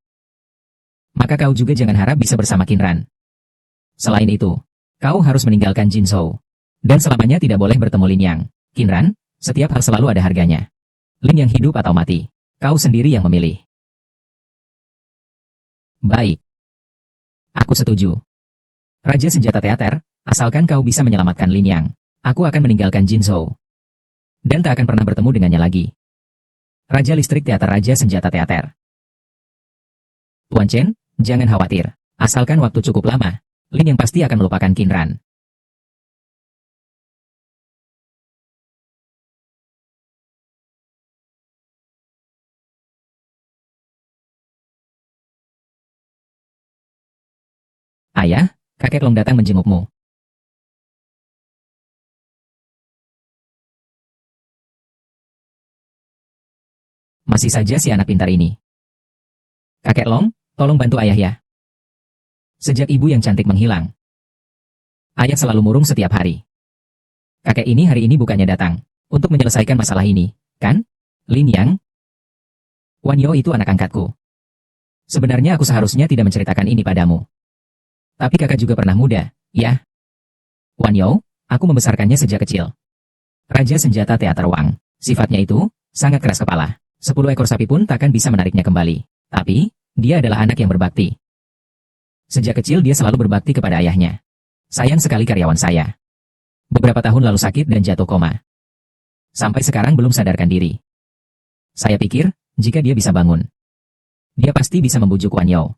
maka kau juga jangan harap bisa bersama Qin Ran. Selain itu, kau harus meninggalkan Jin Zhou dan selamanya tidak boleh bertemu Lin Yang. Qin Ran, setiap hal selalu ada harganya. Lin Yang hidup atau mati, kau sendiri yang memilih. Baik. Aku setuju. Raja Senjata Teater, asalkan kau bisa menyelamatkan Lin Yang, aku akan meninggalkan Jin Zhou dan tak akan pernah bertemu dengannya lagi. Raja Listrik Teater Raja Senjata Teater. Tuan Chen, jangan khawatir. Asalkan waktu cukup lama, Lin Yang pasti akan melupakan Qin Ran. Ayah, kakek Long datang menjengukmu. Masih saja si anak pintar ini. Kakek Long, tolong bantu ayah ya. Sejak ibu yang cantik menghilang, ayah selalu murung setiap hari. Kakek ini hari ini bukannya datang untuk menyelesaikan masalah ini, kan? Lin Yang? Wan Yo itu anak angkatku. Sebenarnya aku seharusnya tidak menceritakan ini padamu. Tapi kakak juga pernah muda, ya? Wan Yo, aku membesarkannya sejak kecil. Raja Senjata Teater Wang, sifatnya itu sangat keras kepala. 10 ekor sapi pun takkan bisa menariknya kembali. Tapi, dia adalah anak yang berbakti. Sejak kecil dia selalu berbakti kepada ayahnya. Sayang sekali karyawan saya. Beberapa tahun lalu sakit dan jatuh koma. Sampai sekarang belum sadarkan diri. Saya pikir, jika dia bisa bangun, dia pasti bisa membujuk Wan Yo.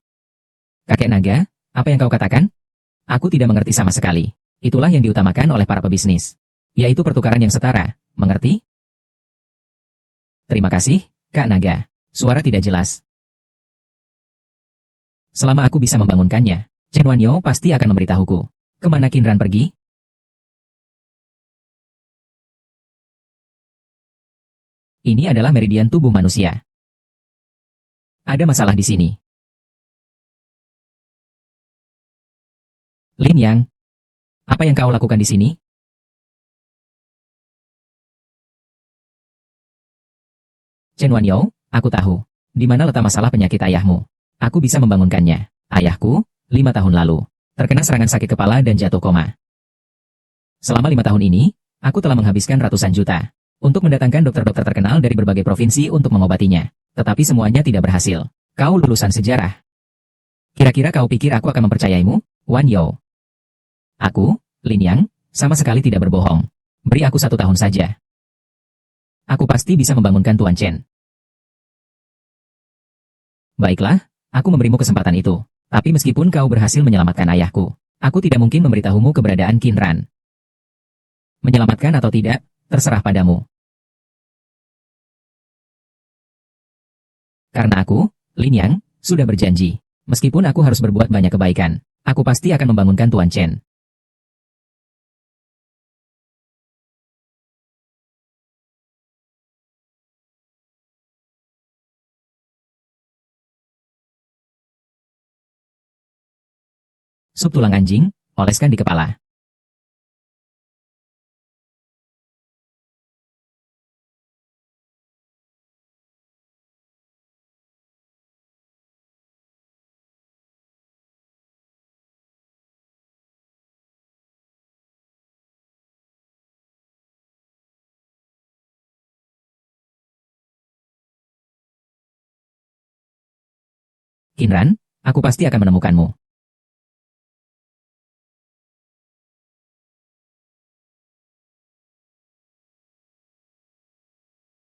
Kakek naga, apa yang kau katakan? Aku tidak mengerti sama sekali. Itulah yang diutamakan oleh para pebisnis. Yaitu pertukaran yang setara, mengerti? Terima kasih, Kak Naga. Suara tidak jelas. Selama aku bisa membangunkannya, Chen Wan Yo pasti akan memberitahuku. Kemana Qin Ran pergi? Ini adalah meridian tubuh manusia. Ada masalah di sini. Lin Yang, apa yang kau lakukan di sini? Chen Wan Yo, aku tahu. Di mana letak masalah penyakit ayahmu? Aku bisa membangunkannya. Ayahku, 5 tahun lalu, terkena serangan sakit kepala dan jatuh koma. Selama 5 tahun ini, aku telah menghabiskan ratusan juta untuk mendatangkan dokter-dokter terkenal dari berbagai provinsi untuk mengobatinya. Tetapi semuanya tidak berhasil. Kau lulusan sejarah. Kira-kira kau pikir aku akan mempercayaimu, Wan Yo? Aku, Lin Yang, sama sekali tidak berbohong. Beri aku 1 tahun saja. Aku pasti bisa membangunkan Tuan Chen. Baiklah, aku memberimu kesempatan itu. Tapi meskipun kau berhasil menyelamatkan ayahku, aku tidak mungkin memberitahumu keberadaan Qin Ran. Menyelamatkan atau tidak, terserah padamu. Karena aku, Lin Yang, sudah berjanji. Meskipun aku harus berbuat banyak kebaikan, aku pasti akan membangunkan Tuan Chen. Sup tulang anjing, oleskan di kepala. Qin Ran, aku pasti akan menemukanmu.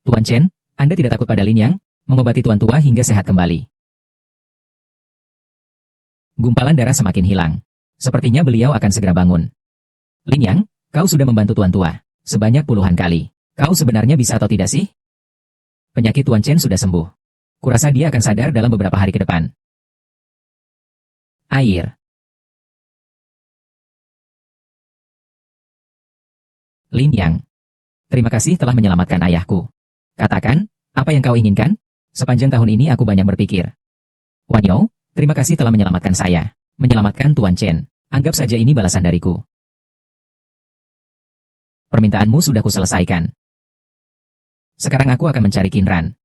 Tuan Chen, Anda tidak takut pada Lin Yang? Mengobati tuan tua hingga sehat kembali. Gumpalan darah semakin hilang. Sepertinya beliau akan segera bangun. Lin Yang, kau sudah membantu tuan tua sebanyak puluhan kali. Kau sebenarnya bisa atau tidak sih? Penyakit Tuan Chen sudah sembuh. Kurasa dia akan sadar dalam beberapa hari ke depan. Air. Lin Yang, terima kasih telah menyelamatkan ayahku. Katakan, apa yang kau inginkan? Sepanjang tahun ini aku banyak berpikir. Wan Yao, terima kasih telah menyelamatkan saya. Menyelamatkan Tuan Chen. Anggap saja ini balasan dariku. Permintaanmu sudah kuselesaikan. Sekarang aku akan mencari Qinran.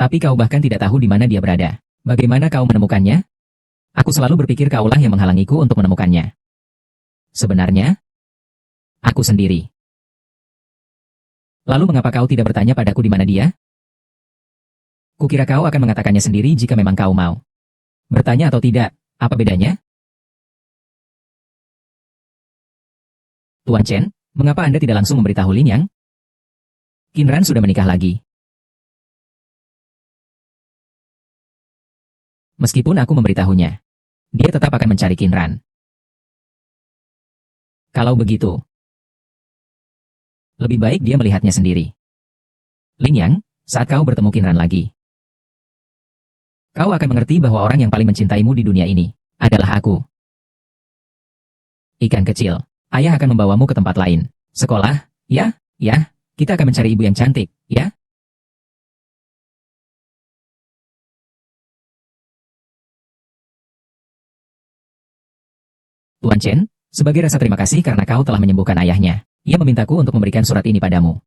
Tapi kau bahkan tidak tahu di mana dia berada. Bagaimana kau menemukannya? Aku selalu berpikir kaulah yang menghalangiku untuk menemukannya. Sebenarnya, aku sendiri. Lalu mengapa kau tidak bertanya padaku di mana dia? Kukira kau akan mengatakannya sendiri jika memang kau mau. Bertanya atau tidak, apa bedanya? Tuan Chen, mengapa Anda tidak langsung memberitahu Lin Yang? Qinran sudah menikah lagi. Meskipun aku memberitahunya, dia tetap akan mencari Qinran. Kalau begitu, lebih baik dia melihatnya sendiri. Lin Yang, saat kau bertemu Qinran lagi, kau akan mengerti bahwa orang yang paling mencintaimu di dunia ini adalah aku. Ikan kecil, ayah akan membawamu ke tempat lain. Sekolah, ya, kita akan mencari ibu yang cantik, ya? Tuan Chen, sebagai rasa terima kasih karena kau telah menyembuhkan ayahnya, ia memintaku untuk memberikan surat ini padamu.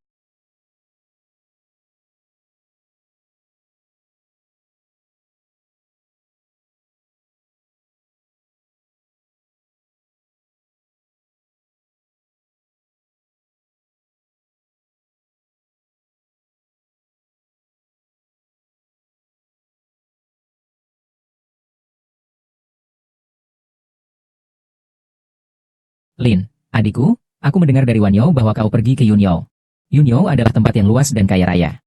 Lin, adikku, aku mendengar dari Wan Yao bahwa kau pergi ke Yunyo. Yunyo adalah tempat yang luas dan kaya raya.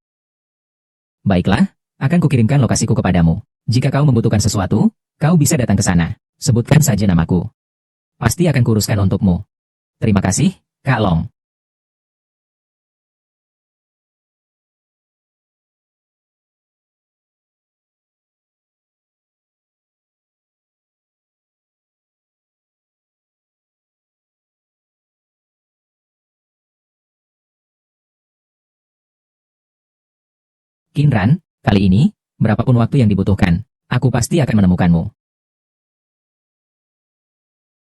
Baiklah, akan kukirimkan lokasiku kepadamu. Jika kau membutuhkan sesuatu, kau bisa datang ke sana. Sebutkan saja namaku. Pasti akan kuruskan untukmu. Terima kasih, Kak Long. Qinran, kali ini, berapapun waktu yang dibutuhkan, aku pasti akan menemukanmu.